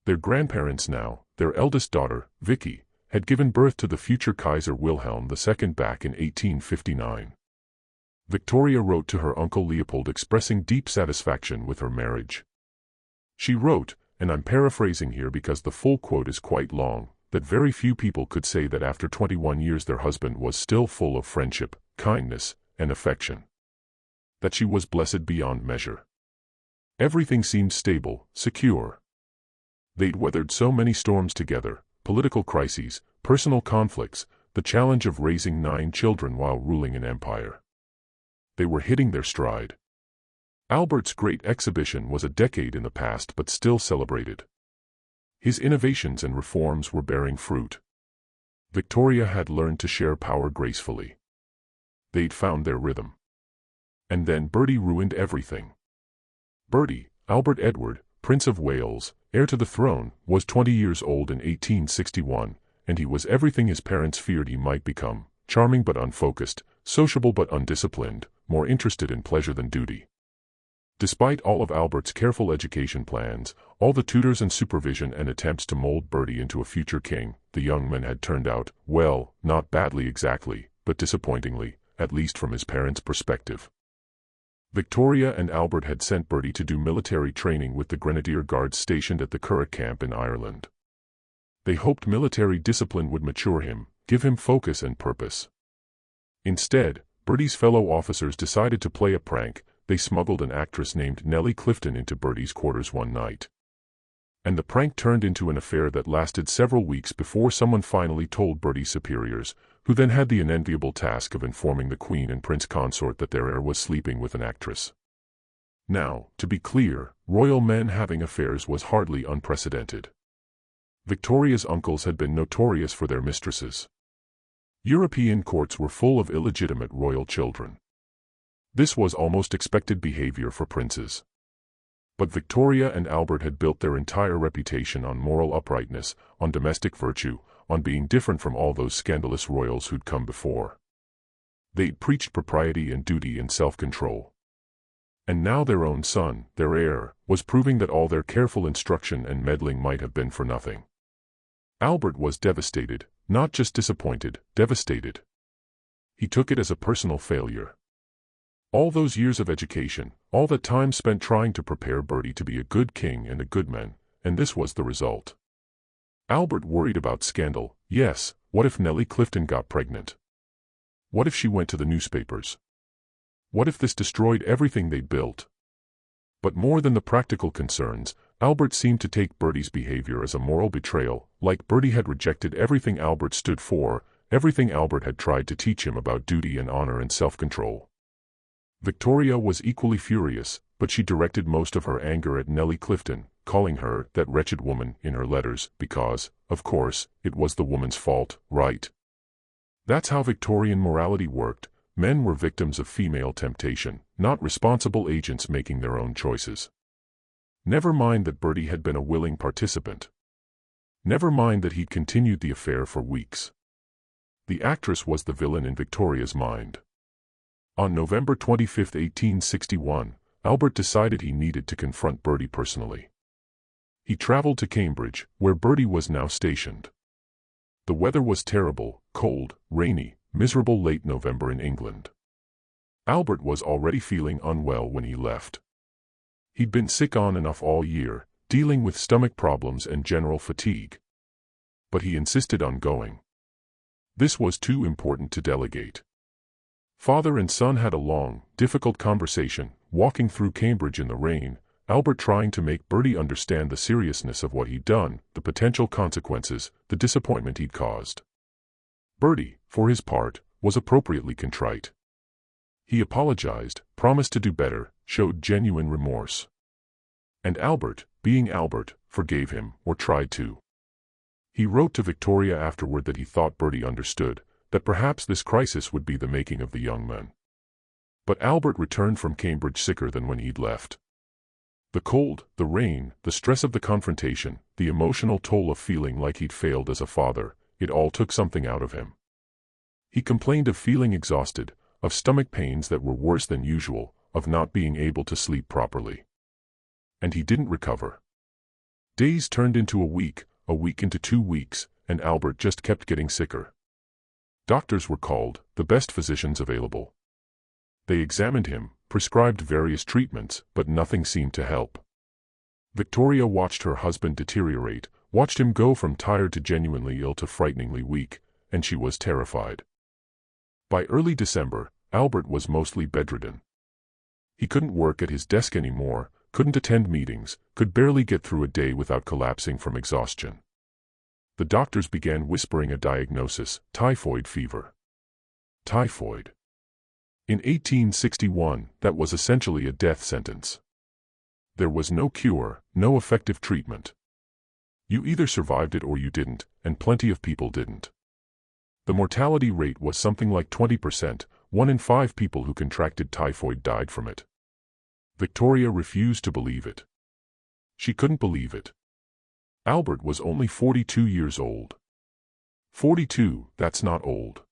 Their grandparents now, their eldest daughter, Vicky, had given birth to the future Kaiser Wilhelm II back in 1859. Victoria wrote to her uncle Leopold expressing deep satisfaction with her marriage. She wrote, and I'm paraphrasing here because the full quote is quite long, that very few people could say that after 21 years their husband was still full of friendship, kindness, and affection. That she was blessed beyond measure. Everything seemed stable, secure. They'd weathered so many storms together: political crises, personal conflicts, the challenge of raising 9 children while ruling an empire. They were hitting their stride. Albert's great exhibition was a decade in the past but still celebrated. His innovations and reforms were bearing fruit. Victoria had learned to share power gracefully. They'd found their rhythm. And then Bertie ruined everything. Bertie, Albert Edward, Prince of Wales, heir to the throne, was 20 years old in 1861, and he was everything his parents feared he might become: charming but unfocused, sociable but undisciplined, more interested in pleasure than duty. Despite all of Albert's careful education plans, all the tutors and supervision and attempts to mold Bertie into a future king, the young man had turned out, well, not badly exactly, but disappointingly, at least from his parents' perspective. Victoria and Albert had sent Bertie to do military training with the Grenadier Guards stationed at the Curragh camp in Ireland. They hoped military discipline would mature him, give him focus and purpose. Instead, Bertie's fellow officers decided to play a prank. They smuggled an actress named Nellie Clifton into Bertie's quarters one night. And the prank turned into an affair that lasted several weeks before someone finally told Bertie's superiors, who then had the unenviable task of informing the Queen and Prince Consort that their heir was sleeping with an actress. Now, to be clear, royal men having affairs was hardly unprecedented. Victoria's uncles had been notorious for their mistresses. European courts were full of illegitimate royal children. This was almost expected behavior for princes. But Victoria and Albert had built their entire reputation on moral uprightness, on domestic virtue, on being different from all those scandalous royals who'd come before. They'd preached propriety and duty and self-control. And now their own son, their heir, was proving that all their careful instruction and meddling might have been for nothing. Albert was devastated, not just disappointed, devastated. He took it as a personal failure. All those years of education, all that time spent trying to prepare Bertie to be a good king and a good man, and this was the result. Albert worried about scandal. Yes, what if Nellie Clifton got pregnant? What if she went to the newspapers? What if this destroyed everything they'd built? But more than the practical concerns, Albert seemed to take Bertie's behavior as a moral betrayal, like Bertie had rejected everything Albert stood for, everything Albert had tried to teach him about duty and honor and self-control. Victoria was equally furious, but she directed most of her anger at Nellie Clifton, calling her that wretched woman in her letters because, of course, it was the woman's fault, right? That's how Victorian morality worked. Men were victims of female temptation, not responsible agents making their own choices. Never mind that Bertie had been a willing participant. Never mind that he'd continued the affair for weeks. The actress was the villain in Victoria's mind. On November 25, 1861, Albert decided he needed to confront Bertie personally. He traveled to Cambridge, where Bertie was now stationed. The weather was terrible, cold, rainy, miserable late November in England. Albert was already feeling unwell when he left. He'd been sick on and off all year, dealing with stomach problems and general fatigue. But he insisted on going. This was too important to delegate. Father and son had a long, difficult conversation, walking through Cambridge in the rain, Albert trying to make Bertie understand the seriousness of what he'd done, the potential consequences, the disappointment he'd caused. Bertie, for his part, was appropriately contrite. He apologized, promised to do better, showed genuine remorse. And Albert, being Albert, forgave him, or tried to. He wrote to Victoria afterward that he thought Bertie understood, that perhaps this crisis would be the making of the young man. But Albert returned from Cambridge sicker than when he'd left. The cold, the rain, the stress of the confrontation, the emotional toll of feeling like he'd failed as a father, it all took something out of him. He complained of feeling exhausted, of stomach pains that were worse than usual, of not being able to sleep properly. And he didn't recover. Days turned into a week into 2 weeks, and Albert just kept getting sicker. Doctors were called, the best physicians available. They examined him, prescribed various treatments, but nothing seemed to help. Victoria watched her husband deteriorate, watched him go from tired to genuinely ill to frighteningly weak, and she was terrified. By early December, Albert was mostly bedridden. He couldn't work at his desk anymore, couldn't attend meetings, could barely get through a day without collapsing from exhaustion. The doctors began whispering a diagnosis: typhoid fever. Typhoid. In 1861, that was essentially a death sentence. There was no cure, no effective treatment. You either survived it or you didn't, and plenty of people didn't. The mortality rate was something like 20%, 1 in 5 people who contracted typhoid died from it. Victoria refused to believe it. She couldn't believe it. Albert was only 42 years old. 42, that's not old.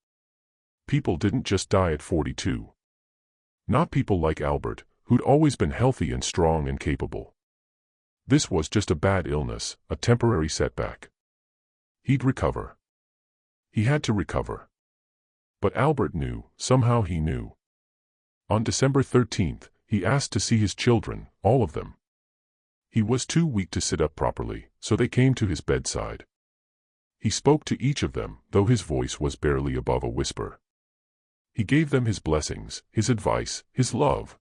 People didn't just die at 42. Not people like Albert, who'd always been healthy and strong and capable. This was just a bad illness, a temporary setback. He'd recover. He had to recover. But Albert knew, somehow he knew. On December 13th, he asked to see his children, all of them. He was too weak to sit up properly, so they came to his bedside. He spoke to each of them, though his voice was barely above a whisper. He gave them his blessings, his advice, his love.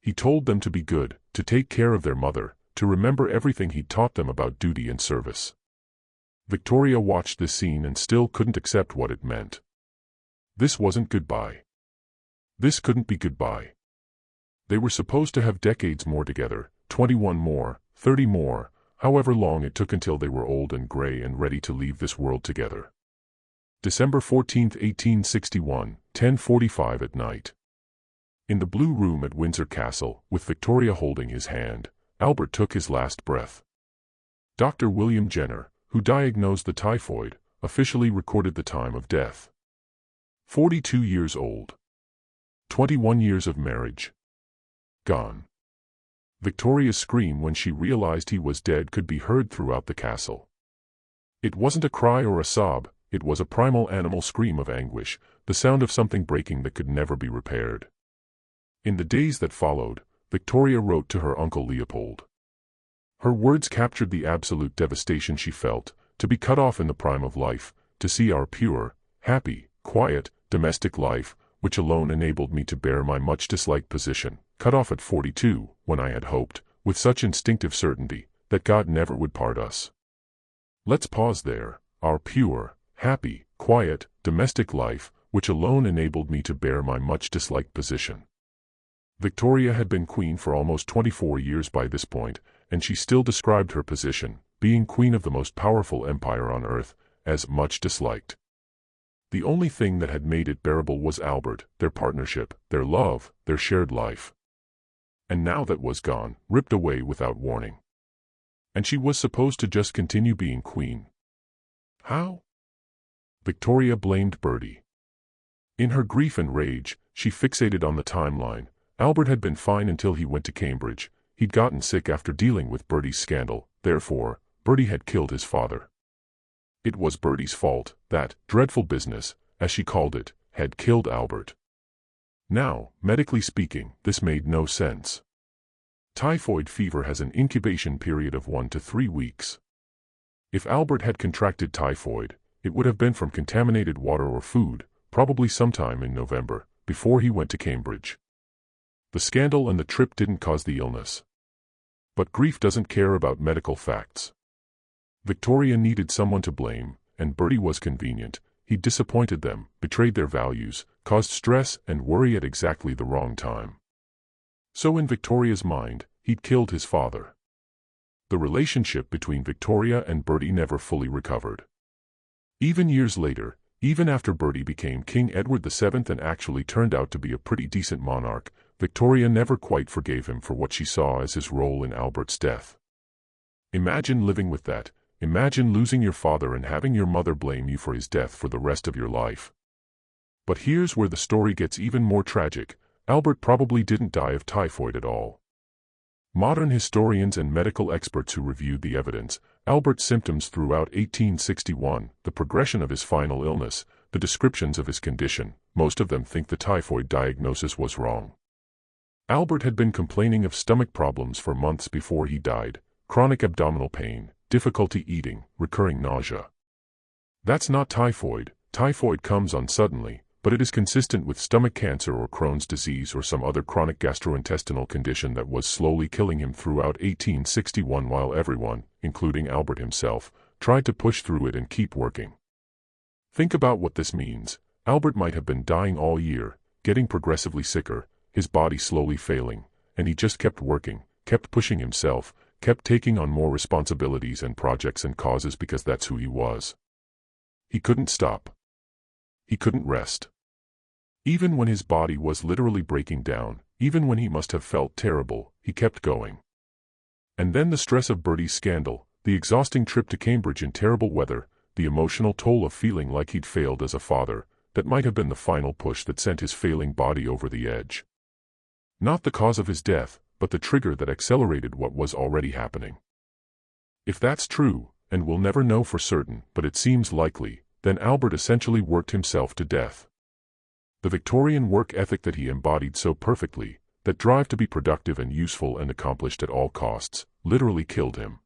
He told them to be good, to take care of their mother, to remember everything he'd taught them about duty and service. Victoria watched this scene and still couldn't accept what it meant. This wasn't goodbye. This couldn't be goodbye. They were supposed to have decades more together, 21 more, 30 more, however long it took until they were old and gray and ready to leave this world together. December 14, 1861, 10:45 at night. In the Blue Room at Windsor Castle, with Victoria holding his hand, Albert took his last breath. Dr. William Jenner, who diagnosed the typhoid, officially recorded the time of death. 42 years old. 21 years of marriage. Gone. Victoria's scream when she realized he was dead could be heard throughout the castle. It wasn't a cry or a sob, it was a primal animal scream of anguish, the sound of something breaking that could never be repaired. In the days that followed, Victoria wrote to her uncle Leopold. Her words captured the absolute devastation she felt, to be cut off in the prime of life, to see our pure, happy, quiet, domestic life, which alone enabled me to bear my much disliked position, cut off at 42, when I had hoped, with such instinctive certainty, that God never would part us. Let's pause there. Our pure, happy, quiet, domestic life, which alone enabled me to bear my much disliked position. Victoria had been queen for almost 24 years by this point, and she still described her position, being queen of the most powerful empire on earth, as much disliked. The only thing that had made it bearable was Albert, their partnership, their love, their shared life. And now that was gone, ripped away without warning. And she was supposed to just continue being queen. How? Victoria blamed Bertie. In her grief and rage, she fixated on the timeline. Albert had been fine until he went to Cambridge. He'd gotten sick after dealing with Bertie's scandal, therefore, Bertie had killed his father. It was Bertie's fault, that dreadful business, as she called it, had killed Albert. Now, medically speaking, this made no sense. Typhoid fever has an incubation period of 1 to 3 weeks. If Albert had contracted typhoid, it would have been from contaminated water or food, probably sometime in November, before he went to Cambridge. The scandal and the trip didn't cause the illness. But grief doesn't care about medical facts. Victoria needed someone to blame, and Bertie was convenient. He disappointed them, betrayed their values, caused stress and worry at exactly the wrong time. So in Victoria's mind, he'd killed his father. The relationship between Victoria and Bertie never fully recovered. Even years later, even after Bertie became King Edward VII and actually turned out to be a pretty decent monarch, Victoria never quite forgave him for what she saw as his role in Albert's death. Imagine living with that. Imagine losing your father and having your mother blame you for his death for the rest of your life. But here's where the story gets even more tragic. Albert probably didn't die of typhoid at all. Modern historians and medical experts who reviewed the evidence, Albert's symptoms throughout 1861, the progression of his final illness, the descriptions of his condition, most of them think the typhoid diagnosis was wrong. Albert had been complaining of stomach problems for months before he died, chronic abdominal pain, difficulty eating, recurring nausea. That's not typhoid. Typhoid comes on suddenly, but it is consistent with stomach cancer or Crohn's disease or some other chronic gastrointestinal condition that was slowly killing him throughout 1861 while everyone, including Albert himself, tried to push through it and keep working. Think about what this means. Albert might have been dying all year, getting progressively sicker, his body slowly failing, and he just kept working, kept pushing himself, kept taking on more responsibilities and projects and causes because that's who he was. He couldn't stop. He couldn't rest. Even when his body was literally breaking down, even when he must have felt terrible, he kept going. And then the stress of Bertie's scandal, the exhausting trip to Cambridge in terrible weather, the emotional toll of feeling like he'd failed as a father, that might have been the final push that sent his failing body over the edge. Not the cause of his death, but the trigger that accelerated what was already happening. If that's true, and we'll never know for certain, but it seems likely, then Albert essentially worked himself to death. The Victorian work ethic that he embodied so perfectly, that drive to be productive and useful and accomplished at all costs, literally killed him.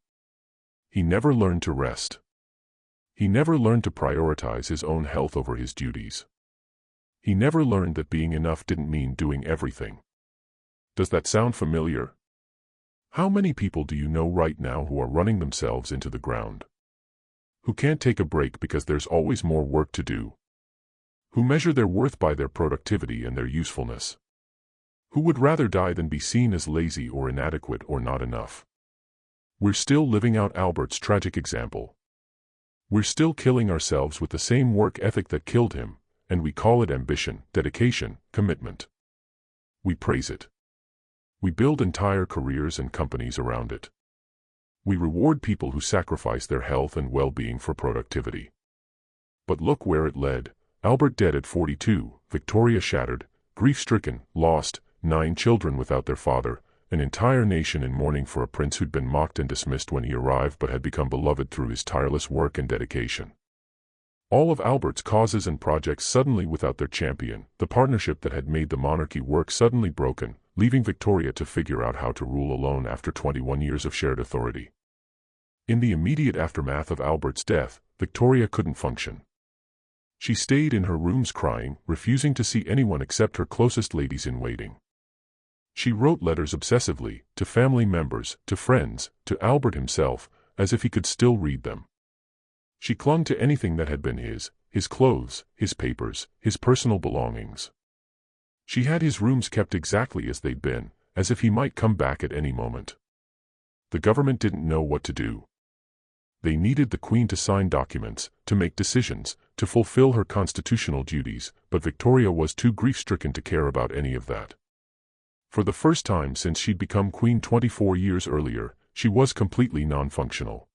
He never learned to rest. He never learned to prioritize his own health over his duties. He never learned that being enough didn't mean doing everything. Does that sound familiar? How many people do you know right now who are running themselves into the ground? Who can't take a break because there's always more work to do? Who measure their worth by their productivity and their usefulness? Who would rather die than be seen as lazy or inadequate or not enough? We're still living out Albert's tragic example. We're still killing ourselves with the same work ethic that killed him, and we call it ambition, dedication, commitment. We praise it. We build entire careers and companies around it. We reward people who sacrifice their health and well-being for productivity. But look where it led. Albert dead at 42, Victoria shattered, grief-stricken, lost, 9 children without their father, an entire nation in mourning for a prince who'd been mocked and dismissed when he arrived but had become beloved through his tireless work and dedication. All of Albert's causes and projects suddenly without their champion, the partnership that had made the monarchy work suddenly broken, leaving Victoria to figure out how to rule alone after 21 years of shared authority. In the immediate aftermath of Albert's death, Victoria couldn't function. She stayed in her rooms crying, refusing to see anyone except her closest ladies-in-waiting. She wrote letters obsessively, to family members, to friends, to Albert himself, as if he could still read them. She clung to anything that had been his clothes, his papers, his personal belongings. She had his rooms kept exactly as they'd been, as if he might come back at any moment. The government didn't know what to do. They needed the Queen to sign documents, to make decisions, to fulfill her constitutional duties, but Victoria was too grief-stricken to care about any of that. For the first time since she'd become Queen 24 years earlier, she was completely non-functional.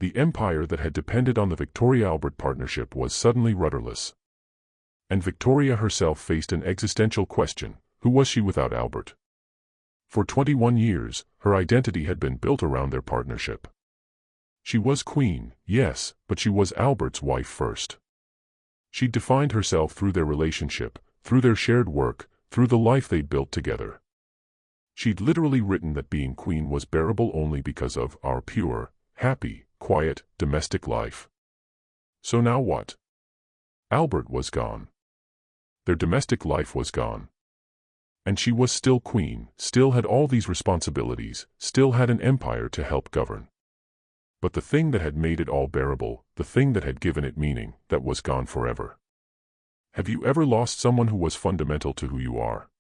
The empire that had depended on the Victoria-Albert partnership was suddenly rudderless. And Victoria herself faced an existential question: who was she without Albert? For 21 years, her identity had been built around their partnership. She was Queen, yes, but she was Albert's wife first. She'd defined herself through their relationship, through their shared work, through the life they'd built together. She'd literally written that being Queen was bearable only because of our pure, happy, quiet, domestic life. So now what? Albert was gone. Their domestic life was gone. And she was still Queen, still had all these responsibilities, still had an empire to help govern. But the thing that had made it all bearable, the thing that had given it meaning, that was gone forever. Have you ever lost someone who was fundamental to who you are?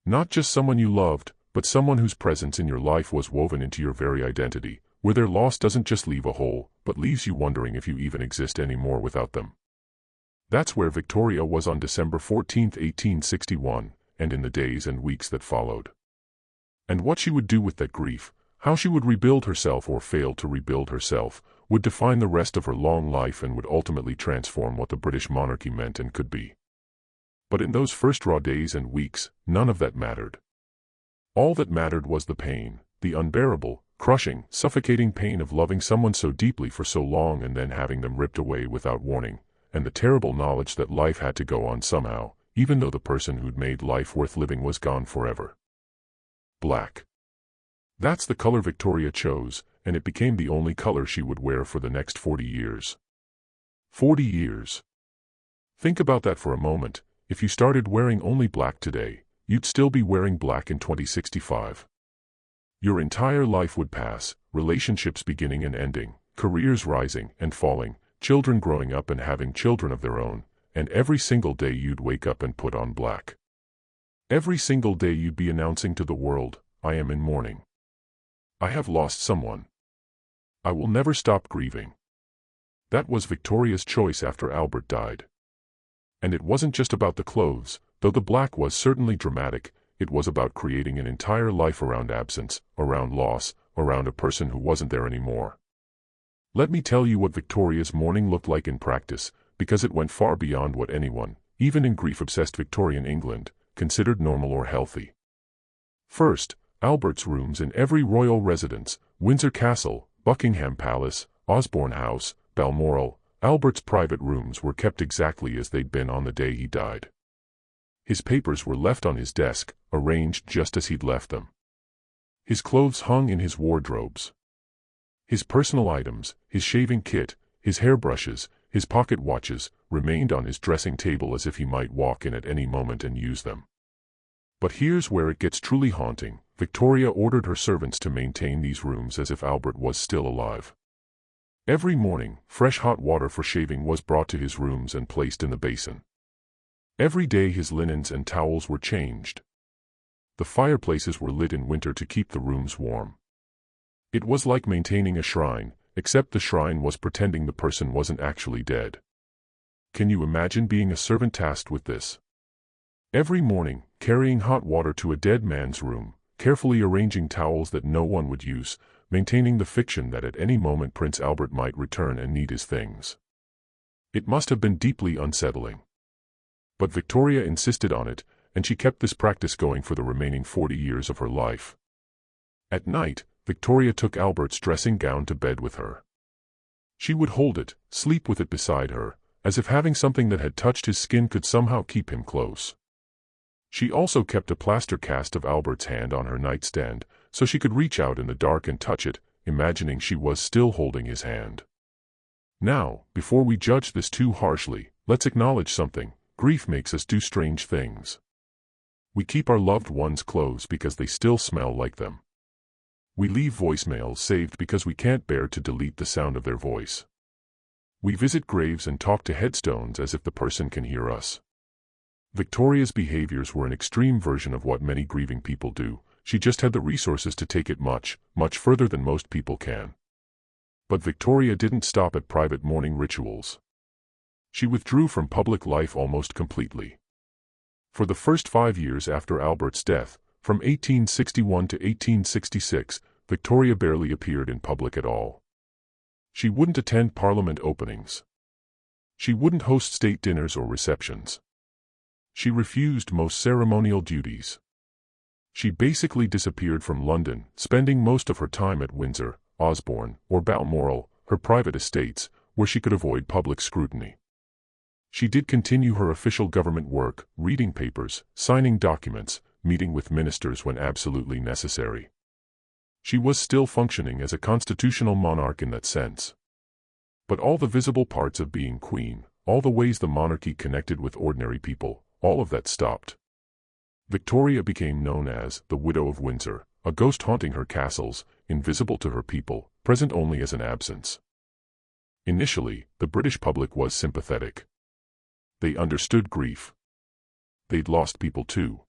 Not just someone you loved, but someone whose presence in your life was woven into your very identity, where their loss doesn't just leave a hole, but leaves you wondering if you even exist anymore without them. That's where Victoria was on December 14, 1861, and in the days and weeks that followed. And what she would do with that grief, how she would rebuild herself or fail to rebuild herself, would define the rest of her long life and would ultimately transform what the British monarchy meant and could be. But in those first raw days and weeks, none of that mattered. All that mattered was the pain, the unbearable, crushing, suffocating pain of loving someone so deeply for so long and then having them ripped away without warning, and the terrible knowledge that life had to go on somehow, even though the person who'd made life worth living was gone forever. Black. That's the color Victoria chose, and it became the only color she would wear for the next 40 years. 40 years. Think about that for a moment. If you started wearing only black today, you'd still be wearing black in 2065. Your entire life would pass, relationships beginning and ending, careers rising and falling, children growing up and having children of their own, and every single day you'd wake up and put on black. Every single day you'd be announcing to the world, I am in mourning. I have lost someone. I will never stop grieving. That was Victoria's choice after Albert died. And it wasn't just about the clothes, though the black was certainly dramatic. It was about creating an entire life around absence, around loss, around a person who wasn't there anymore. Let me tell you what Victoria's mourning looked like in practice, because it went far beyond what anyone, even in grief-obsessed Victorian England, considered normal or healthy. First, Albert's rooms in every royal residence, Windsor Castle, Buckingham Palace, Osborne House, Balmoral, Albert's private rooms were kept exactly as they'd been on the day he died. His papers were left on his desk, arranged just as he'd left them. His clothes hung in his wardrobes. His personal items, his shaving kit, his hairbrushes, his pocket watches, remained on his dressing table as if he might walk in at any moment and use them. But here's where it gets truly haunting. Victoria ordered her servants to maintain these rooms as if Albert was still alive. Every morning, fresh hot water for shaving was brought to his rooms and placed in the basin. Every day his linens and towels were changed. The fireplaces were lit in winter to keep the rooms warm. It was like maintaining a shrine, except the shrine was pretending the person wasn't actually dead. Can you imagine being a servant tasked with this? Every morning, carrying hot water to a dead man's room, carefully arranging towels that no one would use, maintaining the fiction that at any moment Prince Albert might return and need his things. It must have been deeply unsettling. But Victoria insisted on it, and she kept this practice going for the remaining 40 years of her life. At night, Victoria took Albert's dressing gown to bed with her. She would hold it, sleep with it beside her, as if having something that had touched his skin could somehow keep him close. She also kept a plaster cast of Albert's hand on her nightstand, so she could reach out in the dark and touch it, imagining she was still holding his hand. Now, before we judge this too harshly, let's acknowledge something. Grief makes us do strange things. We keep our loved ones close because they still smell like them. We leave voicemails saved because we can't bear to delete the sound of their voice. We visit graves and talk to headstones as if the person can hear us. Victoria's behaviors were an extreme version of what many grieving people do. She just had the resources to take it much, much further than most people can. But Victoria didn't stop at private mourning rituals. She withdrew from public life almost completely. For the first 5 years after Albert's death, from 1861 to 1866, Victoria barely appeared in public at all. She wouldn't attend Parliament openings. She wouldn't host state dinners or receptions. She refused most ceremonial duties. She basically disappeared from London, spending most of her time at Windsor, Osborne, or Balmoral, her private estates, where she could avoid public scrutiny. She did continue her official government work, reading papers, signing documents, meeting with ministers when absolutely necessary. She was still functioning as a constitutional monarch in that sense. But all the visible parts of being queen, all the ways the monarchy connected with ordinary people, all of that stopped. Victoria became known as the Widow of Windsor, a ghost haunting her castles, invisible to her people, present only as an absence. Initially, the British public was sympathetic. They understood grief. They'd lost people too.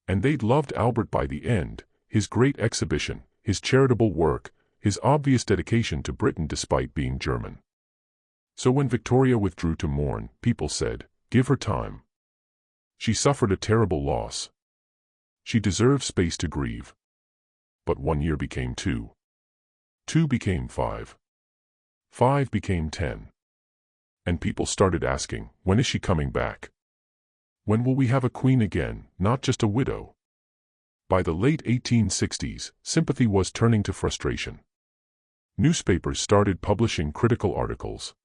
And they'd loved Albert by the end, his great exhibition, his charitable work, his obvious dedication to Britain despite being German. So when Victoria withdrew to mourn, people said, "Give her time. She suffered a terrible loss. She deserves space to grieve." But 1 year became 2. 2 became 5. 5 became 10. And people started asking, when is she coming back? When will we have a queen again, not just a widow? By the late 1860s, sympathy was turning to frustration. Newspapers started publishing critical articles.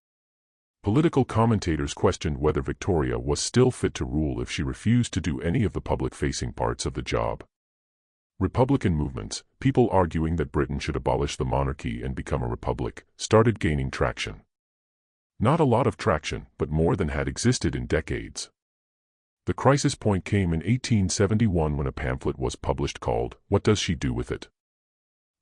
Political commentators questioned whether Victoria was still fit to rule if she refused to do any of the public-facing parts of the job. Republican movements, people arguing that Britain should abolish the monarchy and become a republic, started gaining traction. Not a lot of traction, but more than had existed in decades. The crisis point came in 1871 when a pamphlet was published called, "What Does She Do With It?"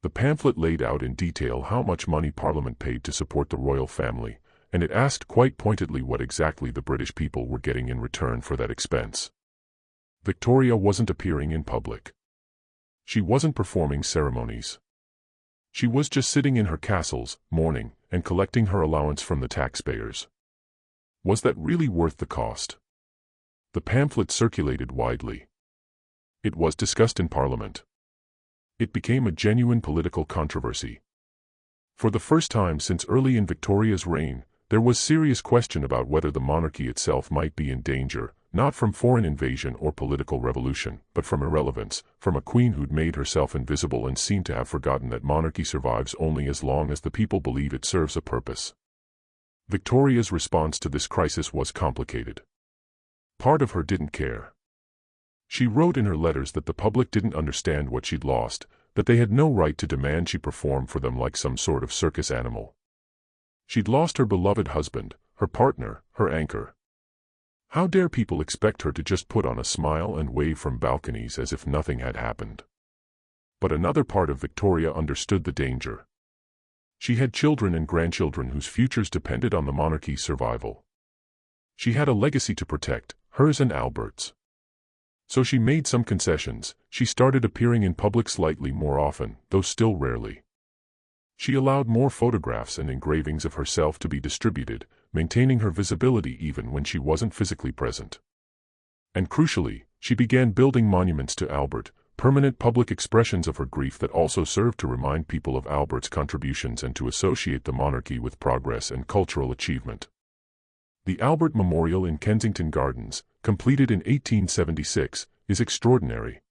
The pamphlet laid out in detail how much money Parliament paid to support the royal family, and it asked quite pointedly what exactly the British people were getting in return for that expense. Victoria wasn't appearing in public. She wasn't performing ceremonies. She was just sitting in her castles, mourning, and collecting her allowance from the taxpayers. Was that really worth the cost? The pamphlet circulated widely. It was discussed in Parliament. It became a genuine political controversy. For the first time since early in Victoria's reign, there was serious question about whether the monarchy itself might be in danger, not from foreign invasion or political revolution, but from irrelevance, from a queen who'd made herself invisible and seemed to have forgotten that monarchy survives only as long as the people believe it serves a purpose. Victoria's response to this crisis was complicated. Part of her didn't care. She wrote in her letters that the public didn't understand what she'd lost, that they had no right to demand she perform for them like some sort of circus animal. She'd lost her beloved husband, her partner, her anchor. How dare people expect her to just put on a smile and wave from balconies as if nothing had happened? But another part of Victoria understood the danger. She had children and grandchildren whose futures depended on the monarchy's survival. She had a legacy to protect, hers and Albert's. So she made some concessions. She started appearing in public slightly more often, though still rarely. She allowed more photographs and engravings of herself to be distributed, maintaining her visibility even when she wasn't physically present. And crucially, she began building monuments to Albert, permanent public expressions of her grief that also served to remind people of Albert's contributions and to associate the monarchy with progress and cultural achievement. The Albert Memorial in Kensington Gardens, completed in 1876, is extraordinary.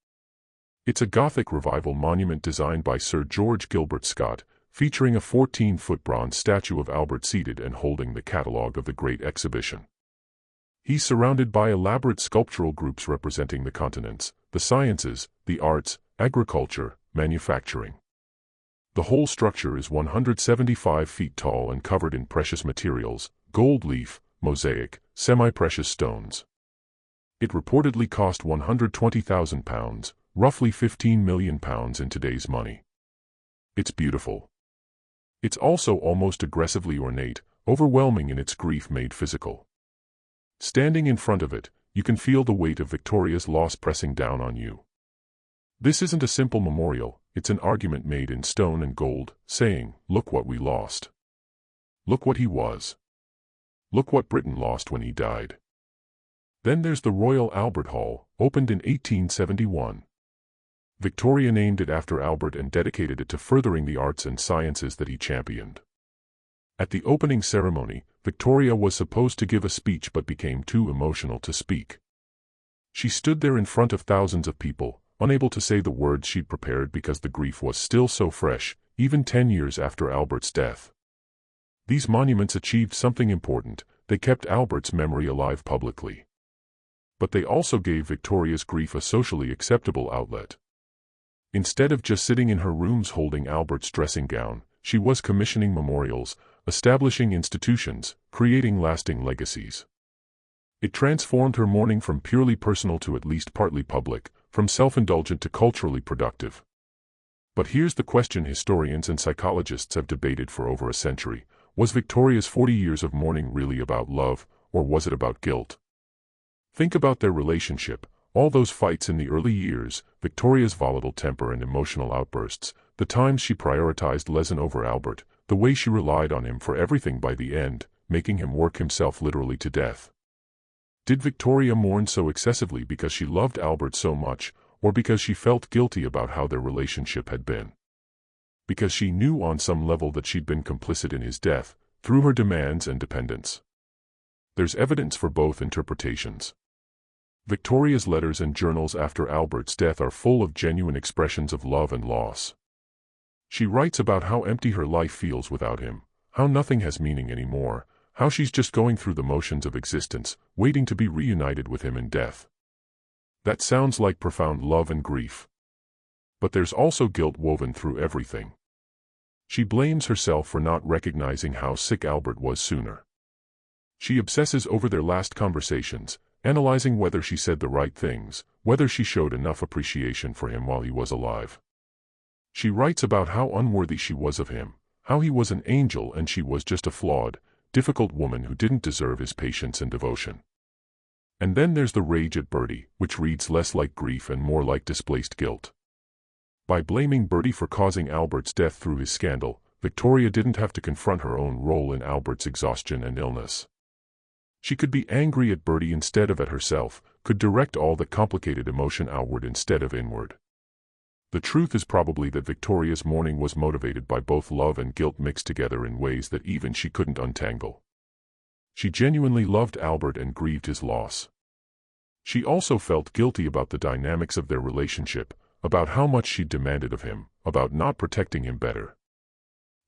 It's a Gothic revival monument designed by Sir George Gilbert Scott, featuring a 14-foot bronze statue of Albert seated and holding the catalogue of the Great Exhibition. He's surrounded by elaborate sculptural groups representing the continents, the sciences, the arts, agriculture, manufacturing. The whole structure is 175 feet tall and covered in precious materials, gold leaf, mosaic, semi-precious stones. It reportedly cost £120,000, roughly £15 million in today's money. It's beautiful. It's also almost aggressively ornate, overwhelming in its grief made physical. Standing in front of it, you can feel the weight of Victoria's loss pressing down on you. This isn't a simple memorial, it's an argument made in stone and gold, saying, look what we lost. Look what he was. Look what Britain lost when he died. Then there's the Royal Albert Hall, opened in 1871. Victoria named it after Albert and dedicated it to furthering the arts and sciences that he championed. At the opening ceremony, Victoria was supposed to give a speech but became too emotional to speak. She stood there in front of thousands of people, unable to say the words she'd prepared because the grief was still so fresh, even 10 years after Albert's death. These monuments achieved something important. They kept Albert's memory alive publicly. But they also gave Victoria's grief a socially acceptable outlet. Instead of just sitting in her rooms holding Albert's dressing gown, she was commissioning memorials, establishing institutions, creating lasting legacies. It transformed her mourning from purely personal to at least partly public, from self-indulgent to culturally productive. But here's the question historians and psychologists have debated for over a century. Was Victoria's 40 years of mourning really about love, or was it about guilt? Think about their relationship, all those fights in the early years, Victoria's volatile temper and emotional outbursts, the times she prioritized Lezen over Albert, the way she relied on him for everything by the end, making him work himself literally to death. Did Victoria mourn so excessively because she loved Albert so much, or because she felt guilty about how their relationship had been? Because she knew on some level that she'd been complicit in his death, through her demands and dependence. There's evidence for both interpretations. Victoria's letters and journals after Albert's death are full of genuine expressions of love and loss. She writes about how empty her life feels without him, how nothing has meaning anymore, how she's just going through the motions of existence, waiting to be reunited with him in death. That sounds like profound love and grief. But there's also guilt woven through everything. She blames herself for not recognizing how sick Albert was sooner. She obsesses over their last conversations, analyzing whether she said the right things, whether she showed enough appreciation for him while he was alive. She writes about how unworthy she was of him, how he was an angel and she was just a flawed, difficult woman who didn't deserve his patience and devotion. And then there's the rage at Bertie, which reads less like grief and more like displaced guilt. By blaming Bertie for causing Albert's death through his scandal, Victoria didn't have to confront her own role in Albert's exhaustion and illness. She could be angry at Bertie instead of at herself, could direct all that complicated emotion outward instead of inward. The truth is probably that Victoria's mourning was motivated by both love and guilt mixed together in ways that even she couldn't untangle. She genuinely loved Albert and grieved his loss. She also felt guilty about the dynamics of their relationship, about how much she demanded of him, about not protecting him better.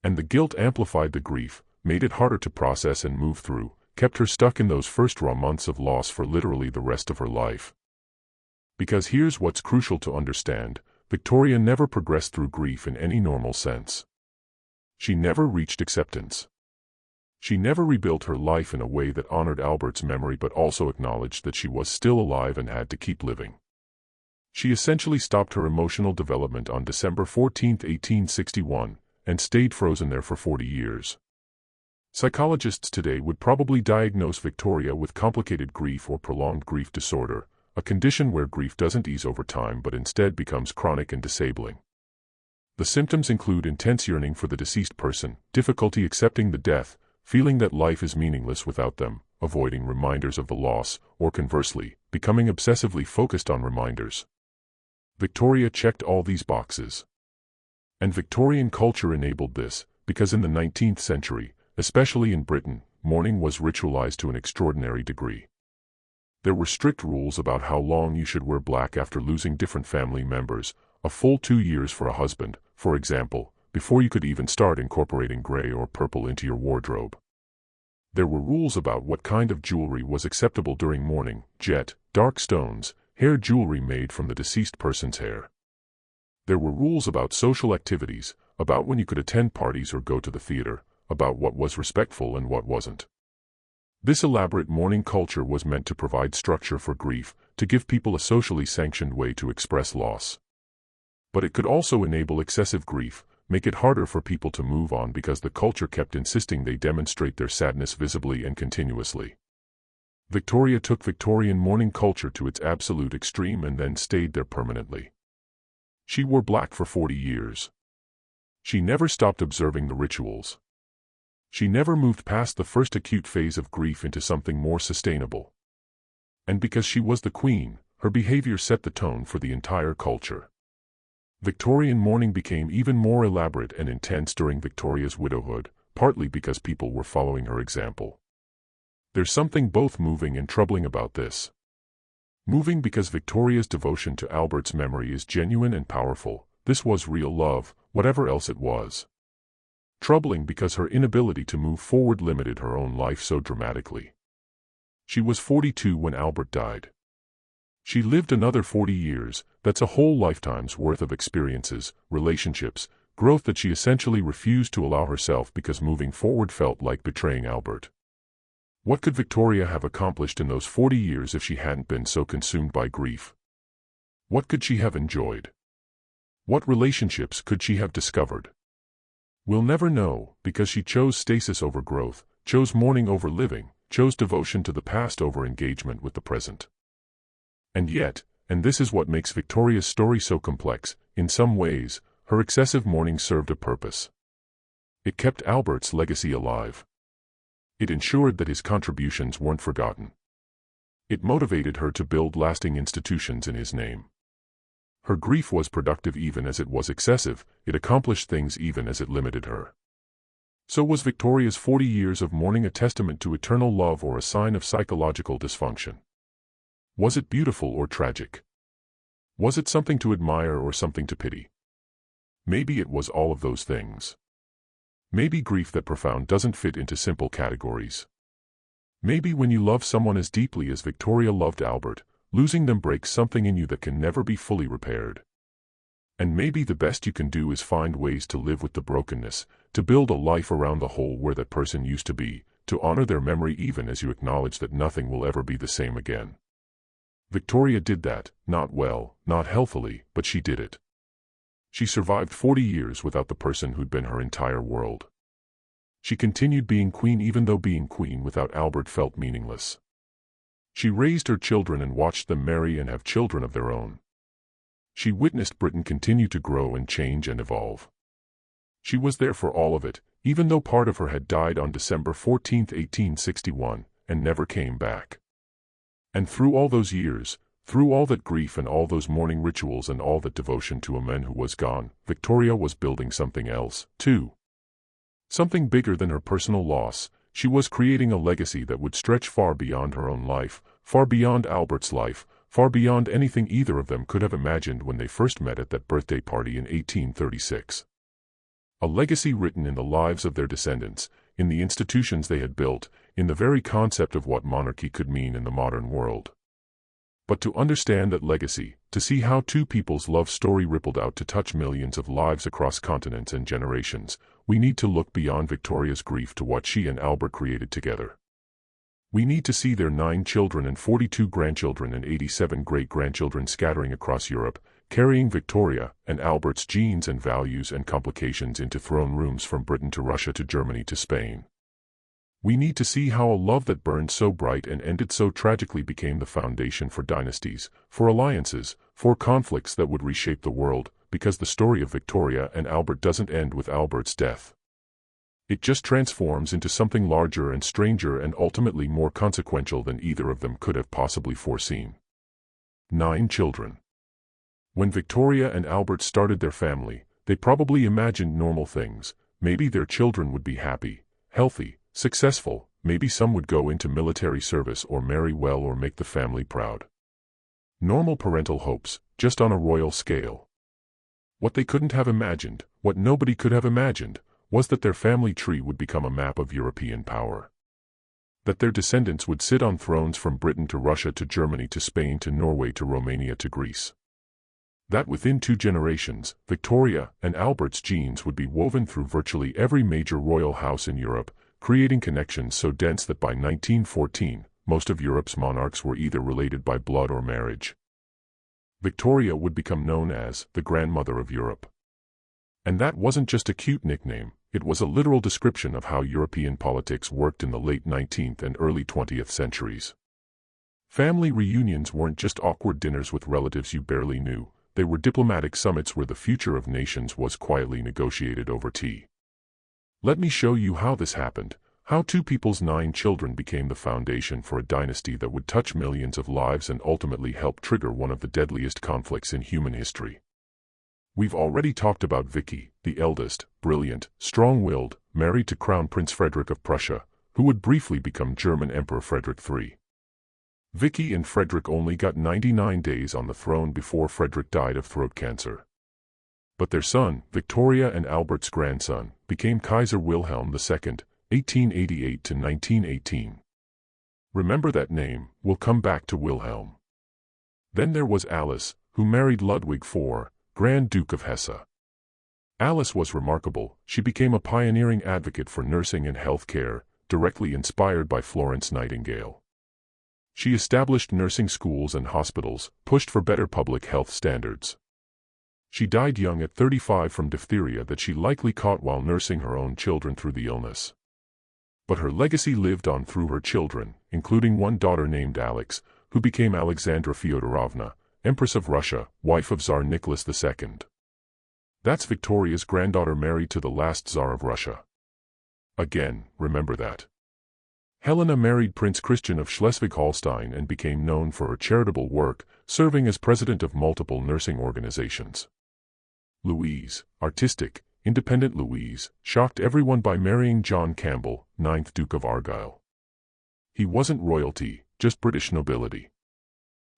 And the guilt amplified the grief, made it harder to process and move through, kept her stuck in those first raw months of loss for literally the rest of her life. Because here's what's crucial to understand, Victoria never progressed through grief in any normal sense. She never reached acceptance. She never rebuilt her life in a way that honored Albert's memory but also acknowledged that she was still alive and had to keep living. She essentially stopped her emotional development on December 14, 1861, and stayed frozen there for 40 years. Psychologists today would probably diagnose Victoria with complicated grief or prolonged grief disorder, a condition where grief doesn't ease over time but instead becomes chronic and disabling. The symptoms include intense yearning for the deceased person, difficulty accepting the death, feeling that life is meaningless without them, avoiding reminders of the loss, or conversely, becoming obsessively focused on reminders. Victoria checked all these boxes. And Victorian culture enabled this, because in the 19th century, especially in Britain, mourning was ritualized to an extraordinary degree. There were strict rules about how long you should wear black after losing different family members, a full 2 years for a husband, for example, before you could even start incorporating gray or purple into your wardrobe. There were rules about what kind of jewelry was acceptable during mourning: jet, dark stones, hair jewelry made from the deceased person's hair. There were rules about social activities, about when you could attend parties or go to the theater, about what was respectful and what wasn't. This elaborate mourning culture was meant to provide structure for grief, to give people a socially sanctioned way to express loss. But it could also enable excessive grief, make it harder for people to move on because the culture kept insisting they demonstrate their sadness visibly and continuously. Victoria took Victorian mourning culture to its absolute extreme and then stayed there permanently. She wore black for 40 years. She never stopped observing the rituals. She never moved past the first acute phase of grief into something more sustainable. And because she was the queen, her behavior set the tone for the entire culture. Victorian mourning became even more elaborate and intense during Victoria's widowhood, partly because people were following her example. There's something both moving and troubling about this. Moving because Victoria's devotion to Albert's memory is genuine and powerful. This was real love, whatever else it was. Troubling because her inability to move forward limited her own life so dramatically. She was 42 when Albert died. She lived another 40 years, that's a whole lifetime's worth of experiences, relationships, growth that she essentially refused to allow herself because moving forward felt like betraying Albert. What could Victoria have accomplished in those 40 years if she hadn't been so consumed by grief? What could she have enjoyed? What relationships could she have discovered? We'll never know, because she chose stasis over growth, chose mourning over living, chose devotion to the past over engagement with the present. And yet, and this is what makes Victoria's story so complex, in some ways, her excessive mourning served a purpose. It kept Albert's legacy alive. It ensured that his contributions weren't forgotten. It motivated her to build lasting institutions in his name. Her grief was productive even as it was excessive, it accomplished things even as it limited her. So was Victoria's 40 years of mourning a testament to eternal love or a sign of psychological dysfunction? Was it beautiful or tragic? Was it something to admire or something to pity? Maybe it was all of those things. Maybe grief that profound doesn't fit into simple categories. Maybe when you love someone as deeply as Victoria loved Albert, losing them breaks something in you that can never be fully repaired. And maybe the best you can do is find ways to live with the brokenness, to build a life around the hole where that person used to be, to honor their memory even as you acknowledge that nothing will ever be the same again. Victoria did that, not well, not healthily, but she did it. She survived 40 years without the person who'd been her entire world. She continued being queen even though being queen without Albert felt meaningless. She raised her children and watched them marry and have children of their own. She witnessed Britain continue to grow and change and evolve. She was there for all of it, even though part of her had died on December 14, 1861, and never came back. And through all those years, through all that grief and all those mourning rituals and all that devotion to a man who was gone, Victoria was building something else, too. Something bigger than her personal loss. She was creating a legacy that would stretch far beyond her own life, far beyond Albert's life, far beyond anything either of them could have imagined when they first met at that birthday party in 1836. A legacy written in the lives of their descendants, in the institutions they had built, in the very concept of what monarchy could mean in the modern world. But to understand that legacy, to see how two people's love story rippled out to touch millions of lives across continents and generations, we need to look beyond Victoria's grief to what she and Albert created together. We need to see their 9 children and 42 grandchildren and 87 great-grandchildren scattering across Europe, carrying Victoria and Albert's genes and values and complications into throne rooms from Britain to Russia to Germany to Spain. We need to see how a love that burned so bright and ended so tragically became the foundation for dynasties, for alliances, for conflicts that would reshape the world, because the story of Victoria and Albert doesn't end with Albert's death. It just transforms into something larger and stranger and ultimately more consequential than either of them could have possibly foreseen. 9 children. When Victoria and Albert started their family, they probably imagined normal things. Maybe their children would be happy, healthy, successful, maybe some would go into military service or marry well or make the family proud. Normal parental hopes, just on a royal scale. What they couldn't have imagined, what nobody could have imagined, was that their family tree would become a map of European power. That their descendants would sit on thrones from Britain to Russia to Germany to Spain to Norway to Romania to Greece. That within 2 generations, Victoria and Albert's genes would be woven through virtually every major royal house in Europe, creating connections so dense that by 1914, most of Europe's monarchs were either related by blood or marriage. Victoria would become known as the grandmother of Europe. And that wasn't just a cute nickname, it was a literal description of how European politics worked in the late 19th and early 20th centuries. Family reunions weren't just awkward dinners with relatives you barely knew, they were diplomatic summits where the future of nations was quietly negotiated over tea. Let me show you how this happened, how two people's 9 children became the foundation for a dynasty that would touch millions of lives and ultimately help trigger one of the deadliest conflicts in human history. We've already talked about Vicky, the eldest, brilliant, strong-willed, married to Crown Prince Frederick of Prussia, who would briefly become German Emperor Frederick III. Vicky and Frederick only got 99 days on the throne before Frederick died of throat cancer. But their son, Victoria and Albert's grandson, became Kaiser Wilhelm II, 1888 to 1918. Remember that name, we'll come back to Wilhelm. Then there was Alice, who married Ludwig IV, Grand Duke of Hesse. Alice was remarkable. She became a pioneering advocate for nursing and health care, directly inspired by Florence Nightingale. She established nursing schools and hospitals, pushed for better public health standards. She died young at 35 from diphtheria that she likely caught while nursing her own children through the illness. But her legacy lived on through her children, including one daughter named Alex, who became Alexandra Fyodorovna, Empress of Russia, wife of Tsar Nicholas II. That's Victoria's granddaughter married to the last Tsar of Russia. Again, remember that. Helena married Prince Christian of Schleswig-Holstein and became known for her charitable work, serving as president of multiple nursing organizations. Louise, artistic, independent Louise, shocked everyone by marrying John Campbell, 9th Duke of Argyll. He wasn't royalty, just British nobility.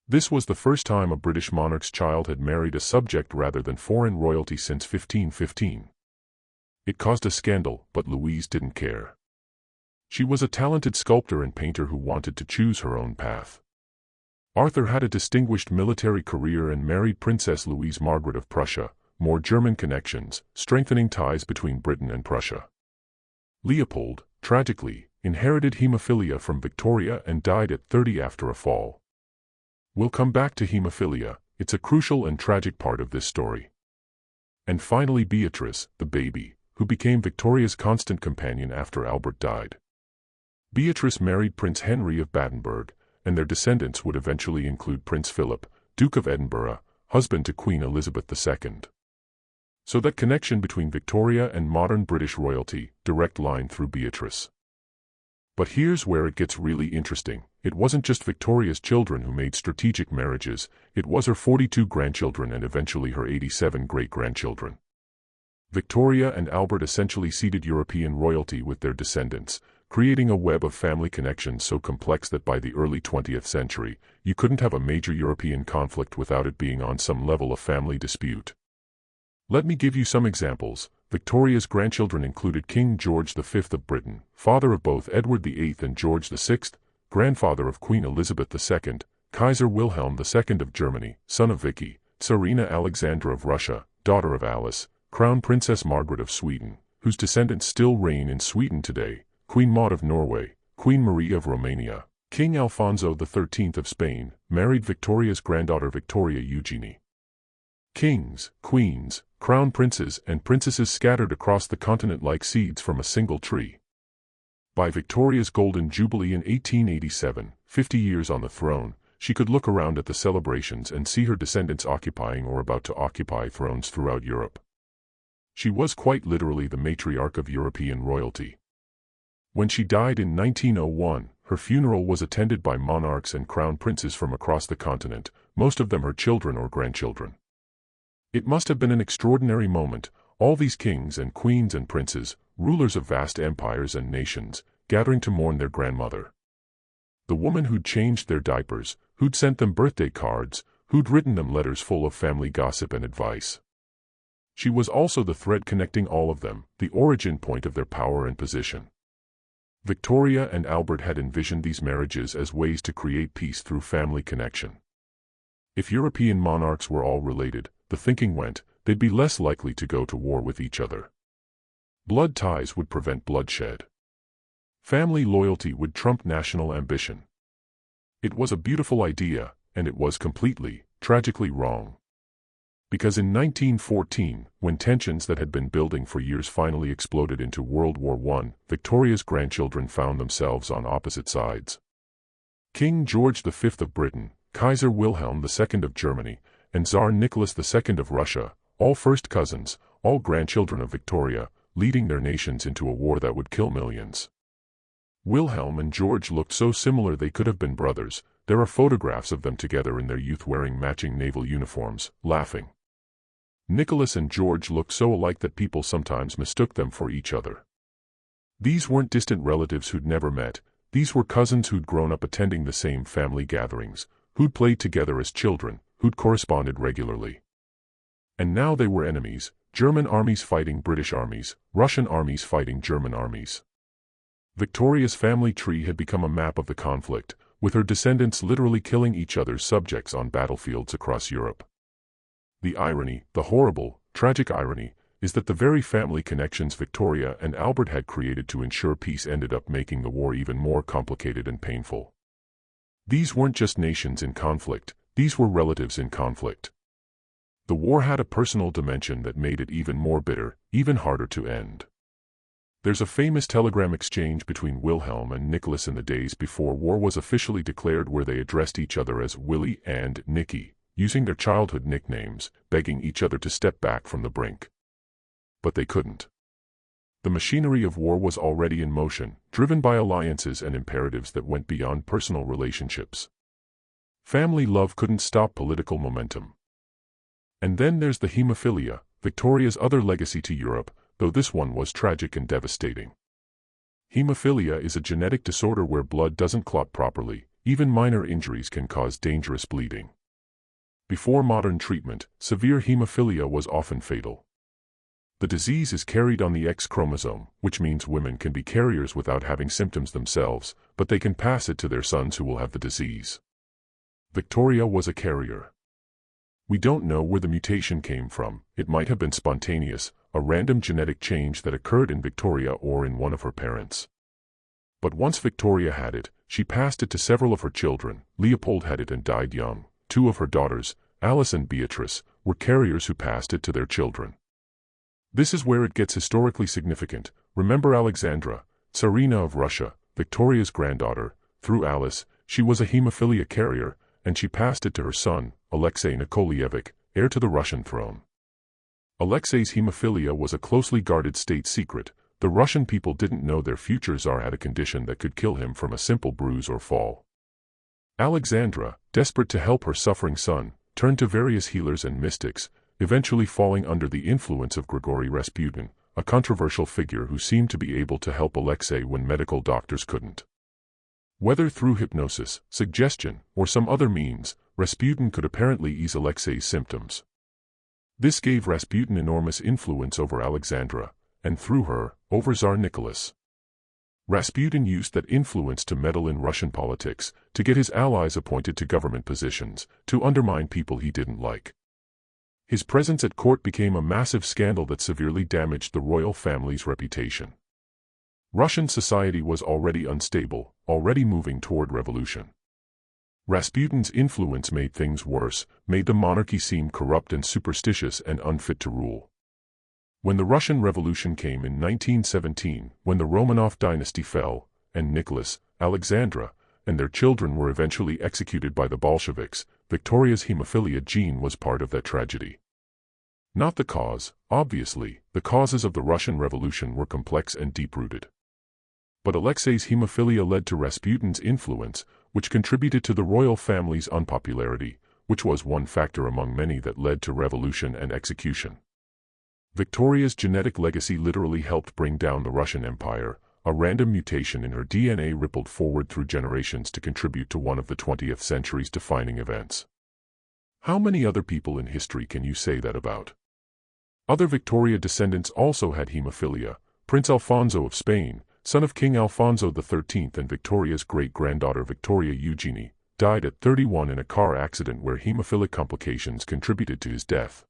This was the first time a British monarch's child had married a subject rather than foreign royalty since 1515. It caused a scandal, but Louise didn't care. She was a talented sculptor and painter who wanted to choose her own path. Arthur had a distinguished military career and married Princess Louise Margaret of Prussia, more German connections, strengthening ties between Britain and Prussia. Leopold, tragically, inherited hemophilia from Victoria and died at 30 after a fall. We'll come back to hemophilia, it's a crucial and tragic part of this story. And finally Beatrice, the baby, who became Victoria's constant companion after Albert died. Beatrice married Prince Henry of Battenberg, and their descendants would eventually include Prince Philip, Duke of Edinburgh, husband to Queen Elizabeth II. So that connection between Victoria and modern British royalty, direct line through Beatrice. But here's where it gets really interesting. It wasn't just Victoria's children who made strategic marriages, it was her 42 grandchildren and eventually her 87 great-grandchildren. Victoria and Albert essentially seeded European royalty with their descendants, creating a web of family connections so complex that by the early 20th century, you couldn't have a major European conflict without it being on some level of family dispute. Let me give you some examples. Victoria's grandchildren included King George V of Britain, father of both Edward VIII and George VI, grandfather of Queen Elizabeth II, Kaiser Wilhelm II of Germany, son of Vicky, Tsarina Alexandra of Russia, daughter of Alice, Crown Princess Margaret of Sweden, whose descendants still reign in Sweden today, Queen Maud of Norway, Queen Marie of Romania, King Alfonso XIII of Spain, married Victoria's granddaughter Victoria Eugenie. Kings, queens, crown princes and princesses scattered across the continent like seeds from a single tree. By Victoria's Golden Jubilee in 1887, 50 years on the throne, she could look around at the celebrations and see her descendants occupying or about to occupy thrones throughout Europe. She was quite literally the matriarch of European royalty. When she died in 1901, her funeral was attended by monarchs and crown princes from across the continent, most of them her children or grandchildren. It must have been an extraordinary moment, all these kings and queens and princes, rulers of vast empires and nations, gathering to mourn their grandmother. The woman who'd changed their diapers, who'd sent them birthday cards, who'd written them letters full of family gossip and advice. She was also the thread connecting all of them, the origin point of their power and position. Victoria and Albert had envisioned these marriages as ways to create peace through family connection. If European monarchs were all related, the thinking went, they'd be less likely to go to war with each other. Blood ties would prevent bloodshed. Family loyalty would trump national ambition. It was a beautiful idea, and it was completely, tragically wrong. Because in 1914, when tensions that had been building for years finally exploded into World War I, Victoria's grandchildren found themselves on opposite sides. King George V of Britain, Kaiser Wilhelm II of Germany, and Tsar Nicholas II of Russia, all first cousins, all grandchildren of Victoria, leading their nations into a war that would kill millions. Wilhelm and George looked so similar they could have been brothers. There are photographs of them together in their youth wearing matching naval uniforms, laughing. Nicholas and George looked so alike that people sometimes mistook them for each other. These weren't distant relatives who'd never met, these were cousins who'd grown up attending the same family gatherings, who'd played together as children, who'd corresponded regularly. And now they were enemies, German armies fighting British armies, Russian armies fighting German armies. Victoria's family tree had become a map of the conflict, with her descendants literally killing each other's subjects on battlefields across Europe. The irony, the horrible, tragic irony, is that the very family connections Victoria and Albert had created to ensure peace ended up making the war even more complicated and painful. These weren't just nations in conflict, these were relatives in conflict. The war had a personal dimension that made it even more bitter, even harder to end. There's a famous telegram exchange between Wilhelm and Nicholas in the days before war was officially declared where they addressed each other as Willie and Nicky, using their childhood nicknames, begging each other to step back from the brink. But they couldn't. The machinery of war was already in motion, driven by alliances and imperatives that went beyond personal relationships. Family love couldn't stop political momentum. And then there's the hemophilia, Victoria's other legacy to Europe, though this one was tragic and devastating. Hemophilia is a genetic disorder where blood doesn't clot properly, even minor injuries can cause dangerous bleeding. Before modern treatment, severe hemophilia was often fatal. The disease is carried on the X chromosome, which means women can be carriers without having symptoms themselves, but they can pass it to their sons who will have the disease. Victoria was a carrier. We don't know where the mutation came from. It might have been spontaneous, a random genetic change that occurred in Victoria or in one of her parents. But once Victoria had it, she passed it to several of her children. Leopold had it and died young. Two of her daughters, Alice and Beatrice, were carriers who passed it to their children. This is where it gets historically significant. Remember Alexandra, Tsarina of Russia, Victoria's granddaughter. Through Alice, she was a hemophilia carrier, and she passed it to her son, Alexei Nikolaevich, heir to the Russian throne. Alexei's hemophilia was a closely guarded state secret. The Russian people didn't know their future Tsar had a condition that could kill him from a simple bruise or fall. Alexandra, desperate to help her suffering son, turned to various healers and mystics, eventually falling under the influence of Grigory Rasputin, a controversial figure who seemed to be able to help Alexei when medical doctors couldn't. Whether through hypnosis, suggestion, or some other means, Rasputin could apparently ease Alexei's symptoms. This gave Rasputin enormous influence over Alexandra, and through her, over Tsar Nicholas. Rasputin used that influence to meddle in Russian politics, to get his allies appointed to government positions, to undermine people he didn't like. His presence at court became a massive scandal that severely damaged the royal family's reputation. Russian society was already unstable, already moving toward revolution. Rasputin's influence made things worse, made the monarchy seem corrupt and superstitious and unfit to rule. When the Russian Revolution came in 1917, when the Romanov dynasty fell, and Nicholas, Alexandra, and their children were eventually executed by the Bolsheviks, Victoria's hemophilia gene was part of that tragedy. Not the cause, obviously, the causes of the Russian Revolution were complex and deep-rooted. But Alexei's hemophilia led to Rasputin's influence, which contributed to the royal family's unpopularity, which was one factor among many that led to revolution and execution. Victoria's genetic legacy literally helped bring down the Russian Empire. A random mutation in her DNA rippled forward through generations to contribute to one of the 20th century's defining events. How many other people in history can you say that about? Other Victoria descendants also had hemophilia. Prince Alfonso of Spain, son of King Alfonso XIII and Victoria's great-granddaughter Victoria Eugenie, died at 31 in a car accident where hemophilic complications contributed to his death.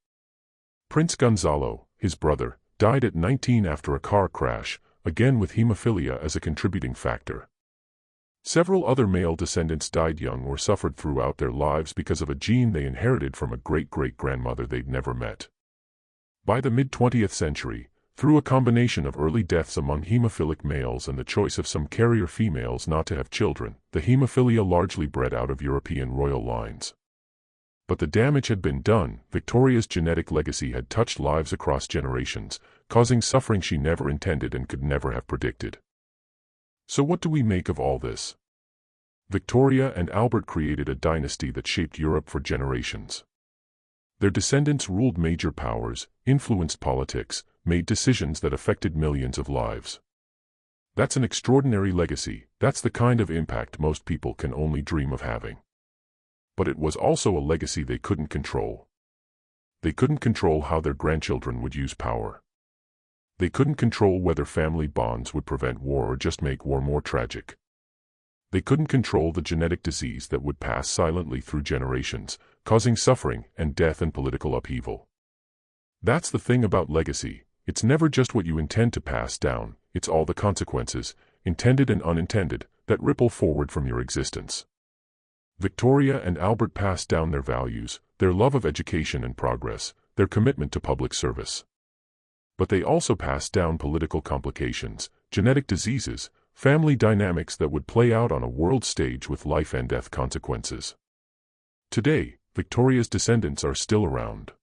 Prince Gonzalo, his brother, died at 19 after a car crash, again with hemophilia as a contributing factor. Several other male descendants died young or suffered throughout their lives because of a gene they inherited from a great-great-grandmother they'd never met. By the mid-20th century, through a combination of early deaths among hemophilic males and the choice of some carrier females not to have children, the hemophilia largely bred out of European royal lines. But the damage had been done. Victoria's genetic legacy had touched lives across generations, causing suffering she never intended and could never have predicted. So what do we make of all this? Victoria and Albert created a dynasty that shaped Europe for generations. Their descendants ruled major powers, influenced politics, made decisions that affected millions of lives. That's an extraordinary legacy. That's the kind of impact most people can only dream of having. But it was also a legacy they couldn't control. They couldn't control how their grandchildren would use power. They couldn't control whether family bonds would prevent war or just make war more tragic. They couldn't control the genetic disease that would pass silently through generations, causing suffering and death and political upheaval. That's the thing about legacy. It's never just what you intend to pass down, it's all the consequences, intended and unintended, that ripple forward from your existence. Victoria and Albert passed down their values, their love of education and progress, their commitment to public service. But they also passed down political complications, genetic diseases, family dynamics that would play out on a world stage with life and death consequences. Today, Victoria's descendants are still around.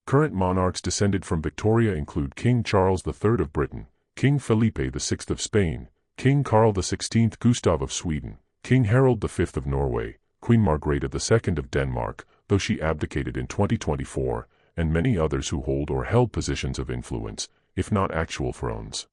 Current monarchs descended from Victoria include King Charles III of Britain, King Felipe VI of Spain, King Carl XVI Gustav of Sweden, King Harald V of Norway, Queen Margrethe II of Denmark, though she abdicated in 2024, and many others who hold or held positions of influence, if not actual thrones.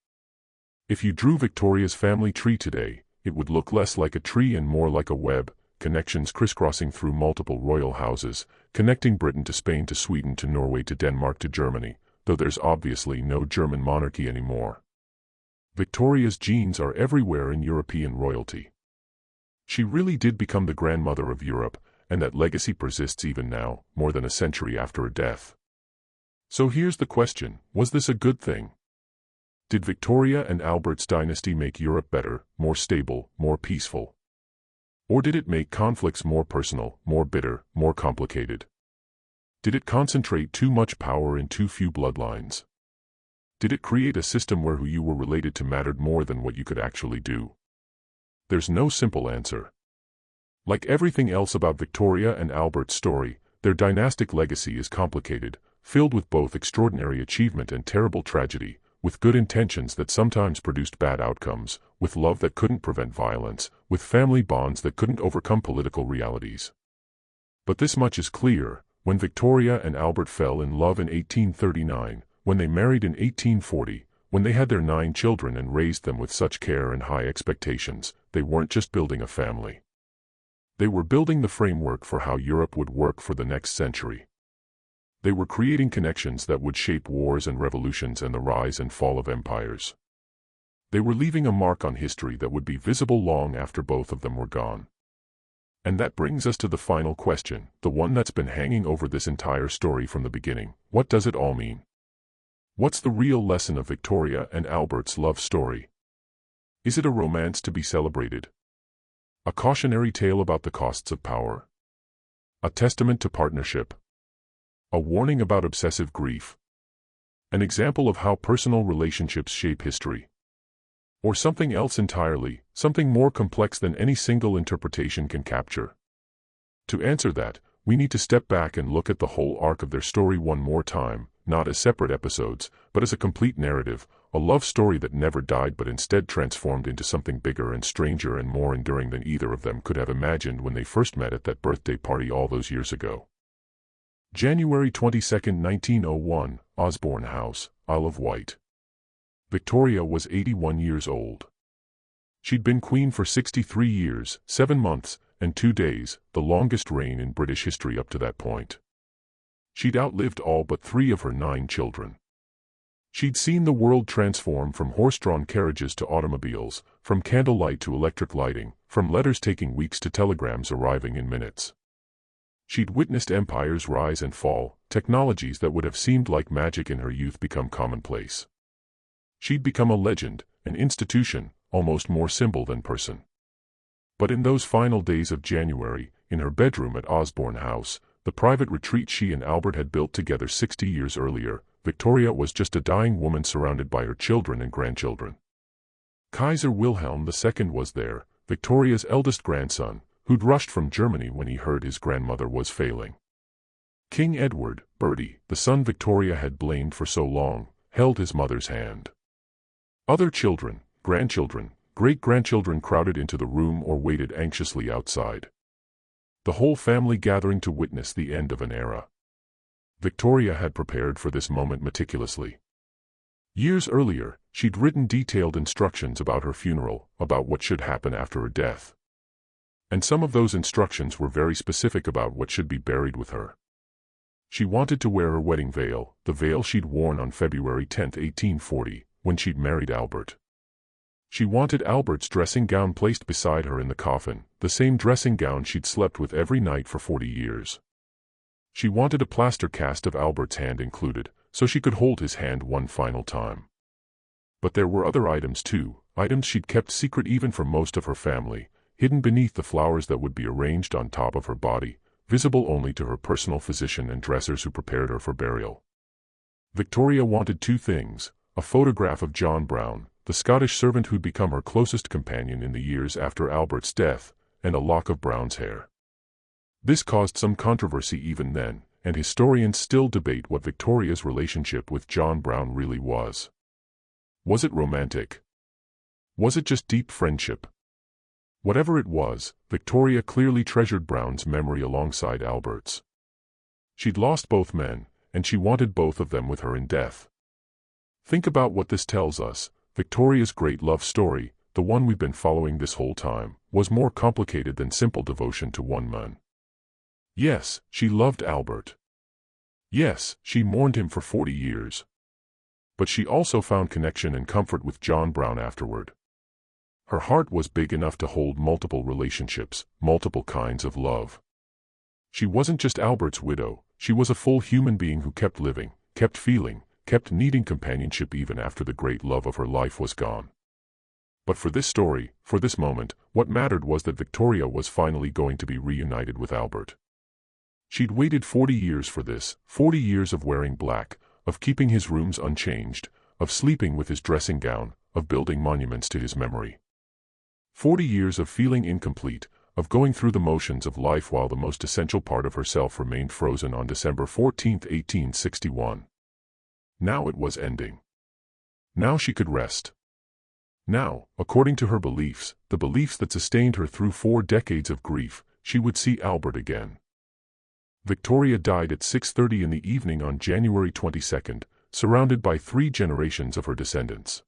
If you drew Victoria's family tree today, it would look less like a tree and more like a web, connections crisscrossing through multiple royal houses, connecting Britain to Spain to Sweden to Norway to Denmark to Germany, though there's obviously no German monarchy anymore. Victoria's genes are everywhere in European royalty. She really did become the grandmother of Europe, and that legacy persists even now, more than a century after her death. So here's the question, was this a good thing? Did Victoria and Albert's dynasty make Europe better, more stable, more peaceful? Or did it make conflicts more personal, more bitter, more complicated? Did it concentrate too much power in too few bloodlines? Did it create a system where who you were related to mattered more than what you could actually do? There's no simple answer. Like everything else about Victoria and Albert's story, their dynastic legacy is complicated, filled with both extraordinary achievement and terrible tragedy, with good intentions that sometimes produced bad outcomes, with love that couldn't prevent violence, with family bonds that couldn't overcome political realities. But this much is clear: when Victoria and Albert fell in love in 1839, when they married in 1840, when they had their 9 children and raised them with such care and high expectations, they weren't just building a family. They were building the framework for how Europe would work for the next century. They were creating connections that would shape wars and revolutions and the rise and fall of empires. They were leaving a mark on history that would be visible long after both of them were gone. And that brings us to the final question, the one that's been hanging over this entire story from the beginning. What does it all mean? What's the real lesson of Victoria and Albert's love story? Is it a romance to be celebrated? A cautionary tale about the costs of power? A testament to partnership? A warning about obsessive grief? An example of how personal relationships shape history? Or something else entirely, something more complex than any single interpretation can capture? To answer that, we need to step back and look at the whole arc of their story one more time, not as separate episodes, but as a complete narrative, a love story that never died but instead transformed into something bigger and stranger and more enduring than either of them could have imagined when they first met at that birthday party all those years ago. January 22, 1901, Osborne House, Isle of Wight. Victoria was 81 years old. She'd been queen for 63 years, 7 months, and 2 days, the longest reign in British history up to that point. She'd outlived all but 3 of her 9 children. She'd seen the world transform from horse-drawn carriages to automobiles, from candlelight to electric lighting, from letters taking weeks to telegrams arriving in minutes. She'd witnessed empires rise and fall, technologies that would have seemed like magic in her youth become commonplace. She'd become a legend, an institution, almost more symbol than person. But in those final days of January, in her bedroom at Osborne House, the private retreat she and Albert had built together 60 years earlier, Victoria was just a dying woman surrounded by her children and grandchildren. Kaiser Wilhelm II was there, Victoria's eldest grandson, who'd rushed from Germany when he heard his grandmother was failing. King Edward, Bertie, the son Victoria had blamed for so long, held his mother's hand. Other children, grandchildren, great-grandchildren crowded into the room or waited anxiously outside. The whole family gathering to witness the end of an era. Victoria had prepared for this moment meticulously. Years earlier, she'd written detailed instructions about her funeral, about what should happen after her death. And some of those instructions were very specific about what should be buried with her. She wanted to wear her wedding veil, the veil she'd worn on February 10, 1840, when she'd married Albert. She wanted Albert's dressing gown placed beside her in the coffin, the same dressing gown she'd slept with every night for 40 years. She wanted a plaster cast of Albert's hand included, so she could hold his hand one final time. But there were other items too, items she'd kept secret even from most of her family, hidden beneath the flowers that would be arranged on top of her body, visible only to her personal physician and dressers who prepared her for burial. Victoria wanted 2 things, a photograph of John Brown, the Scottish servant who'd become her closest companion in the years after Albert's death, and a lock of Brown's hair. This caused some controversy even then, and historians still debate what Victoria's relationship with John Brown really was. Was it romantic? Was it just deep friendship? Whatever it was, Victoria clearly treasured Brown's memory alongside Albert's. She'd lost both men, and she wanted both of them with her in death. Think about what this tells us. Victoria's great love story, the one we've been following this whole time, was more complicated than simple devotion to one man. Yes, she loved Albert. Yes, she mourned him for 40 years. But she also found connection and comfort with John Brown afterward. Her heart was big enough to hold multiple relationships, multiple kinds of love. She wasn't just Albert's widow, she was a full human being who kept living, kept feeling, kept needing companionship even after the great love of her life was gone. But for this story, for this moment, what mattered was that Victoria was finally going to be reunited with Albert. She'd waited 40 years for this, 40 years of wearing black, of keeping his rooms unchanged, of sleeping with his dressing gown, of building monuments to his memory. 40 years of feeling incomplete, of going through the motions of life while the most essential part of herself remained frozen on December 14, 1861. Now it was ending. Now she could rest. Now, according to her beliefs, the beliefs that sustained her through 4 decades of grief, she would see Albert again. Victoria died at 6:30 in the evening on January 22, surrounded by 3 generations of her descendants.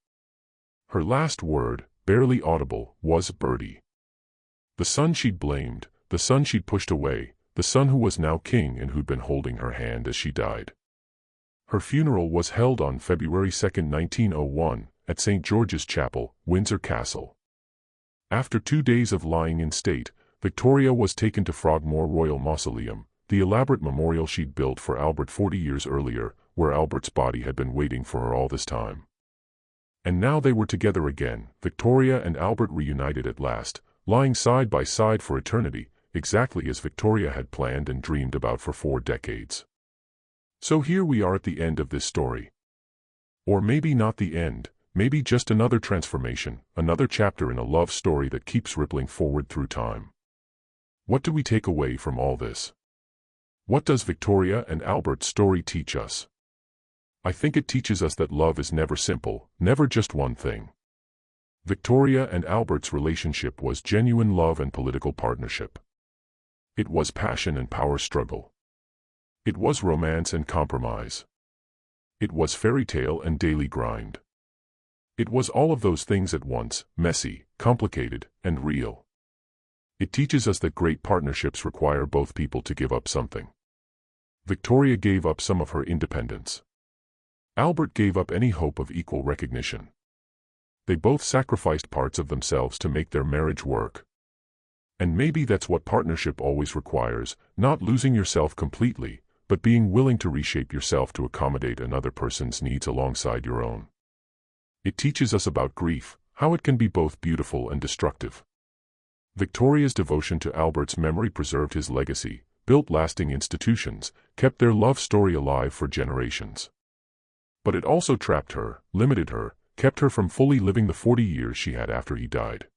Her last word, barely audible, was Bertie. The son she'd blamed, the son she'd pushed away, the son who was now king and who'd been holding her hand as she died. Her funeral was held on February 2, 1901, at St. George's Chapel, Windsor Castle. After 2 days of lying in state, Victoria was taken to Frogmore Royal Mausoleum, the elaborate memorial she'd built for Albert 40 years earlier, where Albert's body had been waiting for her all this time. And now they were together again, Victoria and Albert reunited at last, lying side by side for eternity, exactly as Victoria had planned and dreamed about for 4 decades. So here we are at the end of this story. Or maybe not the end, maybe just another transformation, another chapter in a love story that keeps rippling forward through time. What do we take away from all this? What does Victoria and Albert's story teach us? I think it teaches us that love is never simple, never just one thing. Victoria and Albert's relationship was genuine love and political partnership. It was passion and power struggle. It was romance and compromise. It was fairy tale and daily grind. It was all of those things at once, messy, complicated, and real. It teaches us that great partnerships require both people to give up something. Victoria gave up some of her independence. Albert gave up any hope of equal recognition. They both sacrificed parts of themselves to make their marriage work. And maybe that's what partnership always requires, not losing yourself completely, but being willing to reshape yourself to accommodate another person's needs alongside your own. It teaches us about grief, how it can be both beautiful and destructive. Victoria's devotion to Albert's memory preserved his legacy, built lasting institutions, kept their love story alive for generations. But it also trapped her, limited her, kept her from fully living the 40 years she had after he died.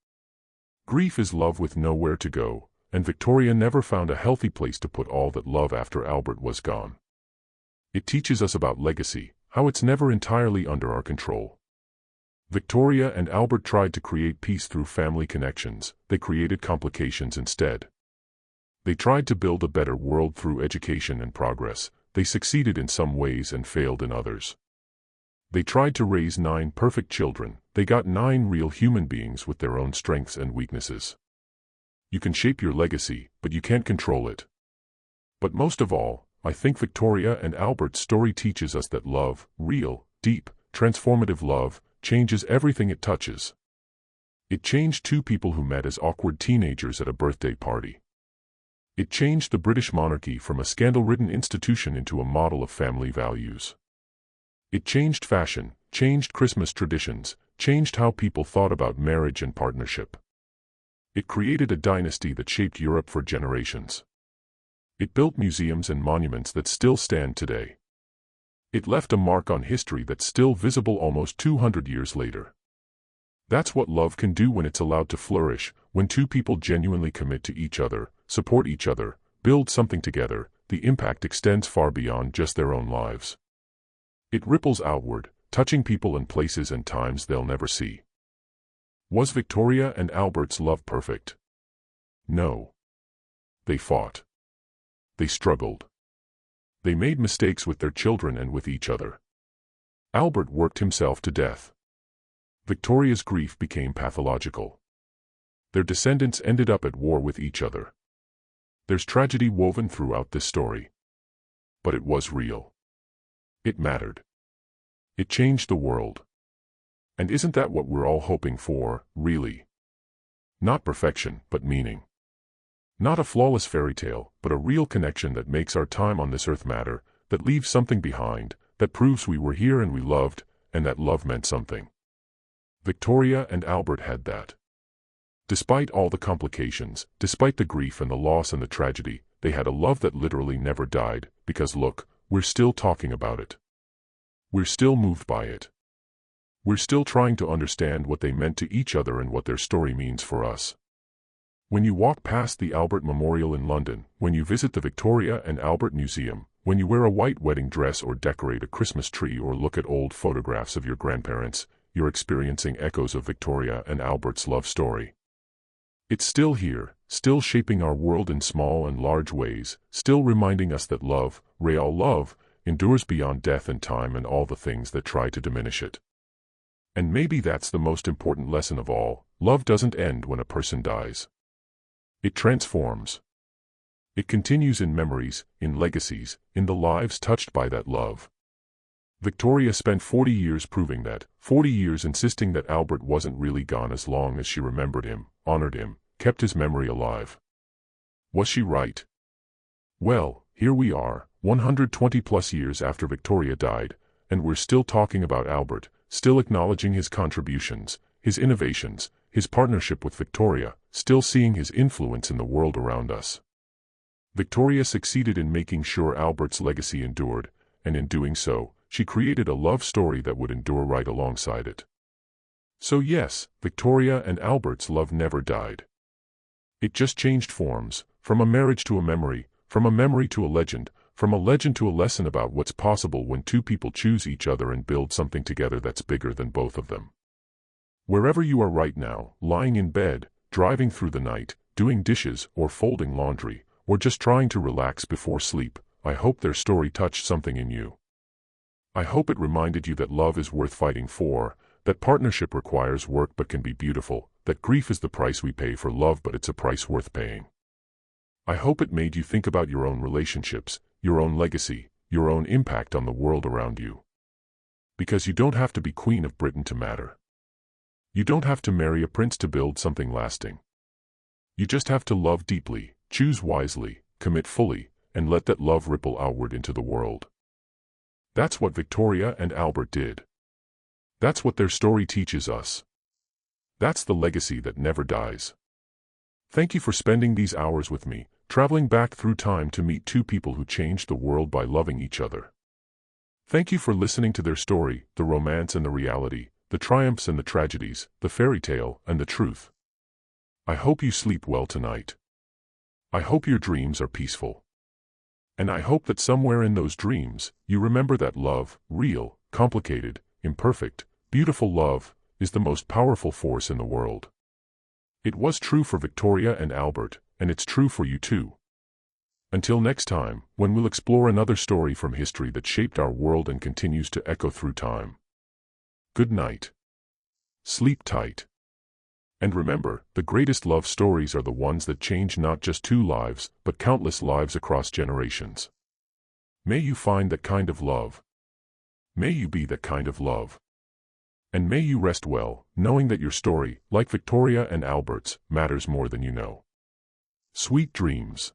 Grief is love with nowhere to go, and Victoria never found a healthy place to put all that love after Albert was gone. It teaches us about legacy, how it's never entirely under our control. Victoria and Albert tried to create peace through family connections, they created complications instead. They tried to build a better world through education and progress, they succeeded in some ways and failed in others. They tried to raise 9 perfect children, they got 9 real human beings with their own strengths and weaknesses. You can shape your legacy, but you can't control it. But most of all, I think Victoria and Albert's story teaches us that love, real, deep, transformative love, changes everything it touches. It changed 2 people who met as awkward teenagers at a birthday party. It changed the British monarchy from a scandal-ridden institution into a model of family values. It changed fashion, changed Christmas traditions, changed how people thought about marriage and partnership. It created a dynasty that shaped Europe for generations. It built museums and monuments that still stand today. It left a mark on history that's still visible almost 200 years later. That's what love can do when it's allowed to flourish, when 2 people genuinely commit to each other, support each other, build something together. The impact extends far beyond just their own lives. It ripples outward, touching people and places and times they'll never see. Was Victoria and Albert's love perfect? No. They fought. They struggled. They made mistakes with their children and with each other. Albert worked himself to death. Victoria's grief became pathological. Their descendants ended up at war with each other. There's tragedy woven throughout this story. But it was real. It mattered. It changed the world. And isn't that what we're all hoping for, really? Not perfection, but meaning. Not a flawless fairy tale, but a real connection that makes our time on this earth matter, that leaves something behind, that proves we were here and we loved, and that love meant something. Victoria and Albert had that. Despite all the complications, despite the grief and the loss and the tragedy, they had a love that literally never died, because look, we're still talking about it. We're still moved by it. We're still trying to understand what they meant to each other and what their story means for us. When you walk past the Albert Memorial in London, when you visit the Victoria and Albert Museum, when you wear a white wedding dress or decorate a Christmas tree or look at old photographs of your grandparents, you're experiencing echoes of Victoria and Albert's love story. It's still here, still shaping our world in small and large ways, still reminding us that love, real love, endures beyond death and time and all the things that try to diminish it. And maybe that's the most important lesson of all: love doesn't end when a person dies. It transforms. It continues in memories, in legacies, in the lives touched by that love. Victoria spent 40 years proving that, 40 years insisting that Albert wasn't really gone as long as she remembered him, honored him, kept his memory alive. Was she right? Well, here we are, 120 plus years after Victoria died, and we're still talking about Albert, still acknowledging his contributions, his innovations, his partnership with Victoria, still seeing his influence in the world around us. Victoria succeeded in making sure Albert's legacy endured, and in doing so, she created a love story that would endure right alongside it. So yes, Victoria and Albert's love never died. It just changed forms, from a marriage to a memory, from a memory to a legend, from a legend to a lesson about what's possible when two people choose each other and build something together that's bigger than both of them. Wherever you are right now, lying in bed, driving through the night, doing dishes or folding laundry, or just trying to relax before sleep, I hope their story touched something in you. I hope it reminded you that love is worth fighting for, that partnership requires work but can be beautiful, that grief is the price we pay for love but it's a price worth paying. I hope it made you think about your own relationships, your own legacy, your own impact on the world around you. Because you don't have to be Queen of Britain to matter. You don't have to marry a prince to build something lasting. You just have to love deeply, choose wisely, commit fully, and let that love ripple outward into the world. That's what Victoria and Albert did. That's what their story teaches us. That's the legacy that never dies. Thank you for spending these hours with me, traveling back through time to meet two people who changed the world by loving each other. Thank you for listening to their story, the romance and the reality, the triumphs and the tragedies, the fairy tale and the truth. I hope you sleep well tonight. I hope your dreams are peaceful. And I hope that somewhere in those dreams, you remember that love, real, complicated, imperfect, beautiful love, is the most powerful force in the world. It was true for Victoria and Albert, and it's true for you too. Until next time, when we'll explore another story from history that shaped our world and continues to echo through time. Good night. Sleep tight. And remember, the greatest love stories are the ones that change not just two lives, but countless lives across generations. May you find that kind of love. May you be that kind of love. And may you rest well, knowing that your story, like Victoria and Albert's, matters more than you know. Sweet dreams.